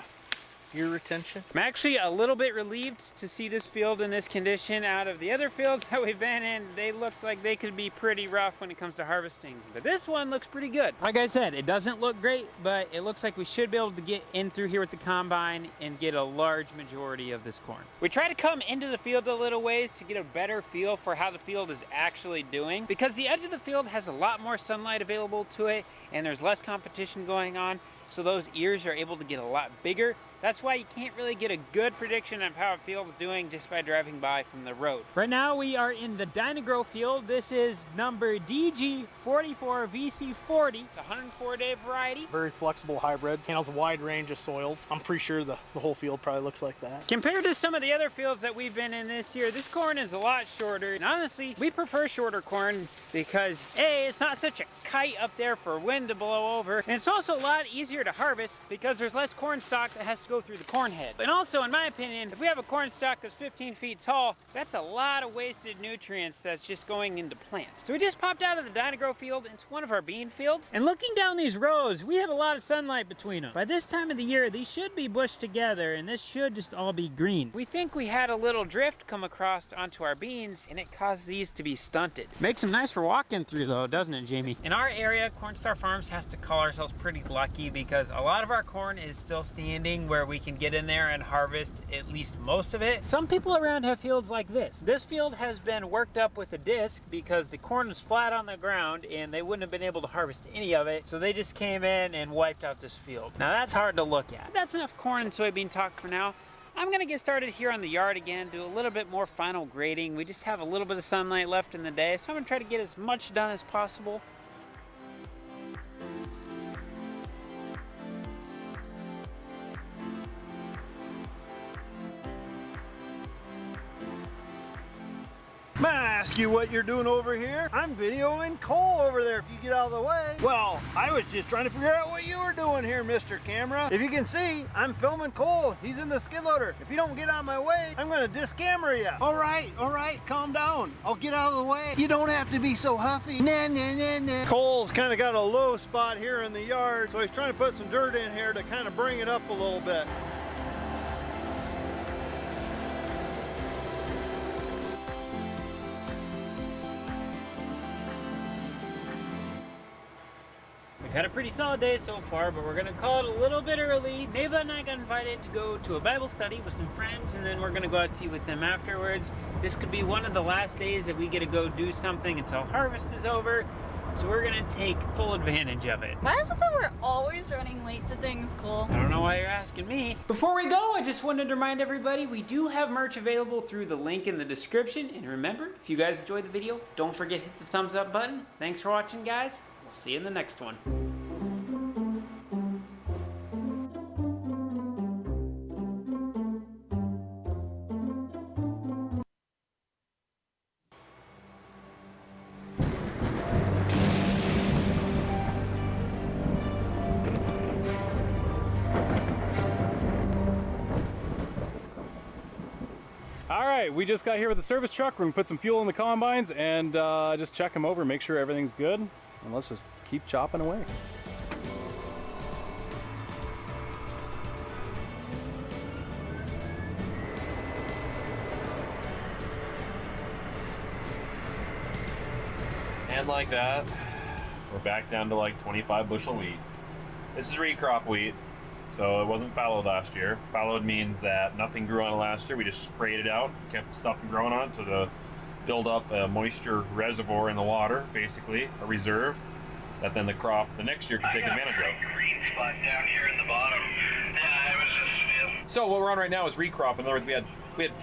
ear retention. I'm actually a little bit relieved to see this field in this condition. Out of the other fields that we've been in, they looked like they could be pretty rough when it comes to harvesting. But this one looks pretty good. Like I said, it doesn't look great, but it looks like we should be able to get in through here with the combine and get a large majority of this corn. We try to come into the field a little ways to get a better feel for how the field is actually doing, because the edge of the field has a lot more sunlight available to it and there's less competition going on. So those ears are able to get a lot bigger. That's why you can't really get a good prediction of how a field is doing just by driving by from the road. Right now we are in the Dynagrow field. This is number DG44VC40. It's a 104-day variety. Very flexible hybrid. Handles a wide range of soils. I'm pretty sure the whole field probably looks like that. Compared to some of the other fields that we've been in this year, this corn is a lot shorter. And honestly, we prefer shorter corn because A, it's not such a kite up there for wind to blow over. And it's also a lot easier to harvest because there's less corn stalk that has to go through the corn head. And also, in my opinion, if we have a corn stalk that's 15 feet tall, that's a lot of wasted nutrients that's just going into plants. So we just popped out of the Dynagrow field into one of our bean fields. And looking down these rows, we have a lot of sunlight between them. By this time of the year, these should be bushed together and this should just all be green. We think we had a little drift come across onto our beans and it caused these to be stunted. Makes them nice for walking through though, doesn't it, Jamie? In our area, Cornstar Farms has to call ourselves pretty lucky because a lot of our corn is still standing where we can get in there and harvest at least most of it. Some people around have fields like this. This field has been worked up with a disc because the corn was flat on the ground and they wouldn't have been able to harvest any of it, so they just came in and wiped out this field. Now that's hard to look at. That's enough corn and soybean talk for now. I'm gonna get started here on the yard again, do a little bit more final grading. We just have a little bit of sunlight left in the day, so I'm gonna try to get as much done as possible. May I ask you what you're doing over here? I'm videoing Cole over there if you get out of the way. Well, I was just trying to figure out what you were doing here, Mr. Camera. If you can see, I'm filming Cole. He's in the skid loader. If you don't get out of my way, I'm gonna discamera you. All right, calm down. I'll get out of the way. You don't have to be so huffy. Nah, nah, nah, nah. Cole's kind of got a low spot here in the yard, so he's trying to put some dirt in here to kind of bring it up a little bit. We've had a pretty solid day so far, but we're gonna call it a little bit early. Neva and I got invited to go to a Bible study with some friends, and then we're gonna go out to eat with them afterwards. This could be one of the last days that we get to go do something until harvest is over, so we're gonna take full advantage of it. Why is it that we're always running late to things, Cole? I don't know why you're asking me. Before we go, I just wanted to remind everybody we do have merch available through the link in the description, and remember, if you guys enjoyed the video, don't forget to hit the thumbs up button. Thanks for watching, guys. We'll see you in the next one. All right, we just got here with the service truck. We're gonna put some fuel in the combines and just check them over, make sure everything's good, and let's just keep chopping away. And like that, we're back down to like 25 bushel wheat. This is recrop wheat, so it wasn't fallowed last year. Fallowed means that nothing grew on it last year. We just sprayed it out, kept stuff from growing on it to build up a moisture reservoir in the water, basically a reserve that then the crop the next year can take advantage of. Green spot down here in the bottom. Yeah, it was just. So what we're on right now is recrop. In other words, we had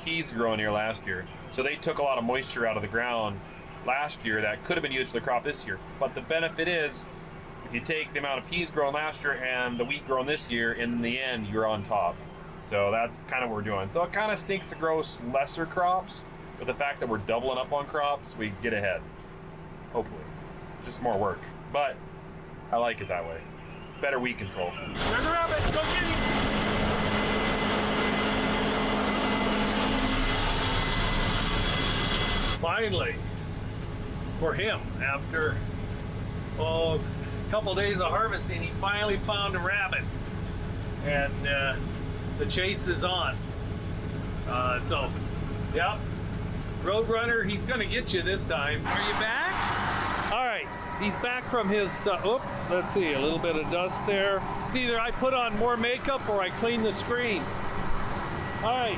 peas growing here last year, so they took a lot of moisture out of the ground last year that could have been used for the crop this year. But the benefit is, if you take the amount of peas grown last year and the wheat grown this year, in the end, you're on top. So that's kind of what we're doing. So it kind of stinks to grow lesser crops, but the fact that we're doubling up on crops, we get ahead. Hopefully. Just more work. But I like it that way. Better weed control. There's a rabbit! Go get him! Finally, for him, after a couple days of harvesting, he finally found a rabbit, and the chase is on. So, yeah, Roadrunner, he's gonna get you this time. Are you back? All right, he's back from his, let's see, a little bit of dust there. It's either I put on more makeup or I clean the screen. All right,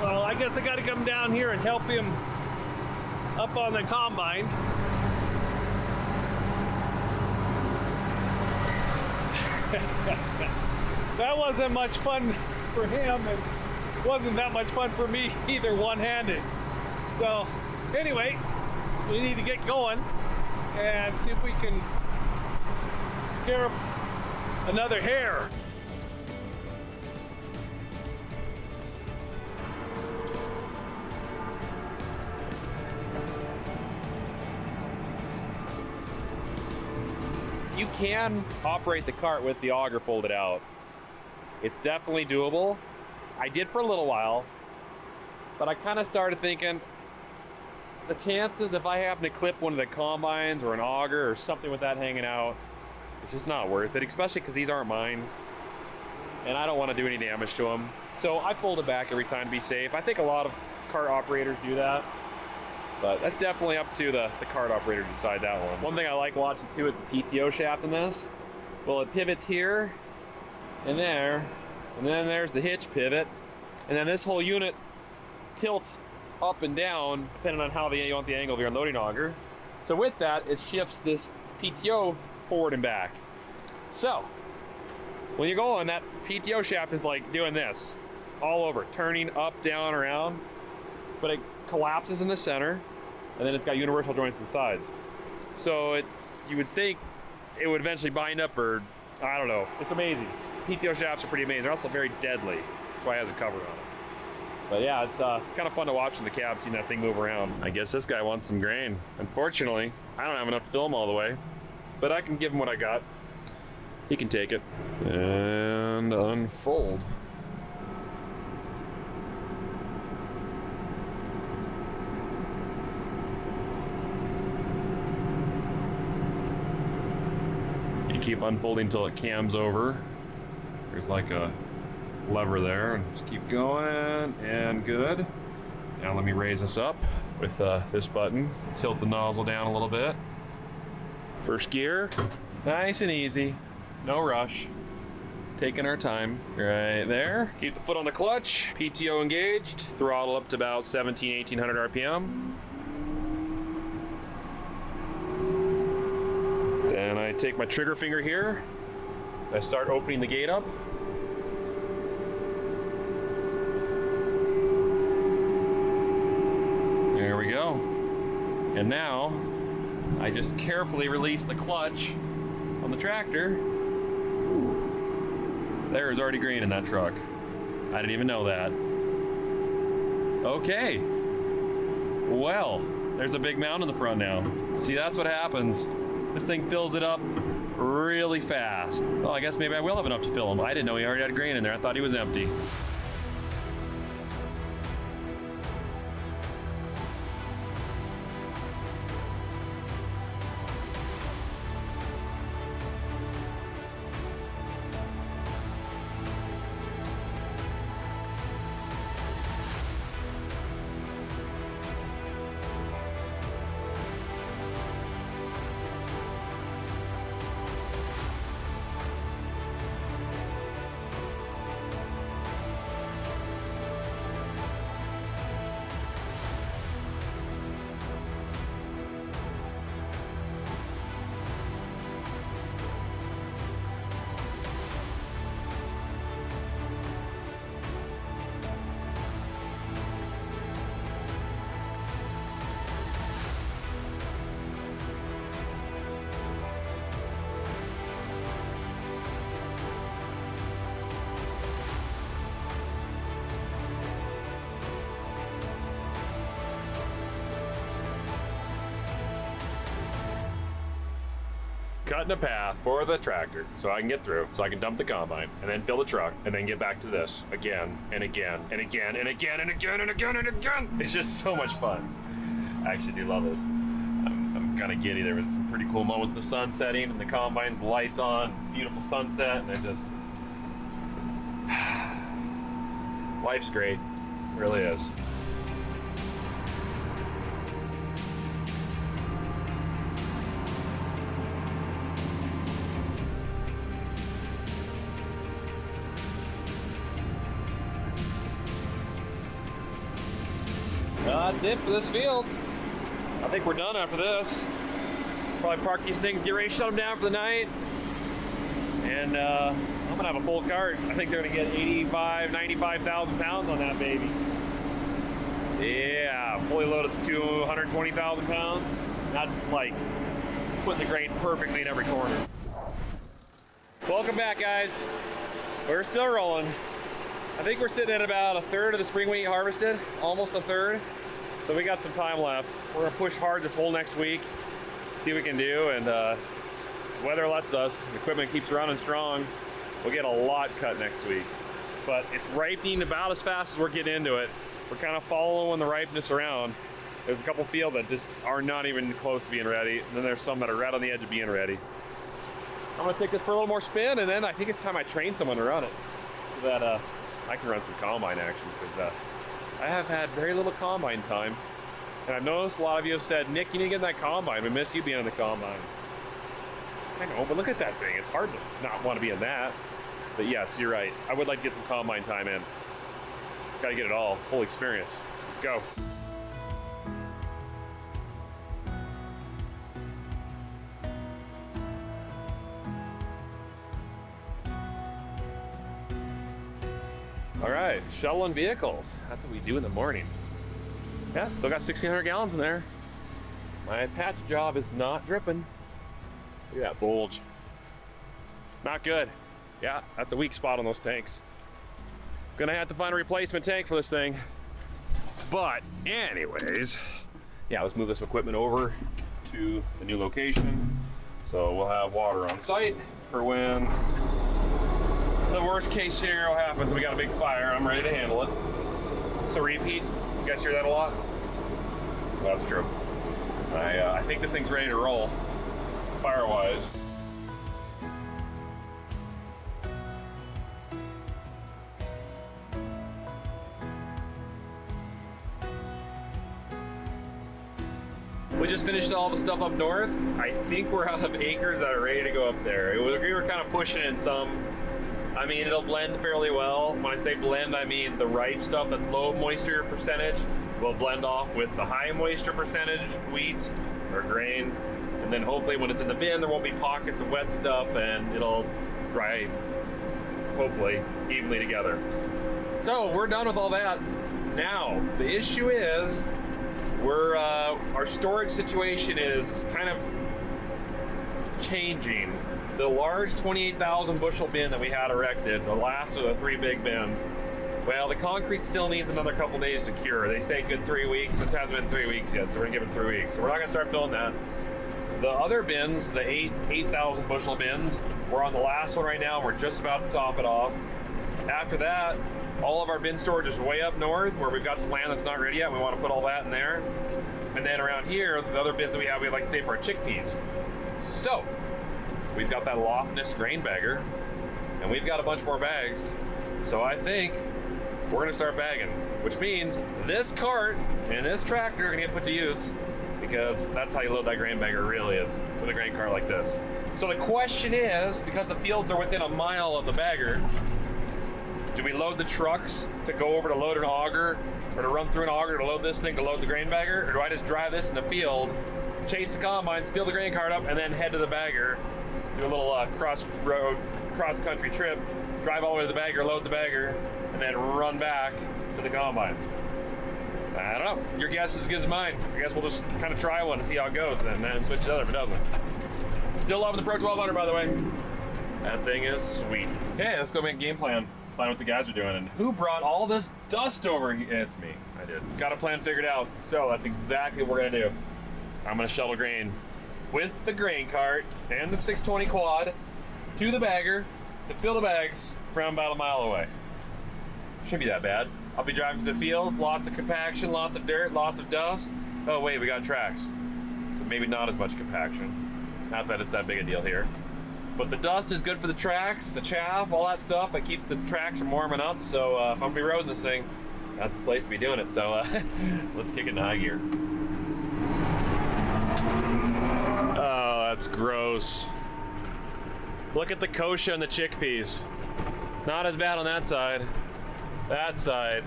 well, I guess I gotta come down here and help him up on the combine. That wasn't much fun for him, and wasn't that much fun for me either, one-handed. So anyway, we need to get going and see if we can scare up another hare. You can operate the cart with the auger folded out. It's definitely doable. I did for a little while, but I kind of started thinking the chances if I happen to clip one of the combines or an auger or something with that hanging out, it's just not worth it, especially because these aren't mine and I don't want to do any damage to them. So I fold it back every time to be safe. I think a lot of cart operators do that. But that's definitely up to the cart operator to decide that one. One thing I like watching too is the PTO shaft in this. Well, it pivots here and there, and then there's the hitch pivot, and then this whole unit tilts up and down depending on how you want the angle of your unloading auger. So with that, it shifts this PTO forward and back. So when you go on, that PTO shaft is like doing this. all over, turning up, down, around, but it collapses in the center, and then it's got universal joints to the sides. So you would think it would eventually bind up, or I don't know. It's amazing. PTO shafts are pretty amazing. They're also very deadly. That's why it has a cover on it. But yeah, it's kind of fun to watch in the cab, seeing that thing move around. I guess this guy wants some grain. Unfortunately, I don't have enough to fill him all the way, but I can give him what I got. He can take it and unfold. You keep unfolding until it cams over. There's like a lever there, and just keep going, and good. Now let me raise this up with this button. Tilt the nozzle down a little bit. First gear, nice and easy, no rush. Taking our time right there. Keep the foot on the clutch, PTO engaged, throttle up to about 1800 RPM. Then I take my trigger finger here. I start opening the gate up. There we go. And now, I just carefully release the clutch on the tractor. There is already grain in that truck. I didn't even know that. Okay. Well, there's a big mound in the front now. See, that's what happens. This thing fills it up really fast. Well, I guess maybe I will have enough to fill him. I didn't know he already had grain in there. I thought he was empty. Cutting a path for the tractor so I can get through, so I can dump the combine and then fill the truck and then get back to this again and again and again and again and again and again and again. It's just so much fun. I actually do love this. I'm kind of giddy. There was some pretty cool moments, the sun setting and the combine's lights on, beautiful sunset, and it just life's great. It really is. That's it for this field. I think we're done after this. Probably park these things, get ready to shut them down for the night. And I'm gonna have a full cart. I think they're gonna get 85, 95,000 pounds on that baby. Yeah, fully loaded, it's 220,000 pounds. That's like putting the grain perfectly in every corner. Welcome back, guys. We're still rolling. I think we're sitting at about a third of the spring wheat harvested, almost a third. So we got some time left. We're gonna push hard this whole next week, see what we can do, and weather lets us, the equipment keeps running strong, we'll get a lot cut next week. But it's ripening about as fast as we're getting into it. We're kind of following the ripeness around. There's a couple fields that just are not even close to being ready, and then there's some that are right on the edge of being ready. I'm gonna take this for a little more spin, and then I think it's time I train someone to run it, so that I can run some combine action, because I have had very little combine time. And I've noticed a lot of you have said, Nick, you need to get in that combine. We miss you being in the combine. I know, but look at that thing. It's hard to not want to be in that. But yes, you're right. I would like to get some combine time in. Got to get it all. Whole experience. Let's go. All right, shuttling vehicles. That's what we do in the morning. Yeah, still got 1,600 gallons in there. My patch job is not dripping. Look at that bulge. Not good. Yeah, that's a weak spot on those tanks. Gonna have to find a replacement tank for this thing. But anyways, yeah, let's move this equipment over to the new location. So we'll have water on site for when the worst case scenario happens. We got a big fire. I'm ready to handle it. So repeat. You guys hear that a lot? Well, that's true. I think this thing's ready to roll, fire-wise. We just finished all the stuff up north. I think we're out of acres that are ready to go up there. We were kind of pushing in some. I mean, it'll blend fairly well. When I say blend, I mean the ripe stuff that's low moisture percentage will blend off with the high moisture percentage wheat or grain. And then hopefully when it's in the bin, there won't be pockets of wet stuff and it'll dry, hopefully, evenly together. So we're done with all that. Now, the issue is, our storage situation is kind of changing. The large 28,000 bushel bin that we had erected, the last of the 3 big bins, well, the concrete still needs another couple days to cure. They say good 3 weeks. It hasn't been 3 weeks yet, so we're gonna give it 3 weeks. So we're not gonna start filling that. The other bins, the 8,000 bushel bins, we're on the last one right now. We're just about to top it off. After that, all of our bin storage is way up north where we've got some land that's not ready yet. We want to put all that in there. And then around here, the other bins that we have, we'd like to save for our chickpeas. So, we've got that Lofness grain bagger, and we've got a bunch more bags. So I think we're gonna start bagging, which means this cart and this tractor are gonna get put to use, because that's how you load that grain bagger really is, with a grain cart like this. So the question is, because the fields are within a mile of the bagger, do we load the trucks to go over to load an auger, or to run through an auger to load this thing to load the grain bagger? Or do I just drive this in the field, chase the combines, fill the grain cart up, and then head to the bagger, do a little cross-country trip, drive all the way to the bagger, load the bagger, and then run back to the combines? I don't know. Your guess is as good as mine. I guess we'll just kind of try one and see how it goes, and then switch to the other if it doesn't. Still loving the Pro 1200, by the way. That thing is sweet. Okay, let's go make a game plan. Plan what the guys are doing. And who brought all this dust over here? It's me. I did. Got a plan figured out. So that's exactly what we're gonna do. I'm gonna shuttle grain with the grain cart and the 620 quad to the bagger to fill the bags from about a mile away. Shouldn't be that bad. I'll be driving to the fields, lots of compaction, lots of dirt, lots of dust. Oh wait, we got tracks. So maybe not as much compaction. Not that it's that big a deal here. But the dust is good for the tracks, the chaff, all that stuff. It keeps the tracks from warming up. So if I'm gonna be roading this thing, that's the place to be doing it. So let's kick it into high gear. Oh, that's gross. Look at the kochia and the chickpeas. Not as bad on that side. That side.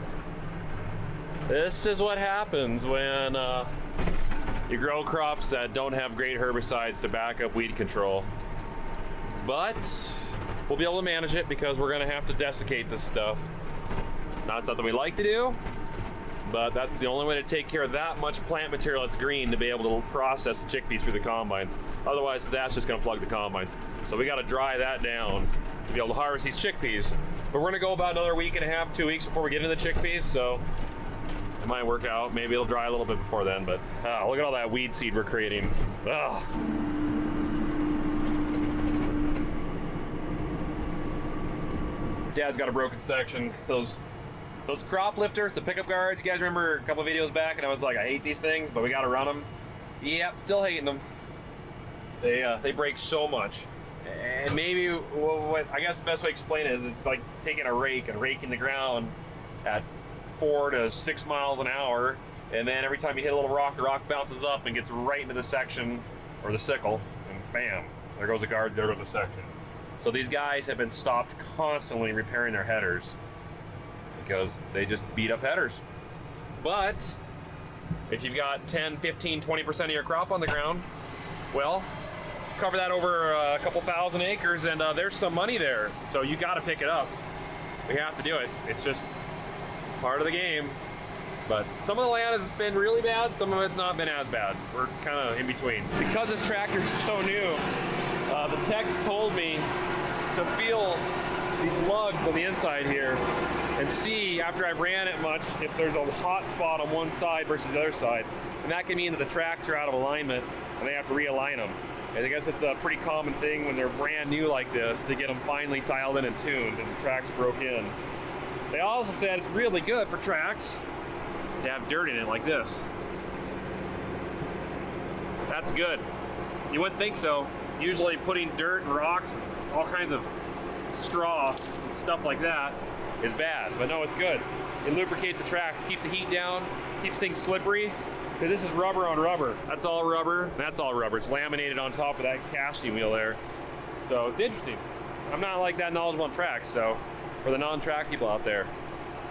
This is what happens when you grow crops that don't have great herbicides to back up weed control. But we'll be able to manage it because we're gonna have to desiccate this stuff. Not something we like to do, but that's the only way to take care of that much plant material that's green to be able to process the chickpeas through the combines. Otherwise, that's just gonna plug the combines. So we gotta dry that down to be able to harvest these chickpeas. But we're gonna go about another week and a half, 2 weeks before we get into the chickpeas, so it might work out. Maybe it'll dry a little bit before then, but look at all that weed seed we're creating. Ugh. Dad's got a broken section. Those crop lifters, the pickup guards, you guys remember a couple of videos back and I was like, I hate these things, but we gotta run them. Yep, still hating them. They break so much. And maybe what I guess the best way to explain it is it's like taking a rake and raking the ground at 4 to 6 miles an hour, and then every time you hit a little rock, the rock bounces up and gets right into the section or the sickle, and bam, there goes the guard, there goes the section. So these guys have been stopped constantly repairing their headers because they just beat up headers. But if you've got 10, 15, 20% of your crop on the ground, well, cover that over a couple thousand acres and there's some money there. So you got to pick it up. We have to do it. It's just part of the game. But some of the land has been really bad, some of it's not been as bad. We're kind of in between. Because this tractor's so new, the techs told me to feel these lugs on the inside here and see, after I've ran it much, if there's a hot spot on one side versus the other side. And that can mean that the tracks are out of alignment and they have to realign them. And I guess it's a pretty common thing when they're brand new like this to get them finally tiled in and tuned and the tracks broke in. They also said it's really good for tracks to have dirt in it like this. That's good. You wouldn't think so. Usually putting dirt and rocks and all kinds of straw and stuff like that is bad, but no, it's good. It lubricates the track, keeps the heat down, keeps things slippery. Because this is rubber on rubber. That's all rubber, that's all rubber. It's laminated on top of that casting wheel there. So it's interesting. I'm not like that knowledgeable on tracks, so for the non-track people out there,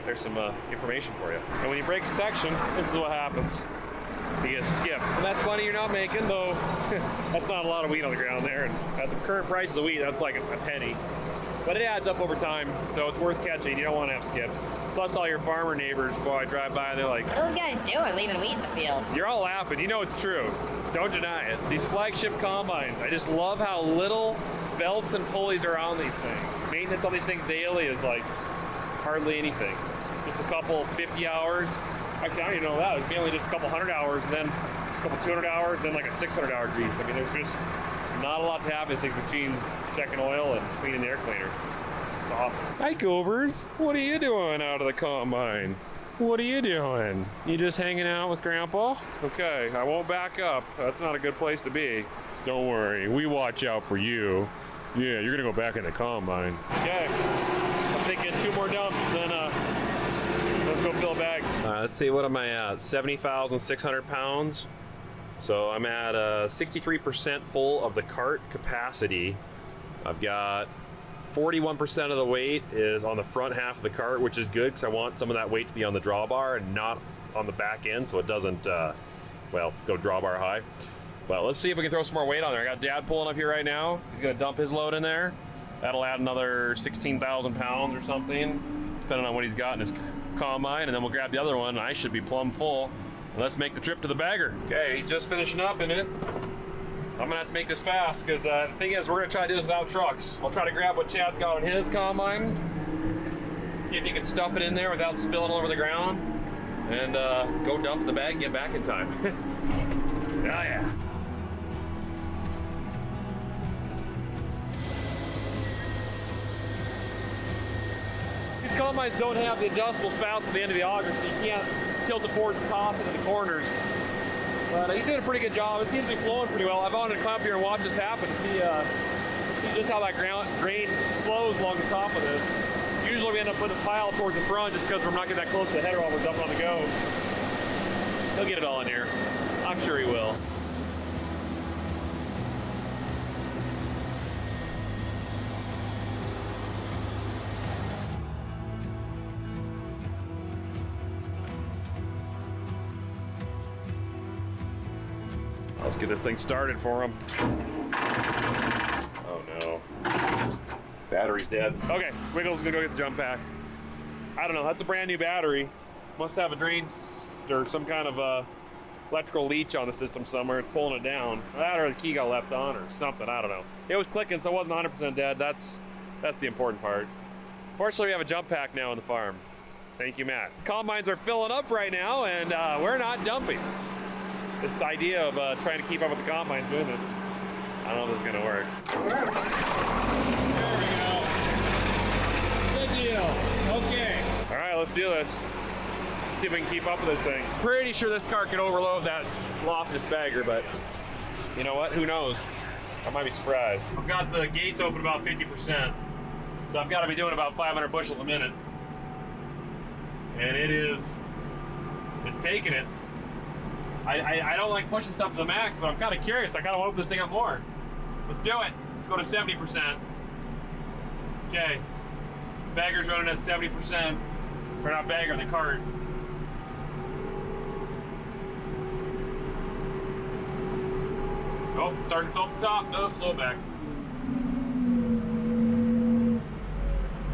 there's some information for you. And when you break a section, this is what happens. You get skipped. And that's money you're not making, though. That's not a lot of wheat on the ground there. And at the current prices of wheat, that's like a penny. But it adds up over time, so it's worth catching. You don't want to have skips. Plus all your farmer neighbors, while I drive by, they're like, what are those guys doing leaving wheat in the field? You're all laughing. You know it's true. Don't deny it. These flagship combines, I just love how little belts and pulleys are on these things. Maintenance on these things daily is like hardly anything. Just a couple 50 hours. Actually, I don't even know that. It's mainly just a couple 100 hours, and then a couple 200 hours, then like a 600-hour grease. I mean, there's just not a lot to happen between checking oil and cleaning the air cleaner. It's awesome. Hi, Goobers. What are you doing out of the combine? What are you doing? You just hanging out with Grandpa? Okay, I won't back up. That's not a good place to be. Don't worry, we watch out for you. Yeah, you're gonna go back in the combine. Okay, I'm thinking 2 more dumps, then let's go fill a bag. Let's see, what am I at? 70,600 pounds. So I'm at 63% full of the cart capacity. I've got 41% of the weight is on the front half of the cart, which is good because I want some of that weight to be on the drawbar and not on the back end, so it doesn't, well, go drawbar high. But let's see if we can throw some more weight on there. I got Dad pulling up here right now. He's gonna dump his load in there. That'll add another 16,000 pounds or something, depending on what he's got in his combine, and then we'll grab the other one. I should be plumb full. And let's make the trip to the bagger. Okay, he's just finishing up in it. I'm gonna have to make this fast because the thing is, we're gonna try to do this without trucks. I'll try to grab what Chad's got on his combine, see if he can stuff it in there without spilling all over the ground, and go dump the bag and get back in time. Oh yeah. These combines don't have the adjustable spouts at the end of the auger, so you can't tilt it forward and toss it in the corners. But he's doing a pretty good job. It seems to be flowing pretty well. I've wanted to come up here and watch this happen. See just how that grain flows along the top of this. Usually we end up putting a pile towards the front just because we're not getting that close to the header while we're dumping on the go. He'll get it all in here. I'm sure he will. Let's get this thing started for him. Oh no. Battery's dead. Okay, Wiggles gonna go get the jump pack. I don't know, that's a brand new battery. Must have a drain or some kind of electrical leech on the system somewhere. It's pulling it down. That or the key got left on or something, I don't know. It was clicking, so it wasn't 100% dead. That's the important part. Fortunately, we have a jump pack now on the farm. Thank you, Matt. Combines are filling up right now, and we're not dumping. This idea of trying to keep up with the combines doing this, I don't know if this is gonna work. There we go. Good deal. Okay. All right, let's do this. See if we can keep up with this thing. Pretty sure this car can overload that Loftus bagger, but you know what? Who knows? I might be surprised. I've got the gates open about 50%, so I've got to be doing about 500 bushels a minute. And it's taking it. I don't like pushing stuff to the max, but I'm kind of curious. I kind of want to open this thing up more. Let's do it. Let's go to 70%. Okay. Bagger's running at 70%. Or not bagger, the cart. Oh, starting to fill at the top. Oh, slow back.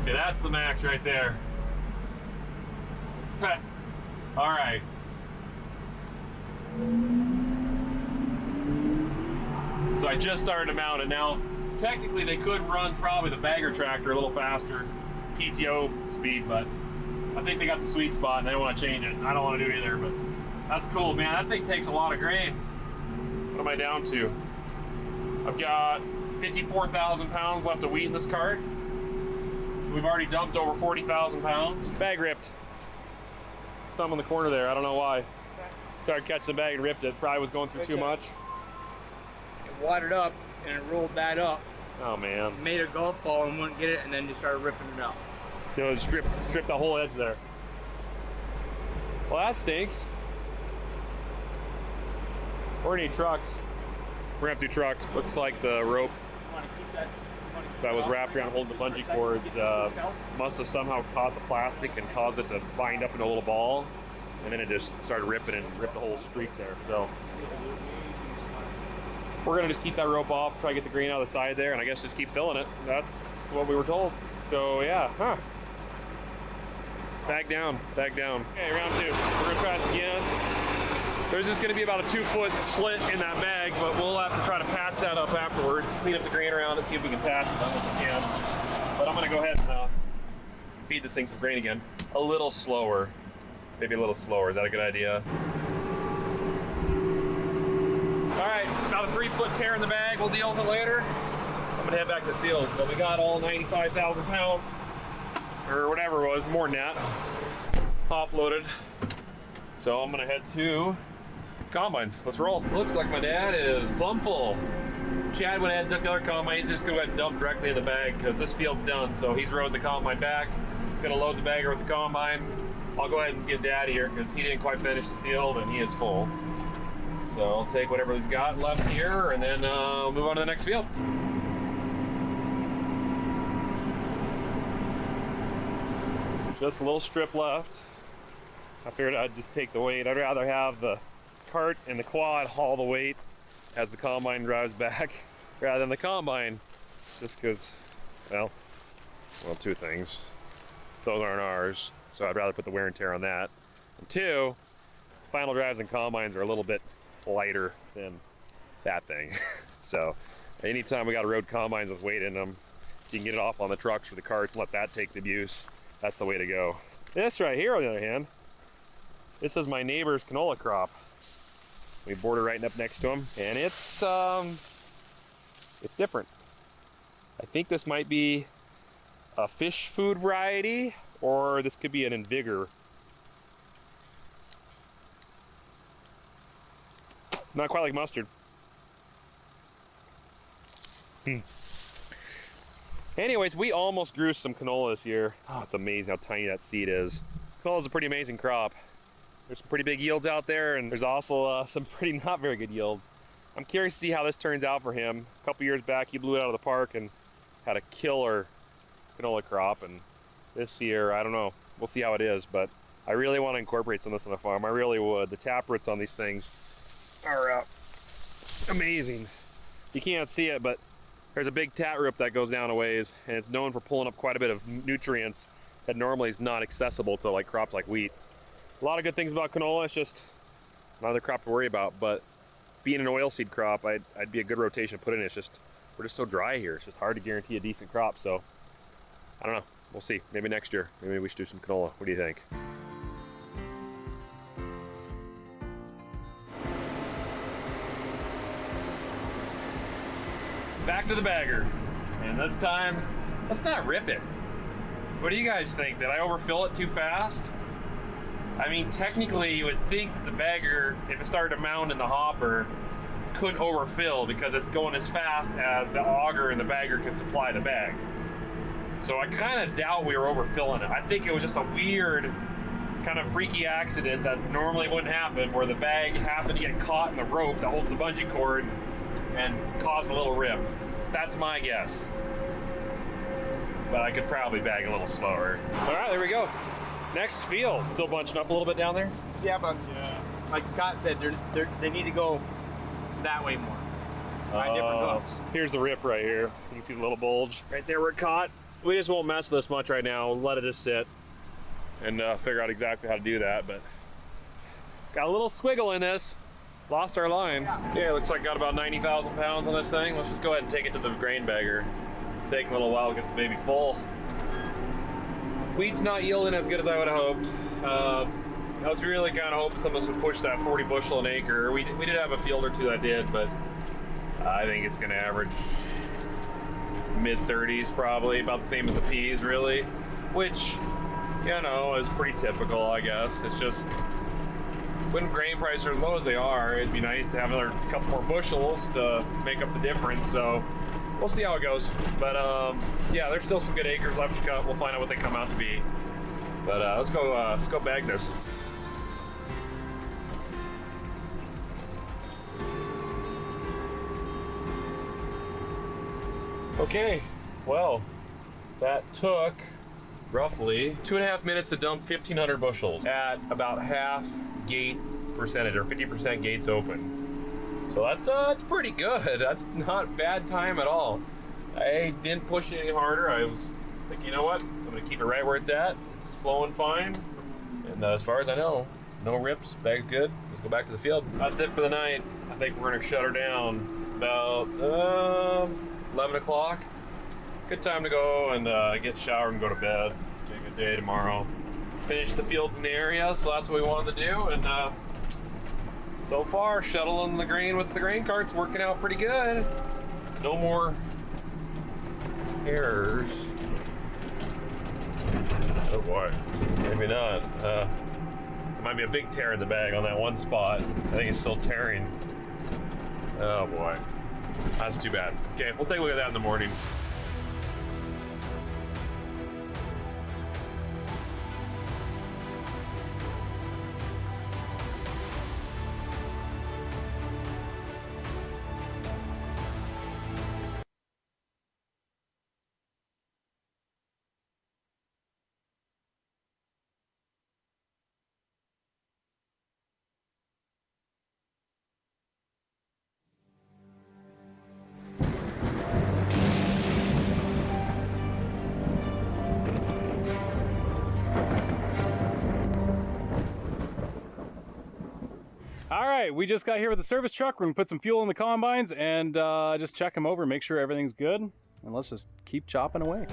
Okay, That's the max right there. All right. So I just started to mount it. Now, technically they could run probably the bagger tractor a little faster, PTO speed, but I think they got the sweet spot and they want to change it. I don't want to do it either, but that's cool, man. That thing takes a lot of grain. What am I down to? I've got 54,000 pounds left of wheat in this cart. So we've already dumped over 40,000 pounds. Bag ripped. Some in the corner there, I don't know why. Started catching the bag and ripped it. Probably was going through too much. It watered up and it rolled that up. Oh man. Made a golf ball and wouldn't get it and then just started ripping it out. You know, strip the whole edge there. Well, that stinks. Or any trucks. We're gonna have to do truck. Looks like the rope that was wrapped around holding the bungee cords must have somehow caught the plastic and caused it to bind up in a little ball, and then it just started ripping and ripped the whole streak there. So we're gonna just keep that rope off, try to get the grain out of the side there, and I guess just keep filling it. That's what we were told. So yeah, Back down, back down. Okay, round two. We're gonna try this again. There's just gonna be about a 2-foot slit in that bag, but we'll have to try to patch that up afterwards, clean up the grain around it, see if we can patch it up if we can. But I'm gonna go ahead and feed this thing some grain again. A little slower. Maybe a little slower. Is that a good idea? All right, about a 3-foot tear in the bag. We'll deal with it later. I'm gonna head back to the field. But we got all 95,000 pounds, or whatever it was, more than that, offloaded. So I'm gonna head to combines. Let's roll. Looks like my dad is plumb full. Chad went ahead and took the other combine. He's just gonna go ahead and dump directly in the bag because this field's done. So he's rode the combine back. Gonna load the bagger with the combine. I'll go ahead and get Dad here because he didn't quite finish the field and he is full. So I'll take whatever he's got left here and then move on to the next field. Just a little strip left. I figured I'd just take the weight. I'd rather have the cart and the quad haul the weight as the combine drives back rather than the combine, just because, well, two things. Those aren't ours, so I'd rather put the wear and tear on that. And two, final drives and combines are a little bit lighter than that thing. So anytime we got a road combines with weight in them, you can get it off on the trucks or the carts and let that take the abuse. That's the way to go. This right here, on the other hand, this is my neighbor's canola crop. We border right up next to him, and it's different. I think this might be a fish food variety, or this could be an invigor. Not quite like mustard. Anyways, we almost grew some canola this year. Oh, it's amazing how tiny that seed is. Canola is a pretty amazing crop. There's some pretty big yields out there, and there's also some pretty not very good yields. I'm curious to see how this turns out for him. A couple years back, he blew it out of the park and had a killer canola crop, and this year, I don't know. We'll see how it is, but I really want to incorporate some of this on the farm. I really would. The tap roots on these things are amazing. You can't see it, but there's a big tap root that goes down a ways, and it's known for pulling up quite a bit of nutrients that normally is not accessible to like crops like wheat. A lot of good things about canola. It's just another crop to worry about, but being an oilseed crop, I'd be a good rotation to put in. It's just, we're just so dry here. It's just hard to guarantee a decent crop, so I don't know. We'll see. Maybe next year. Maybe we should do some canola. What do you think? Back to the bagger. And this time, let's not rip it. What do you guys think? Did I overfill it too fast? I mean, technically, you would think the bagger, if it started to mound in the hopper, couldn't overfill because it's going as fast as the auger and the bagger can supply the bag. So I kind of doubt we were overfilling it. I think it was just a weird, kind of freaky accident that normally wouldn't happen, where the bag happened to get caught in the rope that holds the bungee cord and caused a little rip. That's my guess. But I could probably bag a little slower. All right, there we go. Next field. Still bunching up a little bit down there? Yeah, but like Scott said, they need to go that way more. By different hooks. Here's the rip right here. You can see the little bulge right there where it caught. we just won't mess with this much right now. We'll let it just sit and figure out exactly how to do that. But got a little squiggle in this. Lost our line. Yeah, it looks like got about 90,000 pounds on this thing. Let's just go ahead and take it to the grain bagger. It's taking a little while to get the baby full. Wheat's not yielding as good as I would have hoped. I was really kind of hoping some of us would push that 40 bushel an acre. We did have a field or two that did, but I think it's going to average mid-30s probably, about the same as the peas really, which, you know, is pretty typical, I guess. It's just when grain prices are as low as they are, it'd be nice to have another couple more bushels to make up the difference. So we'll see how it goes. But yeah, there's still some good acres left to cut. We'll find out what they come out to be. But let's go bag this. Okay, well, that took roughly 2.5 minutes to dump 1,500 bushels at about half gate percentage, or 50% gates open. So that's pretty good. That's not a bad time at all. I didn't push it any harder. I was thinking, you know what? I'm gonna keep it right where it's at. It's flowing fine. And as far as I know, no rips, bag's good. Let's go back to the field. That's it for the night. I think we're gonna shut her down about 11 o'clock. Good time to go and get showered and go to bed. Take a good day tomorrow. Finish the fields in the area, so that's what we wanted to do. And so far, shuttling the grain with the grain cart's working out pretty good. No more errors. Oh boy, maybe not. There might be a big tear in the bag on that one spot. I think it's still tearing. Oh boy, that's too bad. Okay, we'll take a look at that in the morning. All right, we just got here with the service truck. We're gonna put some fuel in the combines and just check them over, make sure everything's good, and let's just keep chopping away.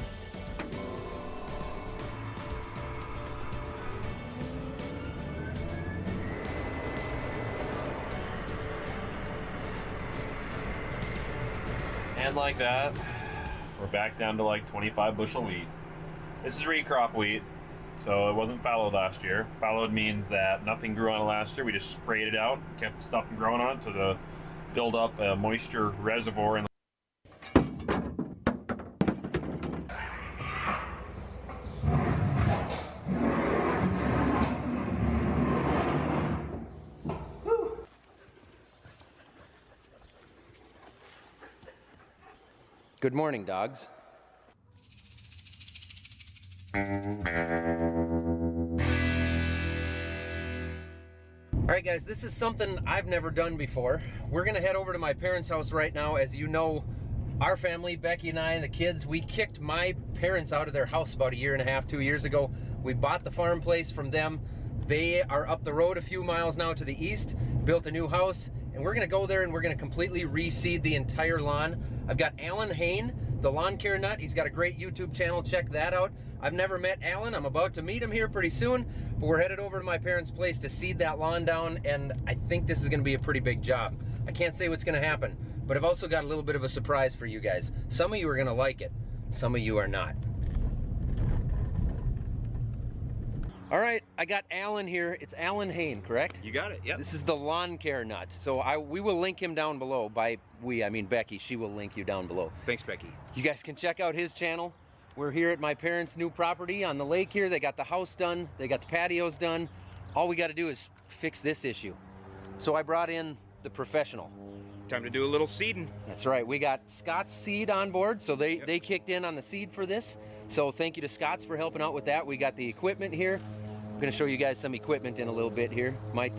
And like that, we're back down to like 25 bushel wheat. This is recrop wheat, so it wasn't fallowed last year. Fallowed means that nothing grew on it last year. We just sprayed it out, kept stuff from growing on it to build up a moisture reservoir in the Good morning, dogs. All right, guys, this is something I've never done before. We're gonna head over to my parents' house right now. As you know, our family, Becky and I and the kids, we kicked my parents out of their house about 1.5 years, 2 years ago. We bought the farm place from them. They are up the road a few miles now to the east, built a new house, and we're gonna go there and we're gonna completely reseed the entire lawn. I've got Alan Hain, the lawn care nut. He's got a great YouTube channel. Check that out. I've never met Alan. I'm about to meet him here pretty soon, but we're headed over to my parents' place to seed that lawn down, and I think this is gonna be a pretty big job. I can't say what's gonna happen, but I've also got a little bit of a surprise for you guys. Some of you are gonna like it. Some of you are not. All right, I got Alan here. It's Alan Hain, correct? You got it, yep. This is the lawn care nut. So we will link him down below. By we, I mean Becky. She will link you down below. Thanks, Becky. You guys can check out his channel. We're here at my parents' new property on the lake here. They got the house done. They got the patios done. All we got to do is fix this issue. So I brought in the professional. Time to do a little seeding. That's right. We got Scott's Seed on board. So they kicked in on the seed for this. So thank you to Scott's for helping out with that. We got the equipment here. I'm gonna show you guys some equipment in a little bit here. Might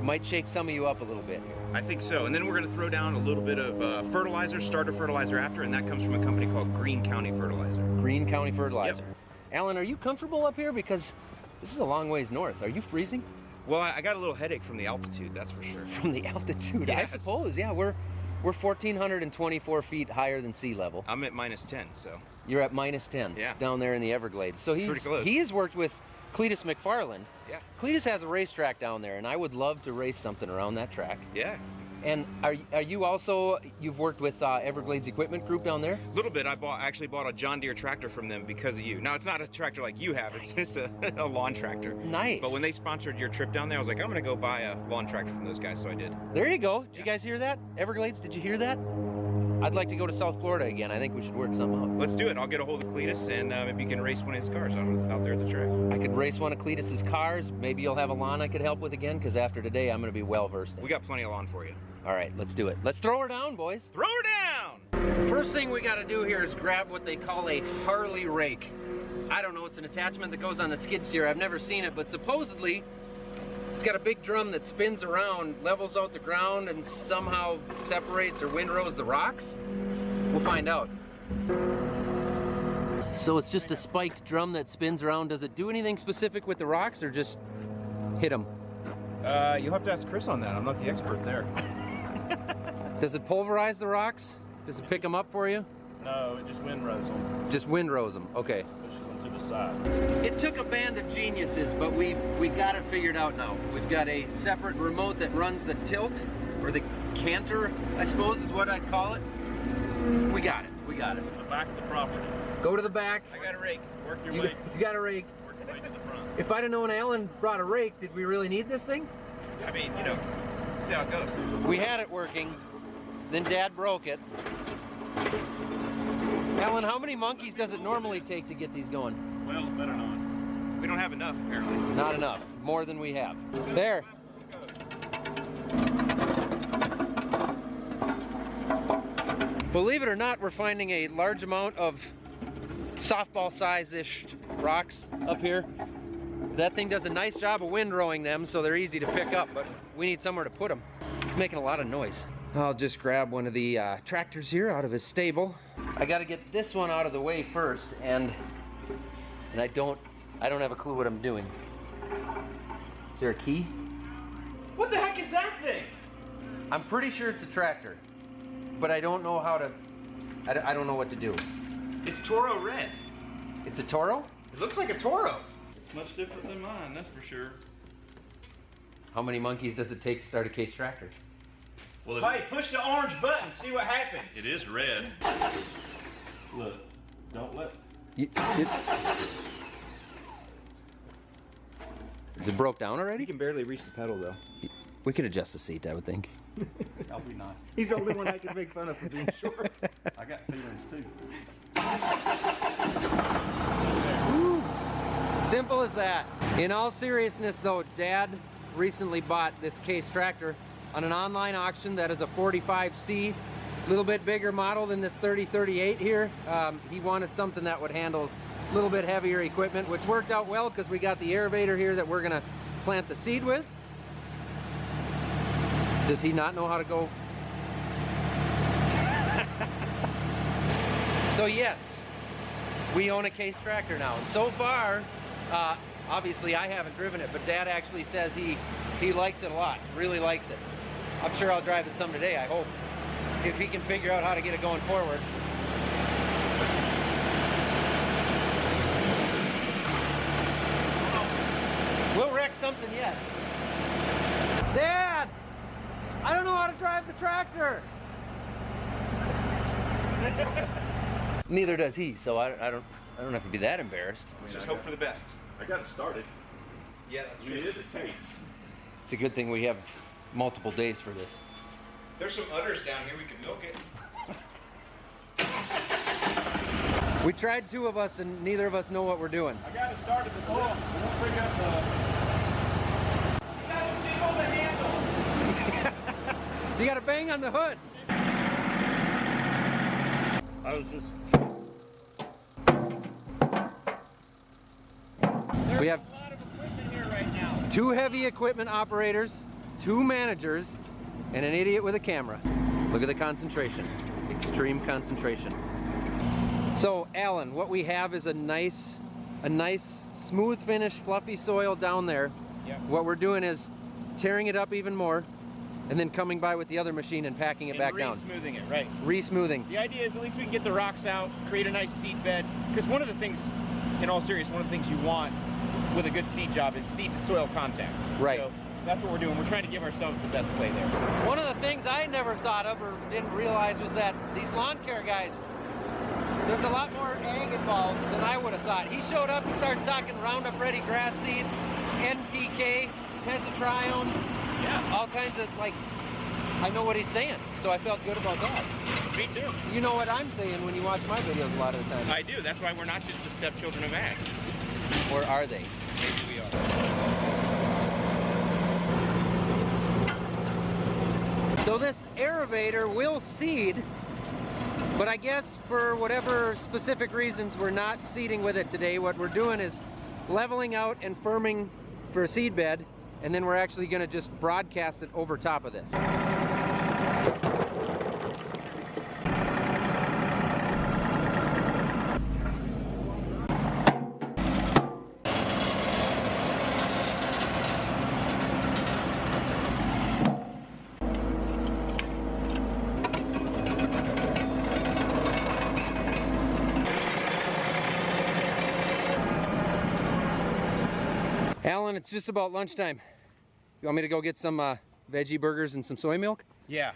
might shake some of you up a little bit here. I think so. And then we're going to throw down a little bit of fertilizer, starter fertilizer after, and that comes from a company called Green County Fertilizer. Green County Fertilizer. Yep. Alan, are you comfortable up here? Because this is a long ways north. Are you freezing? Well, I got a little headache from the altitude, that's for sure. From the altitude, Yes. I suppose. Yeah, we're 1,424 feet higher than sea level. I'm at -10, so. You're at -10. Yeah. Down there in the Everglades. So Pretty close. he has worked with Cletus McFarland. Yeah. Cletus has a racetrack down there, and I would love to race something around that track. Yeah. And are you also, you've worked with Everglades Equipment Group down there? A little bit. I actually bought a John Deere tractor from them because of you. Now, it's not a tractor like you have. It's a lawn tractor. Nice. But when they sponsored your trip down there, I was like, I'm going to go buy a lawn tractor from those guys, so I did. There you go. Did you guys hear that? Everglades, did you hear that? I'd like to go to South Florida again. I think we should work something out. Let's do it. I'll get a hold of Cletus, and maybe you can race one of his cars out there at the track. I could race one of Cletus's cars. Maybe you'll have a lawn I could help with again, because after today, I'm going to be well versed in. We got plenty of lawn for you. All right, let's do it. Let's throw her down, boys. Throw her down! First thing we got to do here is grab what they call a Harley rake. I don't know, it's an attachment that goes on the skid steer. I've never seen it, but supposedly it's got a big drum that spins around, levels out the ground, and somehow separates or windrows the rocks. We'll find out. So it's just a spiked drum that spins around. Does it do anything specific with the rocks or just hit them? You'll have to ask Chris on that. I'm not the expert there. Does it pulverize the rocks? Does it pick them up for you? No, it just windrows them. Just windrows them, okay. Pushes them to the side. It took a band of geniuses, but we got it figured out now. We've got a separate remote that runs the tilt, or the canter, I suppose is what I'd call it. We got it, we got it. To the back of the property. Go to the back. I got a rake. Work your You way. got a rake. Work your way to the front. If I'd have known Alan brought a rake, did we really need this thing? I mean, you know, see how it goes. We had it working, then Dad broke it. Alan, how many monkeys does it normally take to get these going? Well, better not. We don't have enough, apparently. Not enough. More than we have. There. Believe it or not, we're finding a large amount of softball size-ish rocks up here. That thing does a nice job of windrowing them, so they're easy to pick up, but we need somewhere to put them. It's making a lot of noise. I'll just grab one of the tractors here out of his stable. I gotta get this one out of the way first, and I don't have a clue what I'm doing. Is there a key? What the heck is that thing? I'm pretty sure it's a tractor, but I don't know how to, I don't know what to do. It's Toro red. It's a Toro? It looks like a Toro. It's much different than mine, that's for sure. How many monkeys does it take to start a case tractor? Well, Hey, push the orange button, see what happens. it is red. Look, don't let. Is it broke down already? You can barely reach the pedal though. We could adjust the seat, I would think. That'll be nice. He's the only one I can make fun of for being short. I got feelings too. Woo. Simple as that. In all seriousness though, Dad recently bought this case tractor on an online auction that is a 45C, a little bit bigger model than this 3038 here. He wanted something that would handle a little bit heavier equipment, which worked out well because we got the aerator here that we're gonna plant the seed with. Does he not know how to go? So yes, we own a case tractor now, and so far, obviously I haven't driven it, but Dad actually says he likes it a lot, really likes it. I'm sure I'll drive it some today, I hope, if he can figure out how to get it going forward. We'll wreck something yet. Dad! I don't know how to drive the tractor! Neither does he, so I don't have to be that embarrassed. Let's just hope for the best. I got it started. Yeah, that's I mean, it is a case. It's a good thing we have multiple days for this. There's some udders down here, we could milk it. We tried two of us and neither of us know what we're doing. I got it started before. We'll bring up the. You gotta jiggle the handle. You gotta bang on the hood. I was just. We have two heavy equipment operators 2 managers and an idiot with a camera. Look at the concentration, extreme concentration. So Alan, what we have is a nice smooth finish, fluffy soil down there. Yep. What we're doing is tearing it up even more and then coming by with the other machine and packing it back down. Re-smoothing it, right. Re-smoothing. The idea is at least we can get the rocks out, create a nice seed bed. Because one of the things, in all seriousness, one of the things you want with a good seed job is seed to soil contact. Right. So that's what we're doing. We're trying to give ourselves the best play there. One of the things I never thought of or didn't realize was that these lawn care guys, there's a lot more ag involved than I would have thought. He showed up and started talking Roundup Ready grass seed, NPK, Pesotrione, yeah, all kinds of, like, I know what he's saying, so I felt good about that. Me too. You know what I'm saying when you watch my videos a lot of the time. I do. That's why we're not just the stepchildren of ag. Or are they? Maybe we are. So this aerator will seed, but I guess for whatever specific reasons we're not seeding with it today. What we're doing is leveling out and firming for a seed bed, and then we're actually going to just broadcast it over top of this. Alan, it's just about lunchtime. You want me to go get some veggie burgers and some soy milk? Yeah,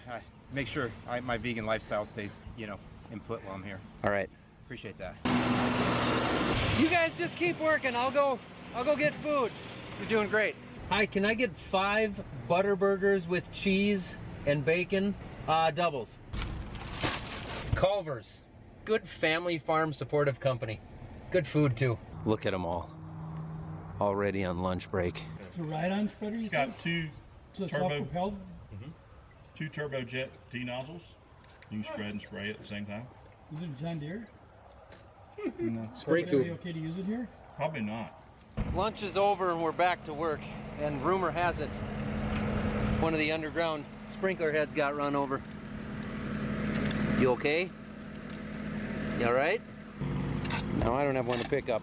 make sure my vegan lifestyle stays, in put while I'm here. All right. Appreciate that. You guys just keep working. I'll go get food. You're doing great. Hi, can I get 5 butter burgers with cheese and bacon? Doubles. Culver's. Good family farm supportive company. Good food too. Look at them all. Already on lunch break. The ride-on spreader, you got 2 so turbo self-propelled? 2 turbojet D nozzles. You can spread and spray at the same time. Is it John Deere? No. Spray Are you okay to use it here? Probably not. Lunch is over and we're back to work. And rumor has it, one of the underground sprinkler heads got run over. You okay? You all right? No, I don't have one to pick up.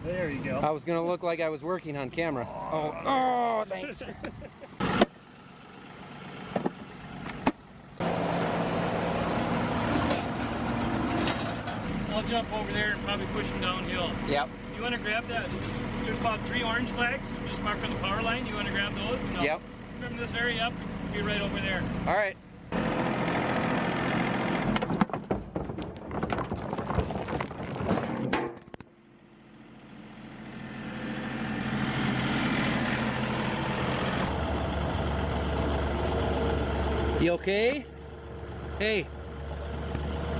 There you go. I was gonna look like I was working on camera. Oh, thanks. I'll jump over there and probably push him downhill. Yep. You want to grab that? There's about 3 orange flags just marked on the power line. You want to grab those? No. Yep. From this area up, be right over there. All right. You okay? Hey,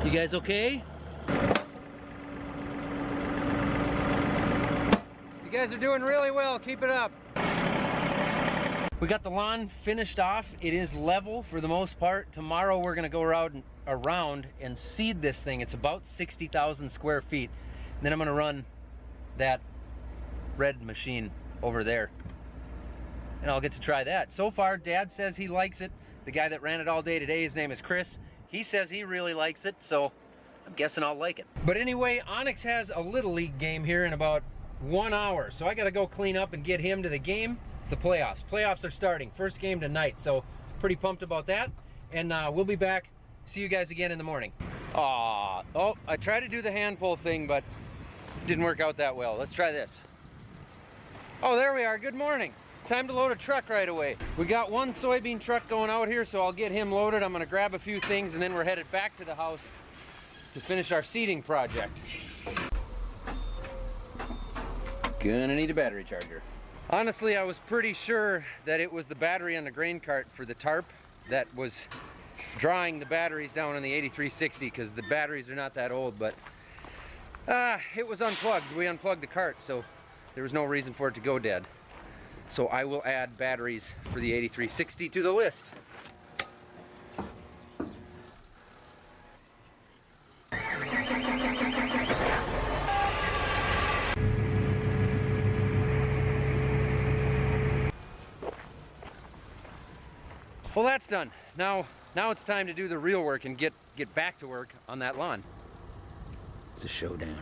you guys okay? You guys are doing really well, keep it up. We got the lawn finished off. It is level for the most part. Tomorrow we're gonna go around and seed this thing. It's about 60,000 square feet. And then I'm gonna run that red machine over there. And I'll get to try that. So far, Dad says he likes it. The guy that ran it all day today, his name is Chris. He says he really likes it, so I'm guessing I'll like it. But anyway, Onyx has a Little League game here in about 1 hour, so I gotta go clean up and get him to the game. It's the playoffs. Playoffs are starting. First game tonight, so pretty pumped about that. And we'll be back. See you guys again in the morning. Oh, I tried to do the hand pull thing, but it didn't work out that well. Let's try this. Oh, there we are. Good morning. Time to load a truck right away. We got 1 soybean truck going out here, so I'll get him loaded. I'm gonna grab a few things and then we're headed back to the house to finish our seeding project. Gonna need a battery charger. Honestly, I was pretty sure that it was the battery on the grain cart for the tarp that was drawing the batteries down on the 8360 because the batteries are not that old, but it was unplugged. We unplugged the cart, so there was no reason for it to go dead. So I will add batteries for the 8360 to the list. Well, that's done. Now it's time to do the real work and get back to work on that lawn. It's a showdown.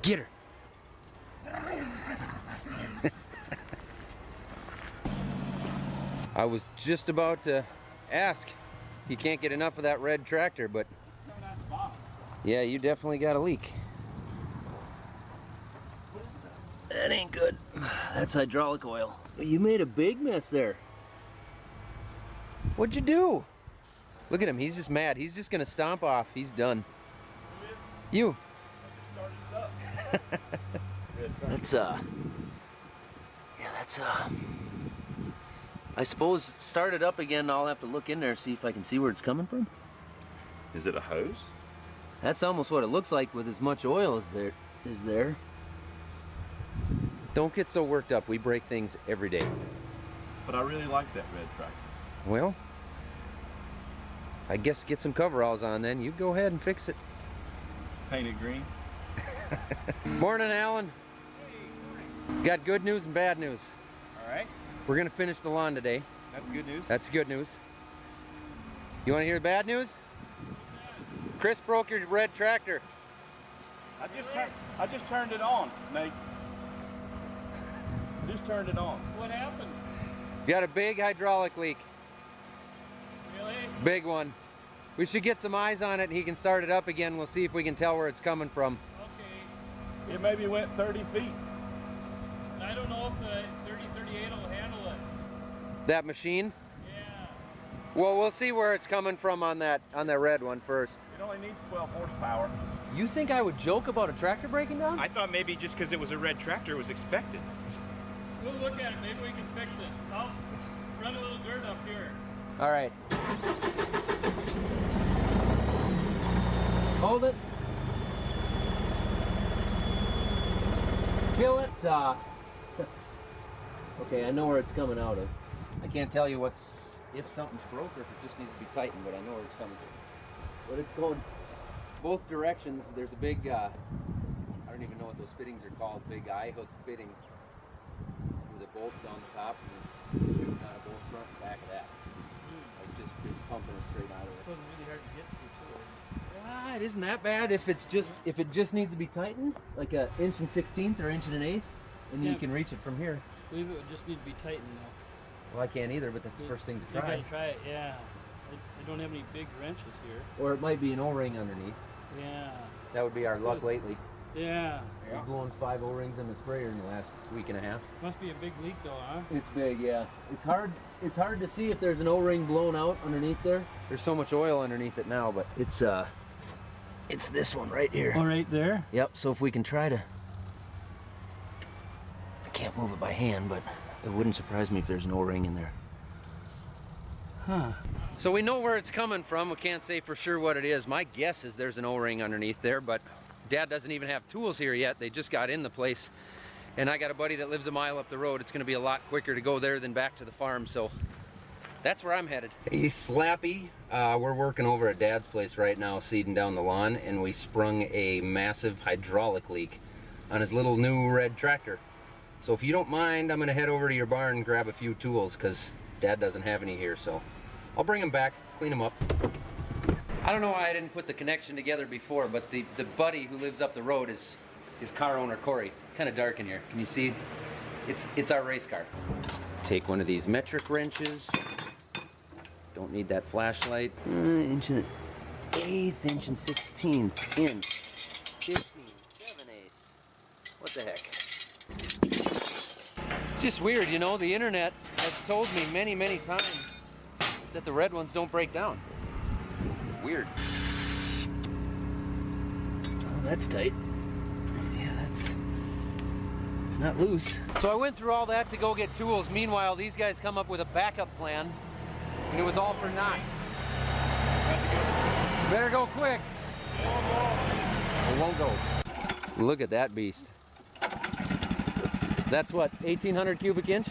Get her. I was just about to ask. You can't get enough of that red tractor, but yeah, you definitely got a leak. That ain't good. That's hydraulic oil. You made a big mess there. What'd you do? Look at him, he's just mad. He's just gonna stomp off. He's done. You. That's I suppose start it up again. I'll have to look in there, see if I can see where it's coming from. Is it a hose? That's almost what it looks like with as much oil as there is there. Don't get so worked up. We break things every day. But I really like that red tractor. Well, I guess get some coveralls on then. You go ahead and fix it. Paint it green. Morning, Alan. Got good news and bad news. All right. We're gonna finish the lawn today. That's good news. That's good news. You wanna hear the bad news? Chris broke your red tractor. I just turned it on, Nate. Just turned it on. What happened? Got a big hydraulic leak. Really? Big one. We should get some eyes on it and he can start it up again. We'll see if we can tell where it's coming from. Okay. It maybe went 30 feet. I don't know if the 3038 will handle it. That machine? Yeah. Well, we'll see where it's coming from on that red one first. It only needs 12 horsepower. You think I would joke about a tractor breaking down? I thought maybe just because it was a red tractor it was expected. We'll look at it. Maybe we can fix it. I'll run a little dirt up here. All right. Hold it. Kill it. Okay, I know where it's coming out of. I can't tell you if something's broke or if it just needs to be tightened, but I know where it's coming from. But it's going both directions. There's a big, I don't even know what those fittings are called, big eye hook fitting with a bolt down the top, and it's shooting out of both front and back of that. Like just, it's pumping it straight out of it. It wasn't really hard to get to too. It isn't that bad if it just needs to be tightened, like an 1 1/16 or 1 1/8, and you can reach it from here. I believe it would just need to be tightened though. Well, I can't either, but that's the first thing to try. You gotta try it, yeah. I don't have any big wrenches here. Or it might be an O-ring underneath. Yeah. That would be our luck lately. Yeah. We've blown 5 O-rings in the sprayer in the last week and a half. Must be a big leak though, huh? It's big, yeah. It's hard to see if there's an O-ring blown out underneath there. There's so much oil underneath it now, but it's this one right here. Oh, right there? Yep, so if we can try to... I can't move it by hand, but it wouldn't surprise me if there's an O-ring in there. Huh. So we know where it's coming from. We can't say for sure what it is. My guess is there's an O-ring underneath there, but Dad doesn't even have tools here yet. They just got in the place. And I got a buddy that lives a mile up the road. It's gonna be a lot quicker to go there than back to the farm, so that's where I'm headed. Hey, Slappy. We're working over at Dad's place right now, seeding down the lawn, and we sprung a massive hydraulic leak on his little new red tractor. So if you don't mind, I'm gonna head over to your barn and grab a few tools, because Dad doesn't have any here, so I'll bring them back, clean them up. I don't know why I didn't put the connection together before, but the buddy who lives up the road is his car owner, Corey. Kind of dark in here. Can you see? It's our race car. Take one of these metric wrenches. Don't need that flashlight. 1 1/8, 1 1/16, 10, 15, 7/8. What the heck? It's just weird, you know, the internet has told me many, many times that the red ones don't break down. Weird. Oh, that's tight. Yeah, it's not loose. So I went through all that to go get tools. Meanwhile, these guys come up with a backup plan, and it was all for naught. Better go quick. It won't go. Look at that beast. That's what, 1,800 cubic inch?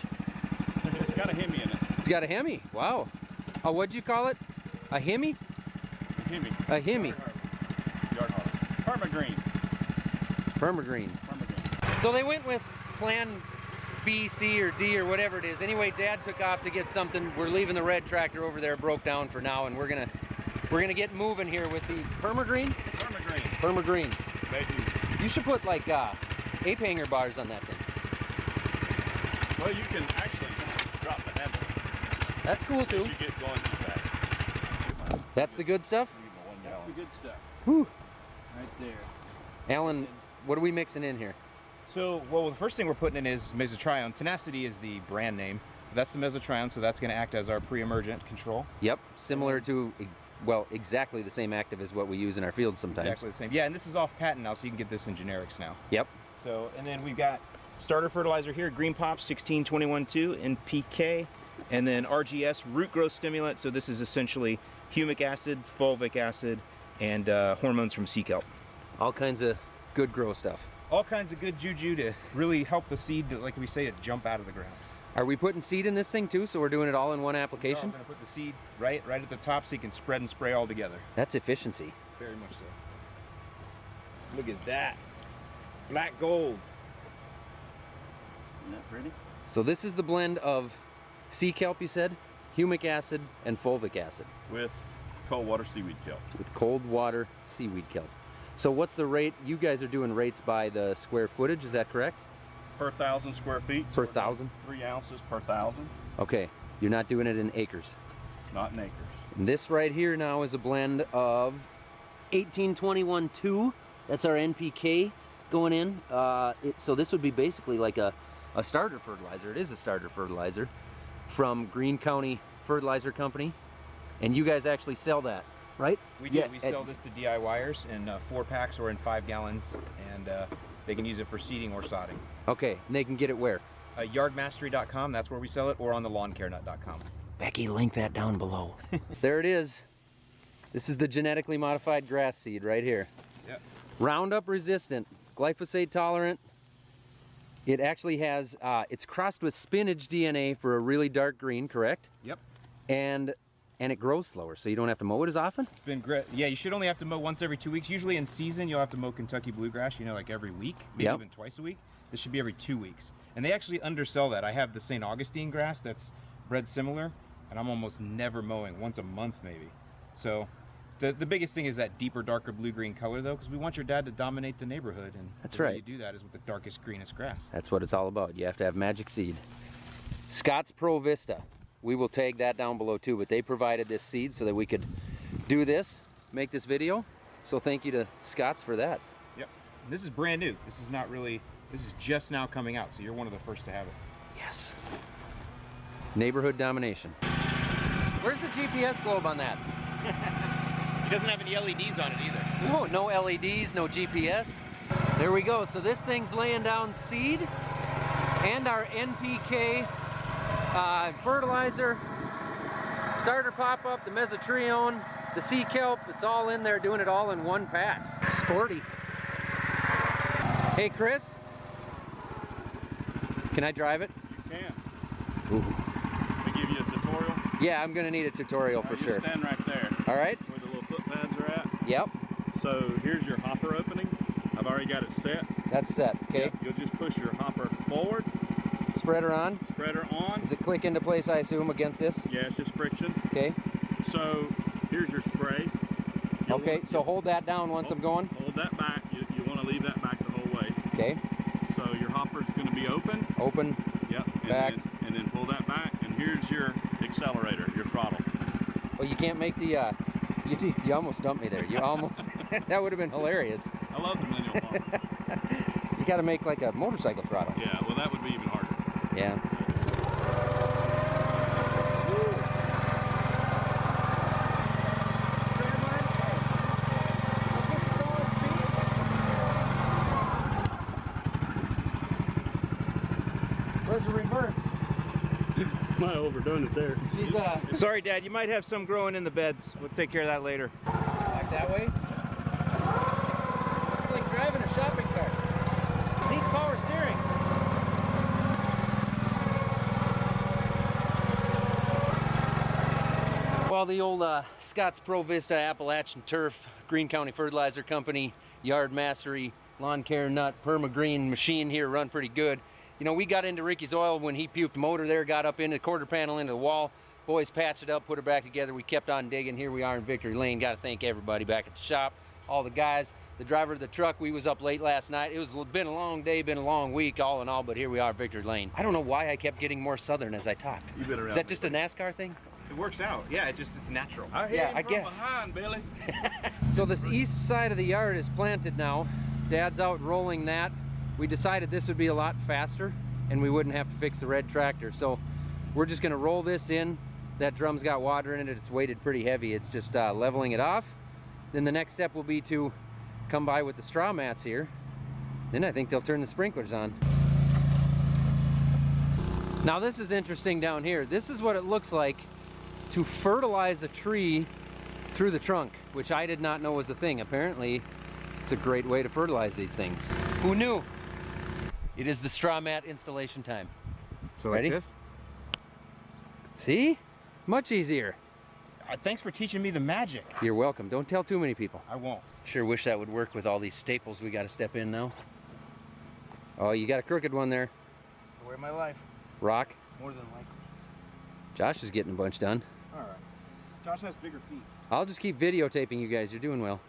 It's got a Hemi in it. It's got a Hemi. Wow. What'd you call it? A Hemi? A Hemi. A Hemi. Yard harvest. Permagreen. Permagreen. So they went with plan B, C, or D, or whatever it is. Anyway, Dad took off to get something. We're leaving the red tractor over there, broke down for now, and we're gonna get moving here with the Permagreen? Permagreen. You should put like ape hanger bars on that thing. Well, you can actually drop the handle. That's cool too. You get going too fast. That's the good stuff? That's the good stuff. Whew. Right there. Alan, what are we mixing in here? So, well, the first thing we're putting in is Mesotrione. Tenacity is the brand name. That's the Mesotrione, so that's going to act as our pre-emergent control. Yep, similar to, well, exactly the same active as what we use in our fields sometimes. Exactly the same. Yeah, and this is off patent now, so you can get this in generics now. Yep. So, and then we've got starter fertilizer here, Green Pop 16-21-2 in PK, and then RGS, root growth stimulant. So this is essentially humic acid, fulvic acid, and hormones from sea kelp. All kinds of good grow stuff. All kinds of good juju to really help the seed, like we say, to jump out of the ground. Are we putting seed in this thing too, so we're doing it all in one application? No, I'm going to put the seed right at the top so you can spread and spray all together. That's efficiency. Very much so. Look at that. Black gold. Isn't that pretty? So this is the blend of sea kelp, you said, humic acid, and fulvic acid. With cold water seaweed kelp. With cold water seaweed kelp. So what's the rate? You guys are doing rates by the square footage, is that correct? Per 1,000 square feet. Per 1,000? 3 ounces per 1,000. Okay, you're not doing it in acres. Not in acres. And this right here now is a blend of 18-21-2. That's our NPK going in. So this would be basically like a starter fertilizer. It is a starter fertilizer from Greene County Fertilizer Company. And you guys actually sell that, right? We do. We sell this to DIYers in 4 packs or in 5 gallons, and they can use it for seeding or sodding. Okay, and they can get it where? Yardmastery.com, that's where we sell it, or on the lawncarenut.com. Becky, link that down below. There it is. This is the genetically modified grass seed right here. Yep. Roundup resistant, glyphosate tolerant. It actually has, it's crossed with spinach DNA for a really dark green, correct? Yep. And it grows slower, so you don't have to mow it as often? It's been great. Yeah, you should only have to mow once every 2 weeks. Usually in season, you'll have to mow Kentucky bluegrass, you know, like every week, maybe even twice a week. This should be every 2 weeks. And they actually undersell that. I have the St. Augustine grass that's bred similar, and I'm almost never mowing, once a month maybe. So the biggest thing is that deeper, darker blue-green color, though, because we want your dad to dominate the neighborhood, and that's the way right. you do that is with the darkest, greenest grass. That's what it's all about. You have to have magic seed. Scott's Pro Vista. We will tag that down below too, but they provided this seed so that we could do this, make this video. So thank you to Scott's for that. Yep. This is brand new. This is not really, this is just now coming out, so you're one of the first to have it. Yes. Neighborhood domination. Where's the GPS globe on that? It doesn't have any LEDs on it either. No, no LEDs, no GPS. There we go. So this thing's laying down seed and our NPK fertilizer, starter pop-up, the Mesotrione, the sea kelp. It's all in there, doing it all in one pass. Sporty. Hey, Chris, can I drive it? You can. Ooh. They give you a tutorial. Yeah, I'm gonna need a tutorial for sure. Stand right there. All right. Where the little foot pads are at. Yep. So here's your hopper opening. I've already got it set. That's set. Okay. Yep. You'll just push your hopper forward. Spreader on. Spreader on. Does it click into place, I assume, against this? Yeah, it's just friction. Okay. So here's your spray. Okay, so hold that down once I'm going. Hold that back. You want to leave that back the whole way. Okay. So your hopper's going to be open. Open. Yep. Back. And then pull that back. And here's your accelerator, your throttle. Oh, you can't make the, you almost dumped me there. You almost, that would have been hilarious. I love the manual farmer. You got to make like a motorcycle throttle. Yeah, well that would be even harder. Yeah. Where's the reverse? Might have overdone it there. She's Sorry, Dad, you might have some growing in the beds. We'll take care of that later. Back that way. It's like driving a shopping cart. It needs power steering. Well, the old Scott's Pro Vista Appalachian Turf, Greene County Fertilizer Company, Yard Mastery, Lawn Care Nut, Permagreen machine here run pretty good. You know, we got into Ricky's oil when he puked. The motor there got up into the quarter panel into the wall. Boys patched it up, put it back together. We kept on digging. Here we are in Victory Lane. Got to thank everybody back at the shop, all the guys, the driver of the truck. We was up late last night. It was been a long day, been a long week, all in all, but here we are, Victory Lane. I don't know why I kept getting more southern as I talked. You've been around. Is that just a NASCAR thing? It works out. Yeah, it's natural. Yeah, I guess. Behind, Billy. So this east side of the yard is planted now. Dad's out rolling that. We decided this would be a lot faster and we wouldn't have to fix the red tractor. So we're just gonna roll this in. That drum's got water in it. It's weighted pretty heavy. It's just leveling it off. Then the next step will be to come by with the straw mats here. Then I think they'll turn the sprinklers on. Now this is interesting down here. This is what it looks like to fertilize a tree through the trunk, which I did not know was a thing. Apparently, it's a great way to fertilize these things. Who knew? It is the straw mat installation time. So ready? Like this? See? Much easier. Thanks for teaching me the magic. You're welcome. Don't tell too many people. I won't. Sure wish that would work with all these staples we got to step in now. Oh, you got a crooked one there. The way of my life. Rock. More than likely. Josh is getting a bunch done. All right. Josh has bigger feet. I'll just keep videotaping you guys. You're doing well.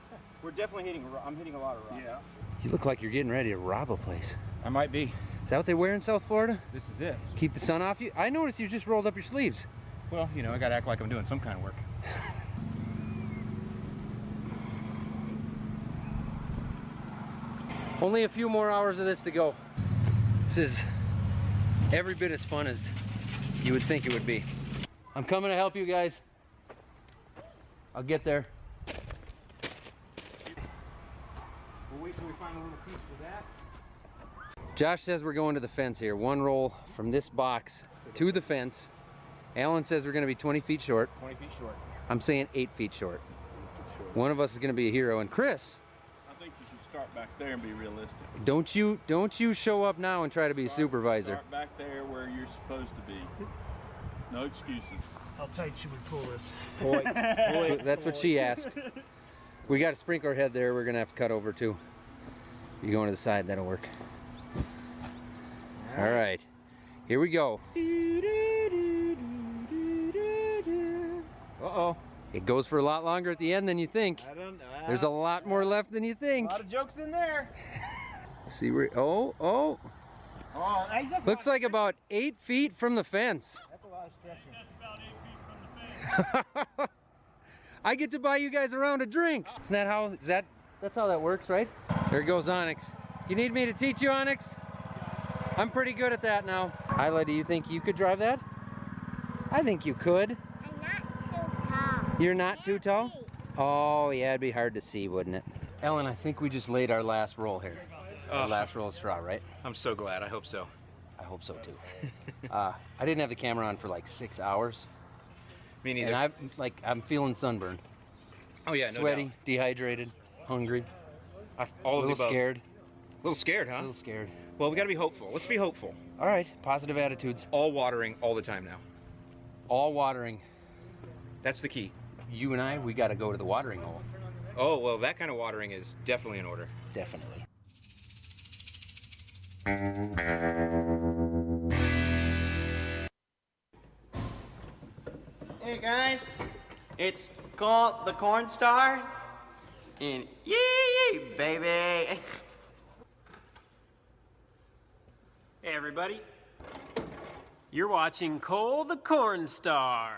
We're definitely hitting. I'm hitting a lot of rocks. Yeah. You look like you're getting ready to rob a place. I might be. Is that what they wear in South Florida? This is it. Keep the sun off you? I noticed you just rolled up your sleeves. Well, you know, I gotta act like I'm doing some kind of work. Only a few more hours of this to go. This is every bit as fun as you would think it would be. I'm coming to help you guys. I'll get there. We'll wait till we find a little piece for that. Josh says we're going to the fence here. One roll from this box to the fence. Alan says we're going to be 20 feet short. 20 feet short. I'm saying 8 feet short. One of us is going to be a hero. And Chris, I think you should start back there and be realistic. don't you show up now and try to be a supervisor. Start back there where you're supposed to be. No excuses. How tight should we pull this? That's what she asked. We got a sprinkler head there we're going to have to cut over too. You going to the side, that'll work. All right, here we go. Uh-oh. It goes for a lot longer at the end than you think. I don't know. There's a lot more left than you think. A lot of jokes in there. See where, oh. Oh, that's Looks like about 8 feet from the fence. That's a lot of stretching. That's about 8 feet from the fence. I get to buy you guys a round of drinks. Isn't that how, that's how that works, right? There goes Onyx. You need me to teach you, Onyx? I'm pretty good at that now. Isla, do you think you could drive that? I think you could. I'm not too tall. You're not too tall? Oh, yeah, it'd be hard to see, wouldn't it? Ellen, I think we just laid our last roll here. Our last roll of straw, right? I'm so glad. I hope so. I hope so, too. I didn't have the camera on for like 6 hours. Me neither. And I'm feeling sunburned. Oh, yeah, no Sweaty, doubt. dehydrated, hungry. All of the above. Scared. A little scared, huh? A little scared. Well, we gotta be hopeful. Let's be hopeful. All right, positive attitudes. All watering all the time now. All watering. That's the key. You and I, we gotta go to the watering hole. Oh, well, that kind of watering is definitely in order. Definitely. Hey guys, it's called the Corn Star, and yay, baby! Hey everybody, you're watching Cole the Corn Star.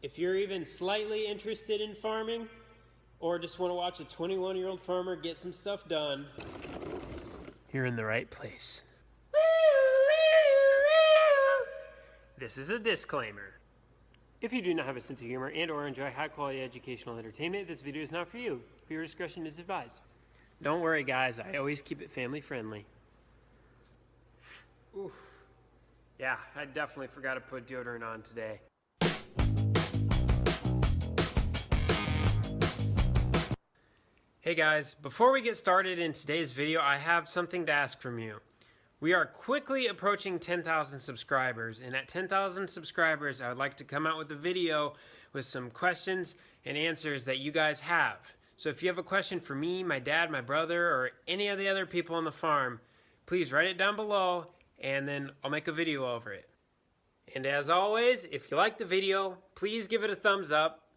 If you're even slightly interested in farming, or just want to watch a 21-year-old farmer get some stuff done, you're in the right place. This is a disclaimer. If you do not have a sense of humor and or enjoy high-quality educational entertainment, this video is not for you. Viewer discretion is advised. Don't worry, guys. I always keep it family-friendly. Oof. Yeah, I definitely forgot to put deodorant on today. Hey guys, before we get started in today's video, I have something to ask from you. We are quickly approaching 10,000 subscribers, and at 10,000 subscribers, I would like to come out with a video with some questions and answers that you guys have. So if you have a question for me, my dad, my brother, or any of the other people on the farm, please write it down below and then I'll make a video over it. And as always, if you like the video, please give it a thumbs up.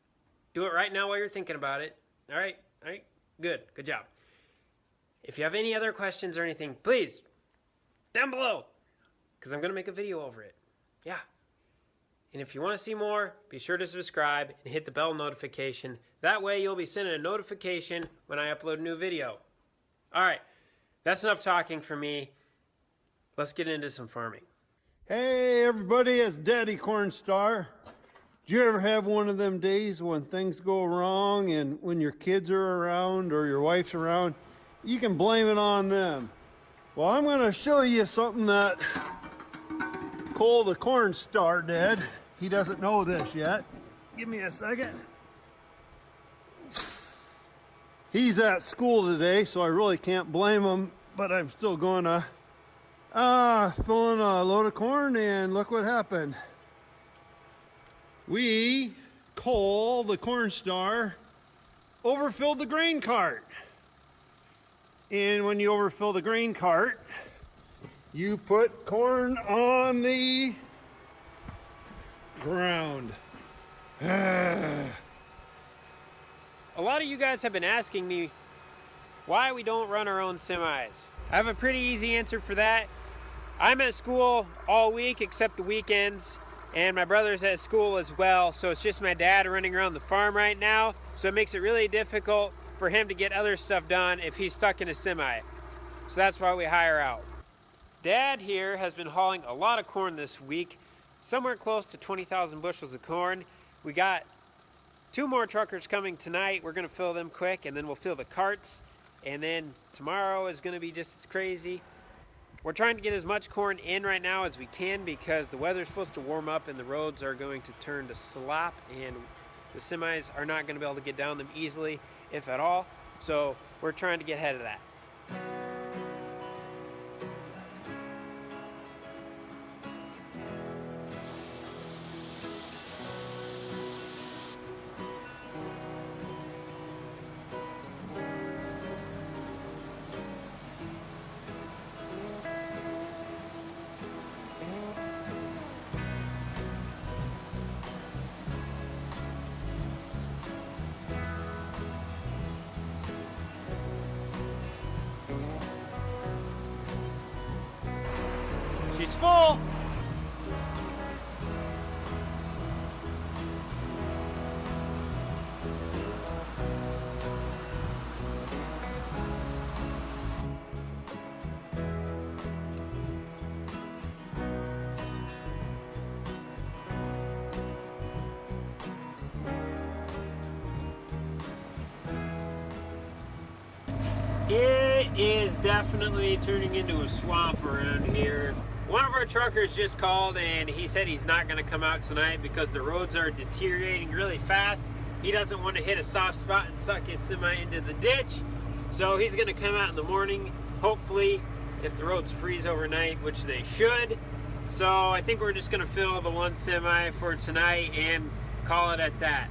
Do it right now while you're thinking about it. All right, good job. If you have any other questions or anything, please, down below, because I'm going to make a video over it. Yeah. And if you want to see more, be sure to subscribe and hit the bell notification. That way you'll be sent a notification when I upload a new video. All right, that's enough talking for me. Let's get into some farming. Hey everybody, it's Daddy Cornstar. Do you ever have one of them days when things go wrong and when your kids are around or your wife's around, you can blame it on them? Well, I'm going to show you something that Cole the Cornstar did. He doesn't know this yet. Give me a second. He's at school today, so I really can't blame him, but I'm still going to filling a load of corn, and look what happened. We, Cole the Cornstar, overfilled the grain cart. And when you overfill the grain cart, you put corn on the ground. A lot of you guys have been asking me why we don't run our own semis. I have a pretty easy answer for that. I'm at school all week except the weekends, and my brother's at school as well, so it's just my dad running around the farm right now, so it makes it really difficult for him to get other stuff done if he's stuck in a semi. So that's why we hire out. Dad here has been hauling a lot of corn this week, somewhere close to 20,000 bushels of corn. We got 2 more truckers coming tonight. We're gonna fill them quick, and then we'll fill the carts, and then tomorrow is gonna be just as crazy. We're trying to get as much corn in right now as we can because the weather's supposed to warm up and the roads are going to turn to slop, and the semis are not gonna be able to get down them easily, if at all. So we're trying to get ahead of that. She's full. It is definitely turning into a swamp around here. One of our truckers just called and he said he's not going to come out tonight because the roads are deteriorating really fast. He doesn't want to hit a soft spot and suck his semi into the ditch. So he's going to come out in the morning, hopefully, if the roads freeze overnight, which they should. So I think we're just going to fill the 1 semi for tonight and call it at that.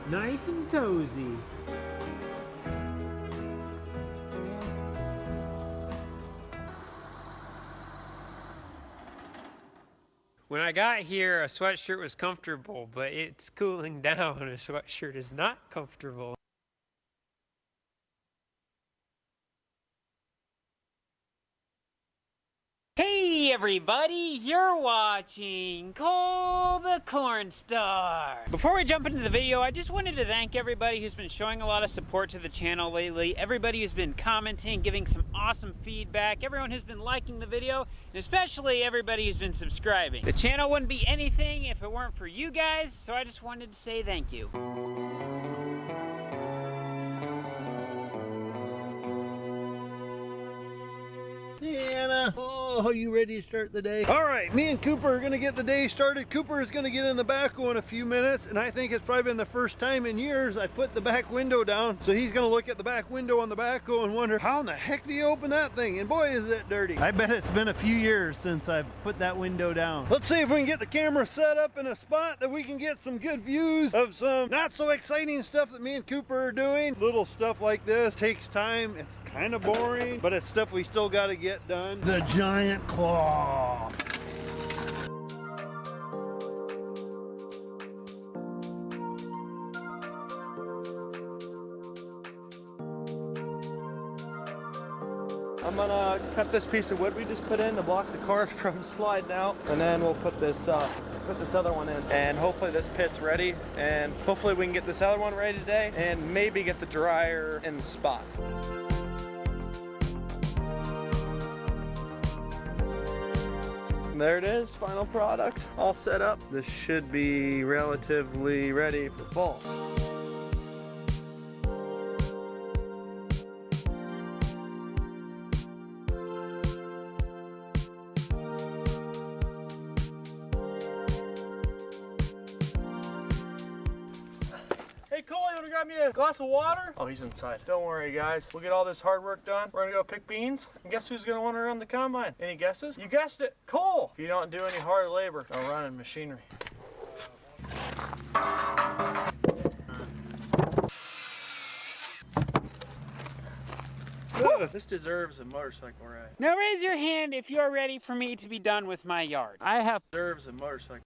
Nice and cozy. When I got here, a sweatshirt was comfortable, but it's cooling down. A sweatshirt is not comfortable. Hey everybody, you're watching Cole the Cornstar. Before we jump into the video, I just wanted to thank everybody who's been showing a lot of support to the channel lately. Everybody who's been commenting, giving some awesome feedback, everyone who's been liking the video, and especially everybody who's been subscribing. The channel wouldn't be anything if it weren't for you guys, so I just wanted to say thank you. Yeah. Oh, you ready to start the day? All right, me and Cooper are gonna get the day started. Cooper is gonna get in the backhoe in a few minutes, and I think it's probably been the first time in years I put the back window down. So he's gonna look at the back window on the backhoe and wonder, how in the heck do you open that thing? And boy, is it dirty. I bet it's been a few years since I've put that window down. Let's see if we can get the camera set up in a spot that we can get some good views of some not so exciting stuff that me and Cooper are doing. Little stuff like this takes time. It's kind of boring, but it's stuff we still got to get done. The giant claw. I'm gonna cut this piece of wood we just put in to block the car from sliding out, and then we'll put this other one in, and hopefully this pit's ready, and hopefully we can get this other one ready today, and maybe get the dryer in the spot. There it is, final product, all set up. This should be relatively ready for fall. Hey Cole, you wanna grab me a glass of water? Oh, he's inside. Don't worry guys, we'll get all this hard work done. We're gonna go pick beans, and guess who's gonna wanna run the combine? Any guesses? You guessed it, Cole! If you don't do any hard labor, I'll run in machinery. This deserves a motorcycle ride. Now raise your hand if you are ready for me to be done with my yard. I have Deserves a motorcycle.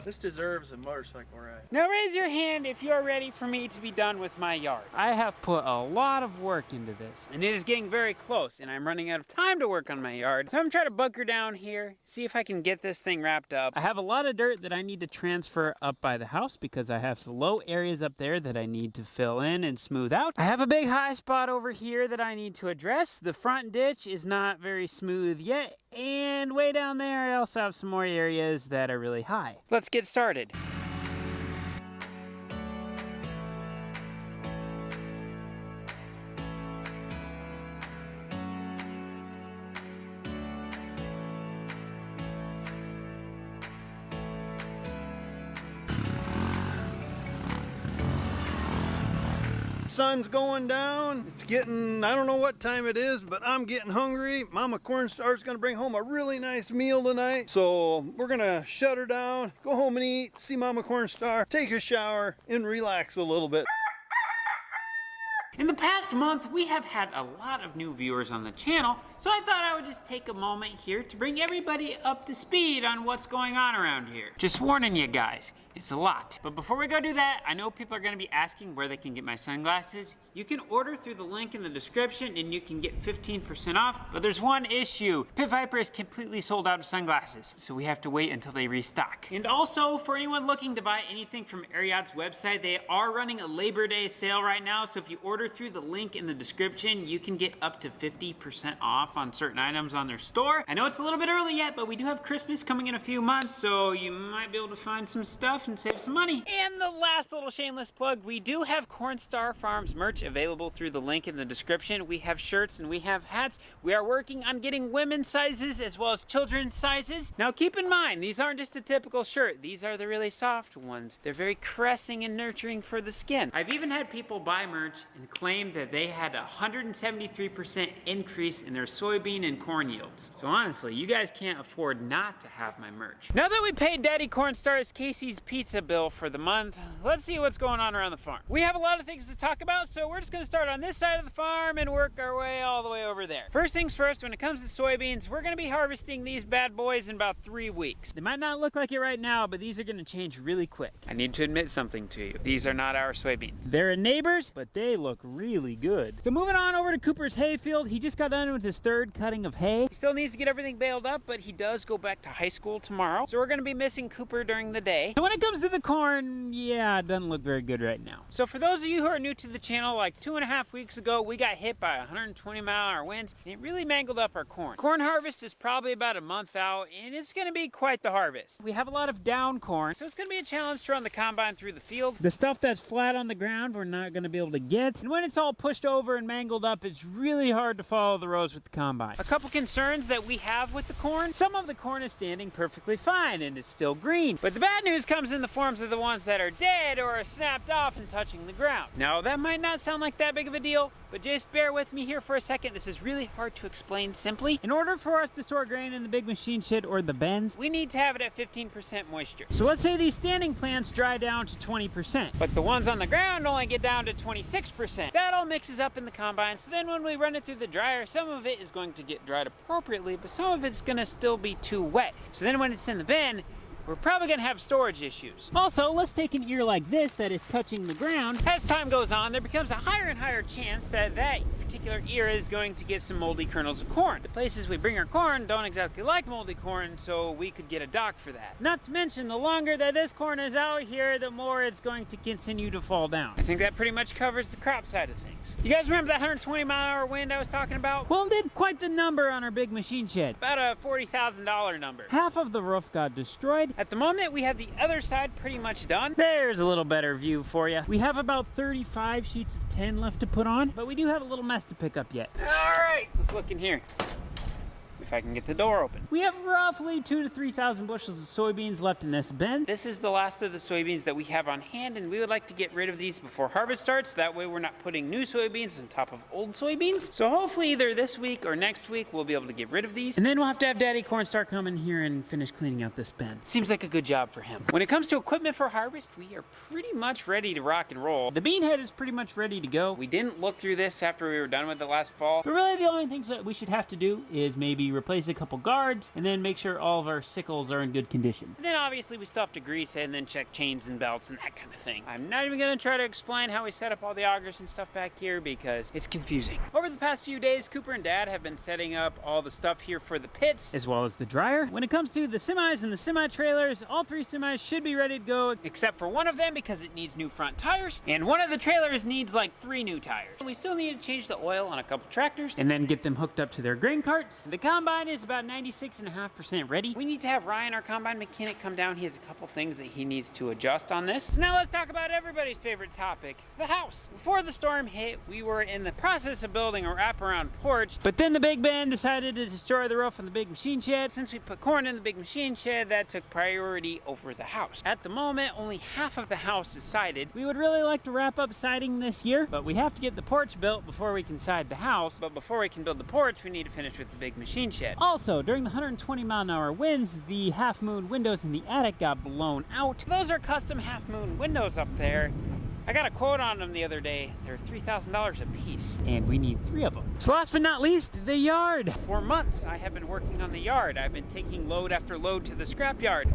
This deserves a motorcycle ride. Now raise your hand if you are ready for me to be done with my yard. I have put a lot of work into this, and it is getting very close, and I'm running out of time to work on my yard. So I'm trying to bunker down here, see if I can get this thing wrapped up. I have a lot of dirt that I need to transfer up by the house because I have low areas up there that I need to fill in and smooth out. I have a big high spot over here that I need to address. The front ditch is not very smooth yet, and way down there I also have some more areas that are really high. Let's get started. Sun's going down. It's getting, I don't know what time it is, but I'm getting hungry. Mama Cornstar's gonna bring home a really nice meal tonight. So we're gonna shut her down, go home and eat, see Mama Cornstar, take a shower, and relax a little bit. In the past month, we have had a lot of new viewers on the channel, so I thought I would just take a moment here to bring everybody up to speed on what's going on around here. Just warning you guys, it's a lot. But before we go do that, I know people are gonna be asking where they can get my sunglasses. You can order through the link in the description and you can get 15% off, but there's one issue. Pit Viper is completely sold out of sunglasses, so we have to wait until they restock. And also, for anyone looking to buy anything from Ariat's website, they are running a Labor Day sale right now, so if you order through the link in the description, you can get up to 50% off on certain items on their store. I know it's a little bit early yet, but we do have Christmas coming in a few months, so you might be able to find some stuff and save some money. And the last little shameless plug, we do have Cornstar Farms merch available through the link in the description. We have shirts and we have hats. We are working on getting women's sizes as well as children's sizes. Now keep in mind, these aren't just a typical shirt. These are the really soft ones. They're very caressing and nurturing for the skin. I've even had people buy merch and claim that they had a 173% increase in their soybean and corn yields. So honestly, you guys can't afford not to have my merch. Now that we paid Daddy Cornstar's Casey's Pizza pizza bill for the month. Let's see what's going on around the farm. We have a lot of things to talk about, so we're just gonna start on this side of the farm and work our way all the way over there. First things first, when it comes to soybeans, we're gonna be harvesting these bad boys in about 3 weeks. They might not look like it right now, but these are gonna change really quick. I need to admit something to you. These are not our soybeans. They're a neighbor's, but they look really good. So moving on over to Cooper's hay field, he just got done with his 3rd cutting of hay. He still needs to get everything baled up, but he does go back to high school tomorrow. So we're gonna be missing Cooper during the day. So when it comes to the corn, yeah, it doesn't look very good right now. So for those of you who are new to the channel, like 2.5 weeks ago, we got hit by 120-mile-an-hour winds, and it really mangled up our corn. Corn harvest is probably about a month out, and it's gonna be quite the harvest. We have a lot of down corn, so it's gonna be a challenge to run the combine through the field. The stuff that's flat on the ground, we're not gonna be able to get. And when it's all pushed over and mangled up, it's really hard to follow the rows with the combine. A couple concerns that we have with the corn: some of the corn is standing perfectly fine and it's still green. But the bad news comes in the forms of the ones that are dead or are snapped off and touching the ground. Now, that might not sound like that big of a deal, but just bear with me here for a second. This is really hard to explain simply. In order for us to store grain in the big machine shed or the bins, we need to have it at 15% moisture. So let's say these standing plants dry down to 20%, but the ones on the ground only get down to 26%. That all mixes up in the combine, so then when we run it through the dryer, some of it is going to get dried appropriately, but some of it's gonna still be too wet. So then when it's in the bin, we're probably gonna have storage issues. Also, let's take an ear like this that is touching the ground. As time goes on, there becomes a higher and higher chance that that particular ear is going to get some moldy kernels of corn. The places we bring our corn don't exactly like moldy corn, so we could get a dock for that. Not to mention, the longer that this corn is out here, the more it's going to continue to fall down. I think that pretty much covers the crop side of things. You guys remember that 120-mile-an-hour wind I was talking about? Well, it did quite the number on our big machine shed. About a $40,000 number. Half of the roof got destroyed. At the moment, we have the other side pretty much done. There's a little better view for you. We have about 35 sheets of 10 left to put on, but we do have a little mess to pick up yet. All right, let's look in here. If I can get the door open. We have roughly 2,000 to 3,000 bushels of soybeans left in this bin. This is the last of the soybeans that we have on hand, and we would like to get rid of these before harvest starts. That way we're not putting new soybeans on top of old soybeans. So hopefully either this week or next week we'll be able to get rid of these. And then we'll have to have Daddy Cornstar come in here and finish cleaning out this bin. Seems like a good job for him. When it comes to equipment for harvest, we are pretty much ready to rock and roll. The bean head is pretty much ready to go. We didn't look through this after we were done with it last fall. But really the only things that we should have to do is maybe replace a couple guards and then make sure all of our sickles are in good condition. And then obviously we still have to grease it and then check chains and belts and that kind of thing. I'm not even gonna try to explain how we set up all the augers and stuff back here because it's confusing. Over the past few days, Cooper and Dad have been setting up all the stuff here for the pits as well as the dryer. When it comes to the semis and the semi-trailers, all 3 semis should be ready to go except for one of them because it needs new front tires, and one of the trailers needs like 3 new tires. We still need to change the oil on a couple tractors and then get them hooked up to their grain carts. The combine is about 96.5% ready. We need to have Ryan, our combine mechanic, come down. He has a couple things that he needs to adjust on this. So now let's talk about everybody's favorite topic, the house. Before the storm hit, we were in the process of building a wraparound porch, but then the big band decided to destroy the roof on the big machine shed. Since we put corn in the big machine shed, that took priority over the house. At the moment, only half of the house is sided. We would really like to wrap up siding this year, but we have to get the porch built before we can side the house. But before we can build the porch, we need to finish with the big machine shed. Also, during the 120-mile-an-hour winds, the half-moon windows in the attic got blown out. Those are custom half-moon windows up there. I got a quote on them the other day. They're $3,000 a piece, and we need 3 of them. So last but not least, the yard. For months, I have been working on the yard. I've been taking load after load to the scrap yard.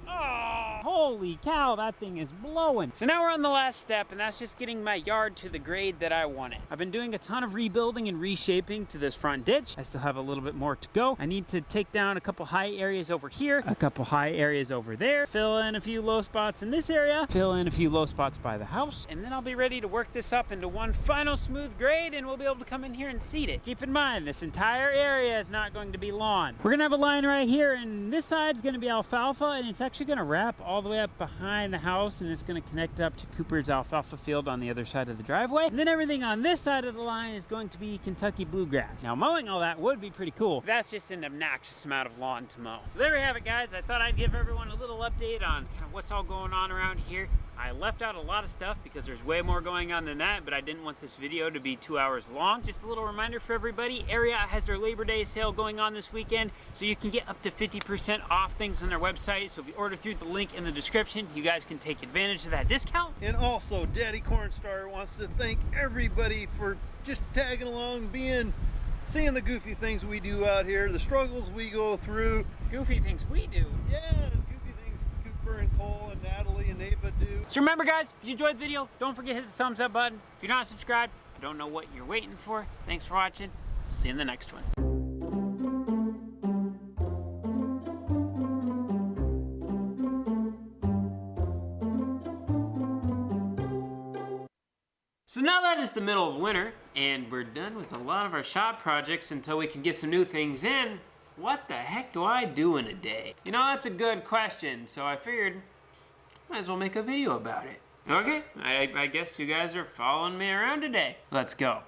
Oh, holy cow, that thing is blowing. So now we're on the last step, and that's just getting my yard to the grade that I want it. I've been doing a ton of rebuilding and reshaping to this front ditch. I still have a little bit more to go. I need to take down a couple high areas over here, a couple high areas over there, fill in a few low spots in this area, fill in a few low spots by the house, and then I'll be ready to work this up into one final smooth grade, and we'll be able to come in here and seed it. Keep in mind, this entire area is not going to be lawn. We're gonna have a line right here, and this side's gonna be alfalfa, and it's actually gonna wrap all the way up behind the house, and it's going to connect up to Cooper's alfalfa field on the other side of the driveway. And then everything on this side of the line is going to be Kentucky bluegrass. Now mowing all that would be pretty cool. That's just an obnoxious amount of lawn to mow. So there we have it, guys. I thought I'd give everyone a little update on kind of what's all going on around here. I left out a lot of stuff because there's way more going on than that, but I didn't want this video to be 2 hours long. Just a little reminder for everybody, Area has their Labor Day sale going on this weekend, so you can get up to 50% off things on their website. So if you order through the link in the description, you guys can take advantage of that discount. And also, Daddy Cornstar wants to thank everybody for just tagging along, seeing the goofy things we do out here, the struggles we go through. Goofy things we do? Yeah, goofy things Cooper and Cole and Natalie and Ava do. So remember guys, if you enjoyed the video, don't forget to hit the thumbs up button. If you're not subscribed, I don't know what you're waiting for. Thanks for watching. See you in the next one. So now that it's the middle of winter, and we're done with a lot of our shop projects until we can get some new things in, what the heck do I do in a day? You know, that's a good question, so I figured might as well make a video about it. Okay, I guess you guys are following me around today. Let's go.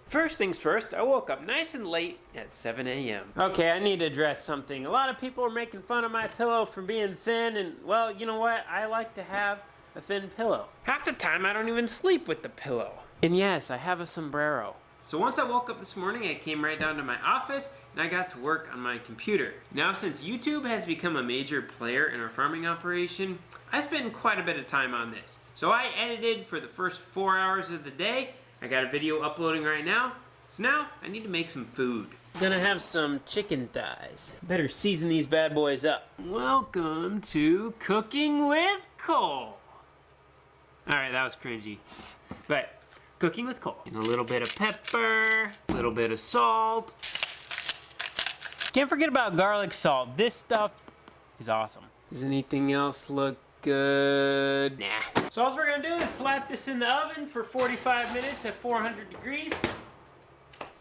First things first, I woke up nice and late at 7 a.m. Okay, I need to address something. A lot of people are making fun of my pillow for being thin, and well, you know what? I like to have a thin pillow. Half the time I don't even sleep with the pillow. And yes, I have a sombrero. So once I woke up this morning, I came right down to my office and I got to work on my computer. Now since YouTube has become a major player in our farming operation, I spend quite a bit of time on this. So I edited for the first 4 hours of the day. I got a video uploading right now. So now I need to make some food. Gonna have some chicken thighs. Better season these bad boys up. Welcome to Cooking with Cole. Alright, that was cringy. But cooking with Cole. And a little bit of pepper, a little bit of salt. Can't forget about garlic salt. This stuff is awesome. Does anything else look good? Nah. So all we're gonna do is slap this in the oven for 45 minutes at 400 degrees.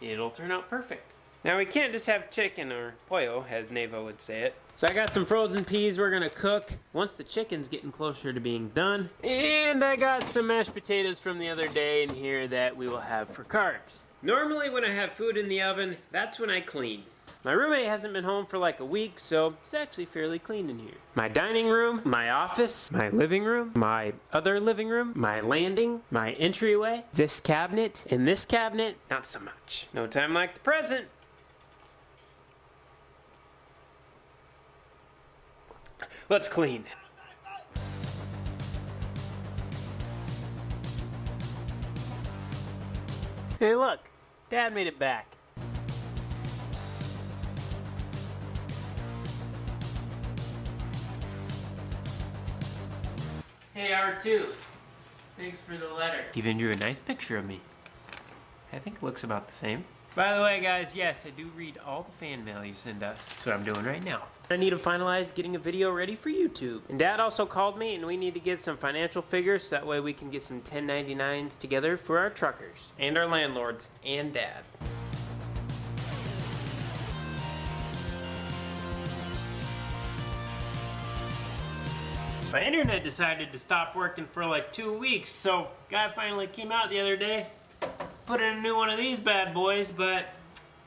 It'll turn out perfect. Now we can't just have chicken or pollo, as Navo would say it. So I got some frozen peas we're gonna cook once the chicken's getting closer to being done. And I got some mashed potatoes from the other day in here that we will have for carbs. Normally when I have food in the oven, that's when I clean. My roommate hasn't been home for like a week, so it's actually fairly clean in here. My dining room, my office, my living room, my other living room, my landing, my entryway, this cabinet, and this cabinet, not so much. No time like the present. Let's clean. Hey look, Dad made it back. Hey R2, thanks for the letter. Even drew a nice picture of me. I think it looks about the same. By the way guys, yes, I do read all the fan mail you send us. That's what I'm doing right now. I need to finalize getting a video ready for YouTube. And Dad also called me and we need to get some financial figures so that way we can get some 1099s together for our truckers. And our landlords, and Dad. My internet decided to stop working for like 2 weeks, so guy finally came out the other day, put in a new one of these bad boys, but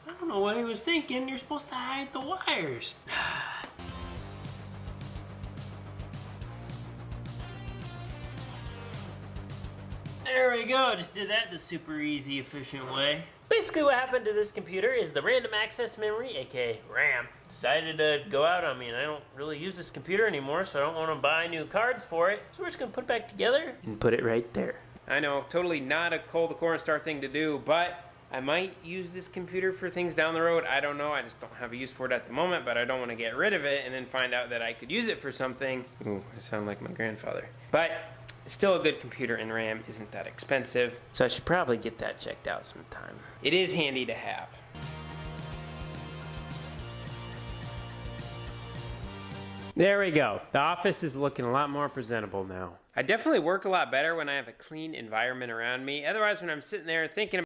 I don't know what he was thinking. You're supposed to hide the wires. There we go, just did that the super easy, efficient way. Basically what happened to this computer is the random access memory, aka RAM, decided to go out on me, and I don't really use this computer anymore, so I don't want to buy new cards for it. So we're just gonna put it back together and put it right there. I know, totally not a Cole the Cornstar thing to do, but I might use this computer for things down the road. I don't know, I just don't have a use for it at the moment, but I don't want to get rid of it and then find out that I could use it for something. Ooh, I sound like my grandfather. But it's still a good computer, and RAM isn't that expensive, so I should probably get that checked out sometime. It is handy to have. There we go. The office is looking a lot more presentable now. I definitely work a lot better when I have a clean environment around me. Otherwise, when I'm sitting there thinking